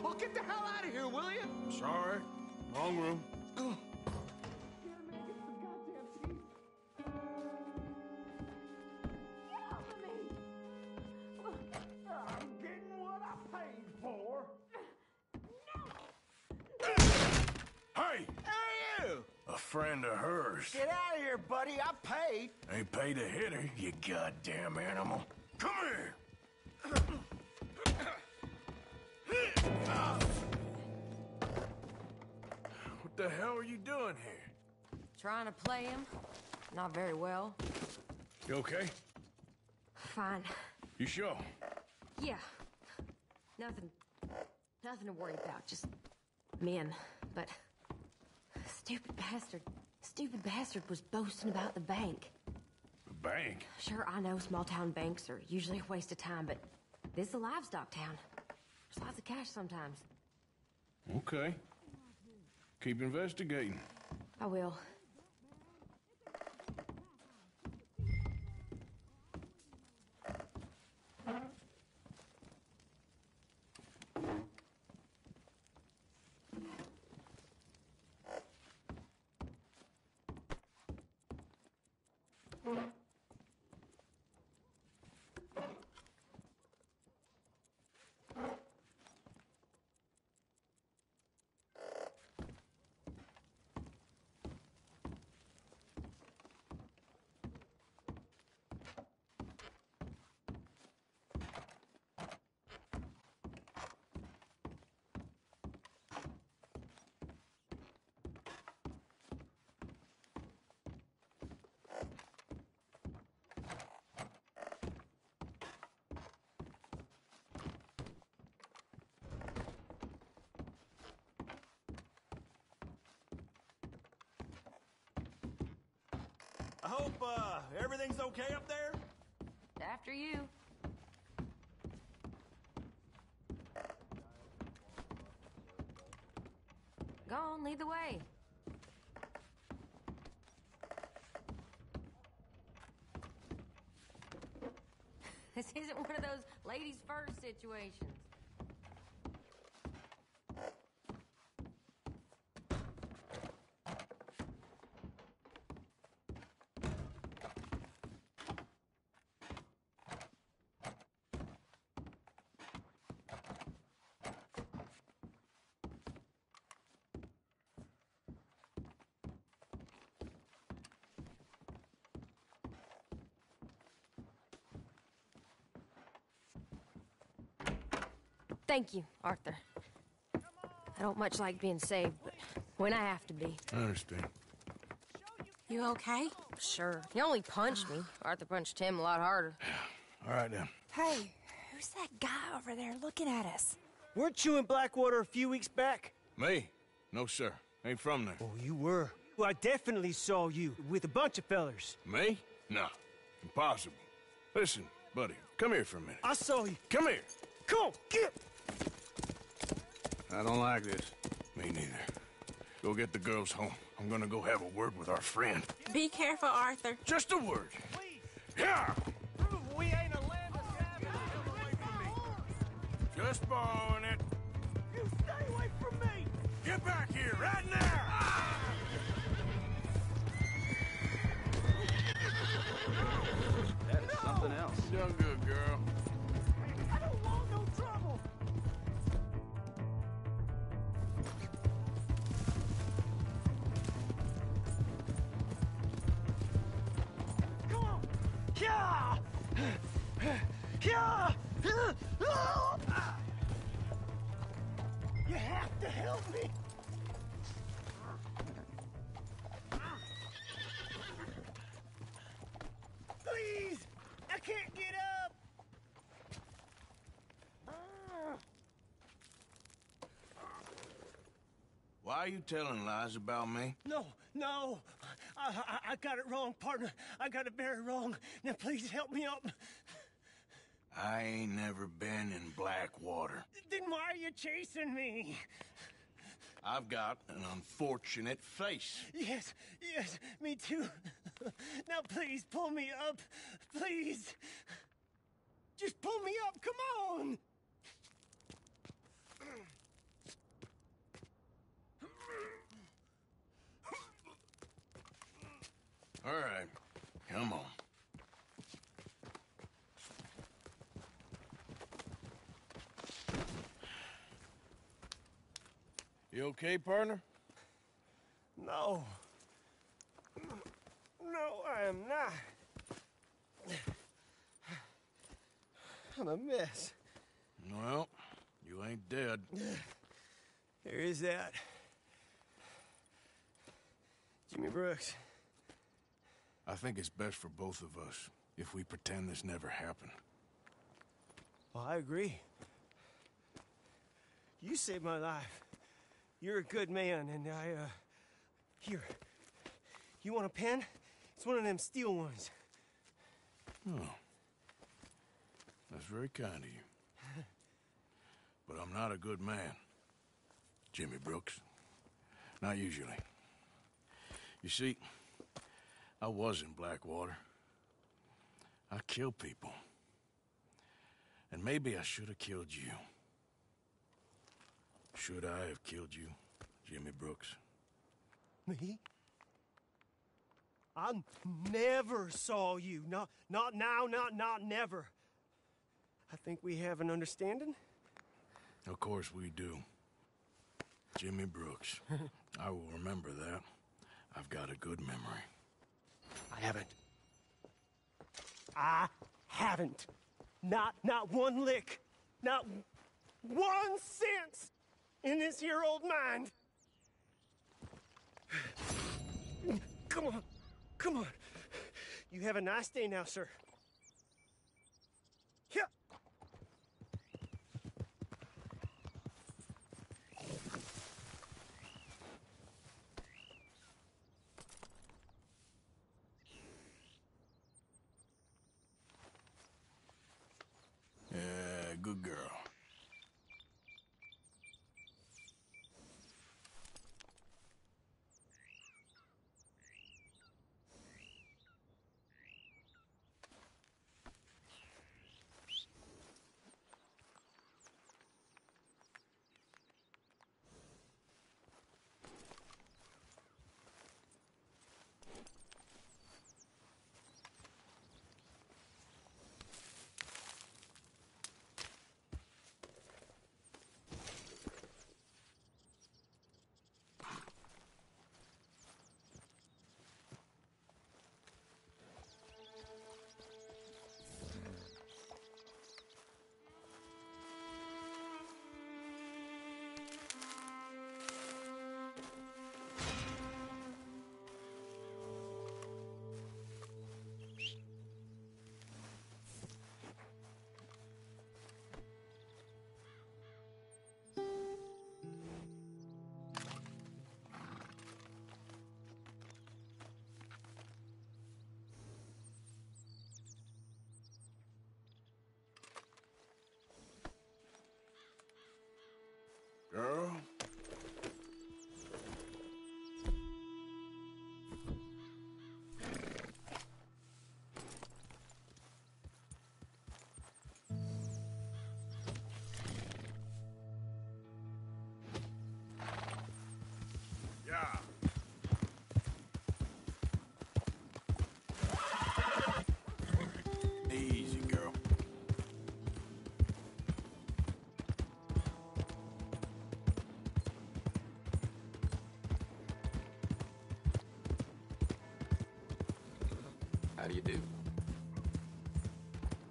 Oh, get the hell out of here, will you? Sorry. Wrong room. I'm getting what I paid for. Hey! Hey, you! A friend of hers. Get out of here, buddy. I paid. Ain't paid to hit her, you goddamn animal. Come here! What the hell are you doing here? Trying to play him. Not very well. You okay? Fine. You sure? Yeah. Nothing to worry about. Just men. But stupid bastard was boasting about the bank. The bank? Sure, I know small town banks are usually a waste of time, but this is a livestock town. There's lots of cash sometimes. Okay. Keep investigating. I will. hope, everything's okay up there? After you. Go on, lead the way. This isn't one of those ladies first situations. Thank you, Arthur. I don't much like being saved, but when I have to be. I understand. You okay? Sure. He only punched me. Arthur punched him a lot harder. All right, then. Hey, who's that guy over there looking at us? Weren't you in Blackwater a few weeks back? Me? No, sir. Ain't from there. Oh, you were. Well, I definitely saw you with a bunch of fellers. Me? No. Impossible. Listen, buddy, come here for a minute. I saw you. Come here. Come on, get! I don't like this. Me neither. Go get the girls home. I'm gonna go have a word with our friend. Be careful, Arthur. Just a word. Yeah! We ain't a land of savages. Come away from me. Just borrowing it. You stay away from me. Get back here, right now! That's something else. You done good, girl. I don't want no trouble. Come on. Yeah! Yeah! You have to help me. Please! I can't get up! Why are you telling lies about me? No, no. I got it wrong, partner. I got it very wrong. Now, please help me up. I ain't never been in Blackwater. Then why are you chasing me? I've got an unfortunate face. Yes, me too. Now, please, pull me up. Please. Just pull me up, come on. All right, come on. You okay, partner? No. No, I am not. I'm a mess. Well, you ain't dead. There is that. Jimmy Brooks. I think it's best for both of us if we pretend this never happened. Well, I agree. You saved my life. You're a good man, and here. You want a pen? It's one of them steel ones. Oh. That's very kind of you. But I'm not a good man, Jimmy Brooks. Not usually. You see, I was in Blackwater. I killed people. And maybe I should have killed you. Should I have killed you, Jimmy Brooks? Me? I never saw you. Not now, not never. I think we have an understanding? Of course we do. Jimmy Brooks. I will remember that. I've got a good memory. I haven't. Not one lick. Not 1 cent in this here old mind. Come on. You have a nice day now, sir. Yeah. do you do?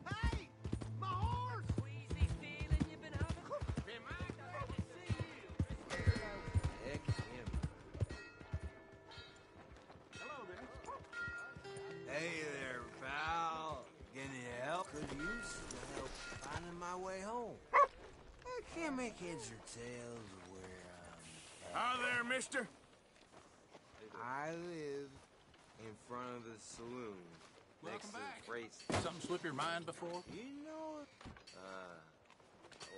Hey! My horse! Queasy feeling you've been having? Good to see you. Heck him. Hello there. Hey there, pal. Can you help? Could use some help finding my way home. I can't make heads or tails of where I'm Hi there, mister. I live in front of the saloon. Welcome next to back. the freight Something slip your mind before? You know it.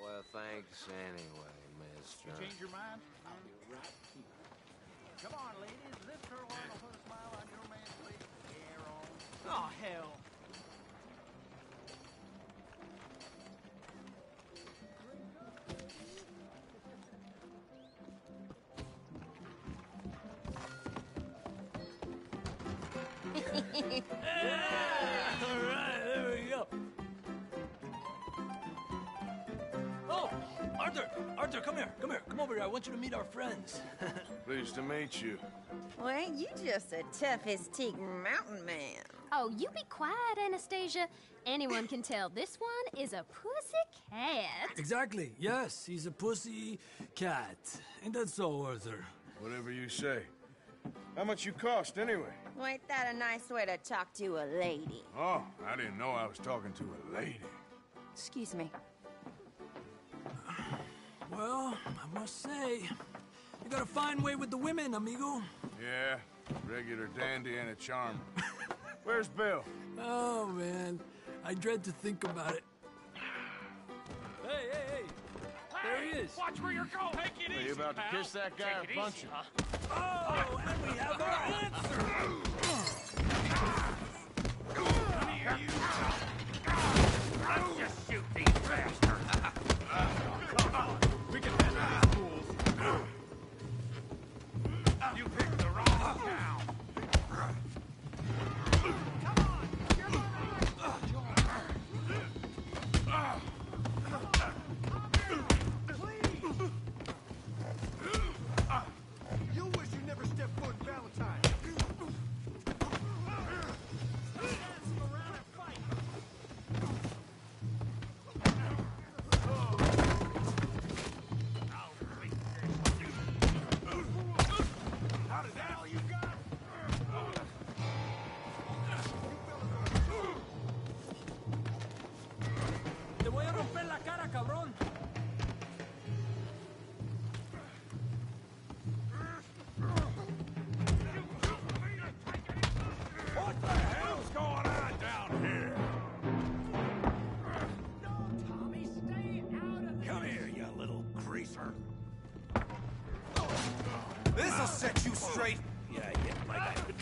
Well, thanks anyway, mister. You change your mind? I'll be right here. Come on, ladies. Lift her one will put a smile on your man's face. Hair on. Oh, hell. All right, there we go. Oh, Arthur! Arthur, come here. Come here. Come over here. I want you to meet our friends. Pleased to meet you. Well, ain't you just a tough as teak mountain man? Oh, you be quiet, Anastasia. Anyone can tell this one is a pussy cat. Exactly. Yes, he's a pussy cat. Ain't that so, Arthur? Whatever you say. How much you cost, anyway? Well, ain't that a nice way to talk to a lady? Oh, I didn't know I was talking to a lady. Excuse me. Well, I must say, you got a fine way with the women, amigo. Yeah, regular dandy and a charmer. Where's Bill? Oh, man. I dread to think about it. Hey, hey, hey. There he is. Watch where you're going. Take it Are you about to kiss that guy or punch him? Oh, and we have our answer. Come here, you. Let's just shoot these bastards. Come on. We can handle these fools. You picked the wrong town. You wish you never stepped foot in Valentine. How did that all you got? Te voy a romper la cara, cabrón. What the hell's going on down here? Tommy, stay out of Come here, you little greaser. This'll set you straight. Yeah, yeah, like a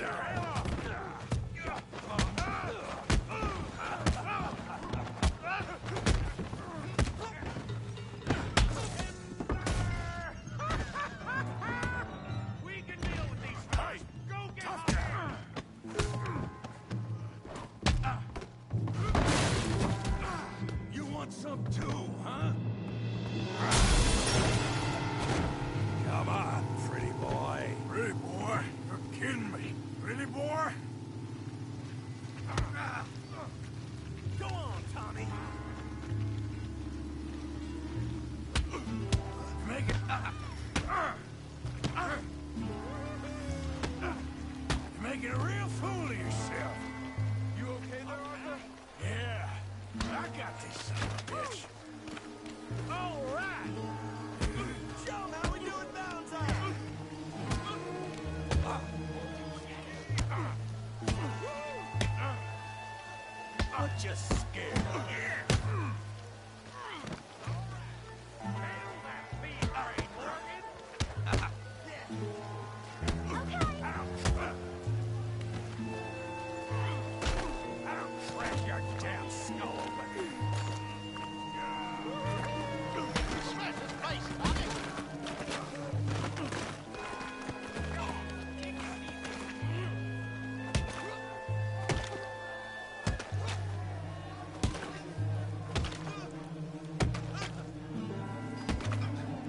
We can deal with these guys. Go get You want some too, huh? Come on, pretty boy. Pretty boy? You're kidding me. Pretty boy? Go on, Tommy. Make it. You're making a real fool of yourself. You okay there, Arthur? Yeah, I got this son of a bitch. All right. Show 'em how we do it Valentine. I'm just scared. Crack your damn skull. Smash his face, Tommy.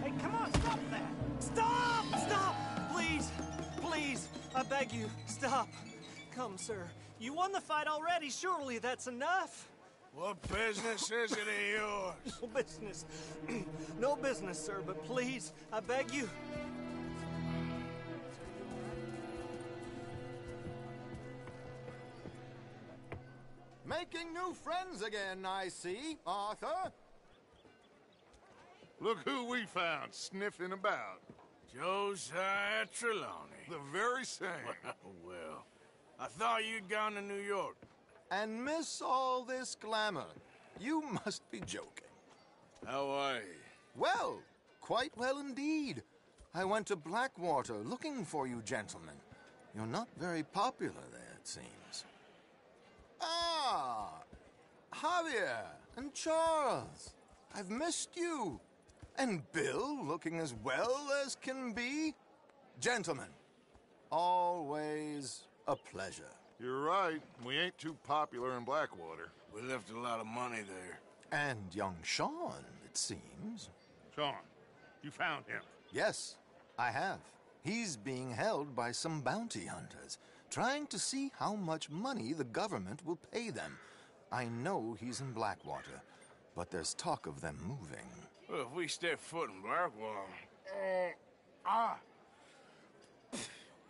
Hey, come on, stop that. Stop! Stop! Please, please, I beg you, stop. Come, sir. You won the fight already. Surely that's enough. What business is it of yours? No business. No business, sir, but please, I beg you. Making new friends again, I see, Arthur. Look who we found sniffing about. Josiah Trelawney. The very same. Well, I thought you'd gone to New York. And miss all this glamour. You must be joking. How are you? Well, quite well indeed. I went to Blackwater looking for you gentlemen. You're not very popular there, it seems. Ah, Javier and Charles. I've missed you. And Bill looking as well as can be. Gentlemen, always a pleasure. You're right. We ain't too popular in Blackwater. We left a lot of money there. And young Sean, it seems. Sean, you found him? Yes, I have. He's being held by some bounty hunters, trying to see how much money the government will pay them. I know he's in Blackwater, but there's talk of them moving. Well, if we step foot in Blackwater...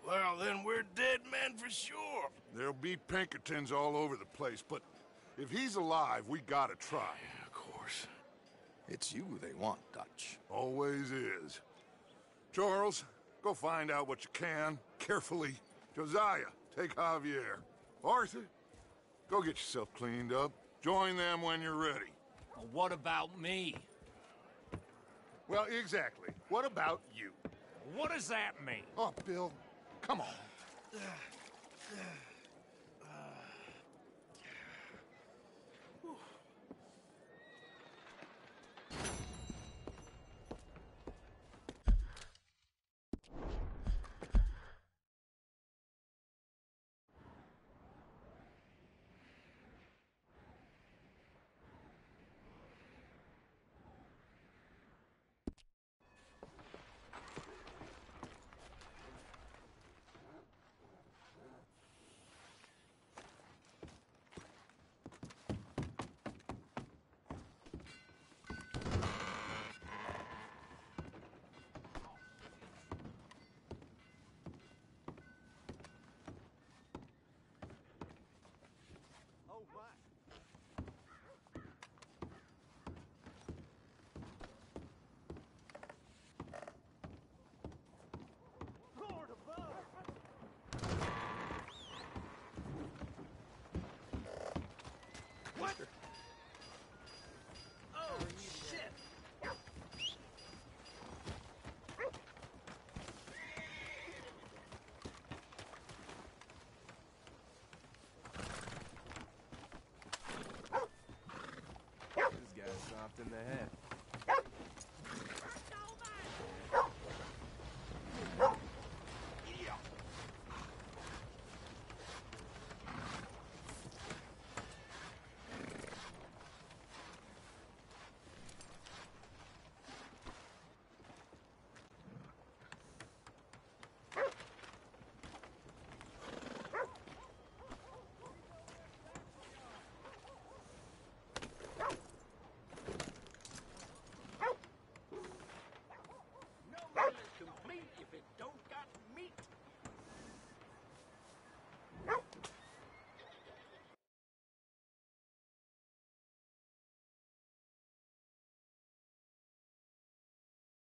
Well, then we're dead men for sure. There'll be Pinkertons all over the place, but if he's alive, we gotta try. Yeah, of course. It's you they want, Dutch. Always is. Charles, go find out what you can, carefully. Josiah, take Javier. Arthur, go get yourself cleaned up. Join them when you're ready. Well, what about me? Well, exactly. What about you? What does that mean? Oh, Bill, come on. In the head.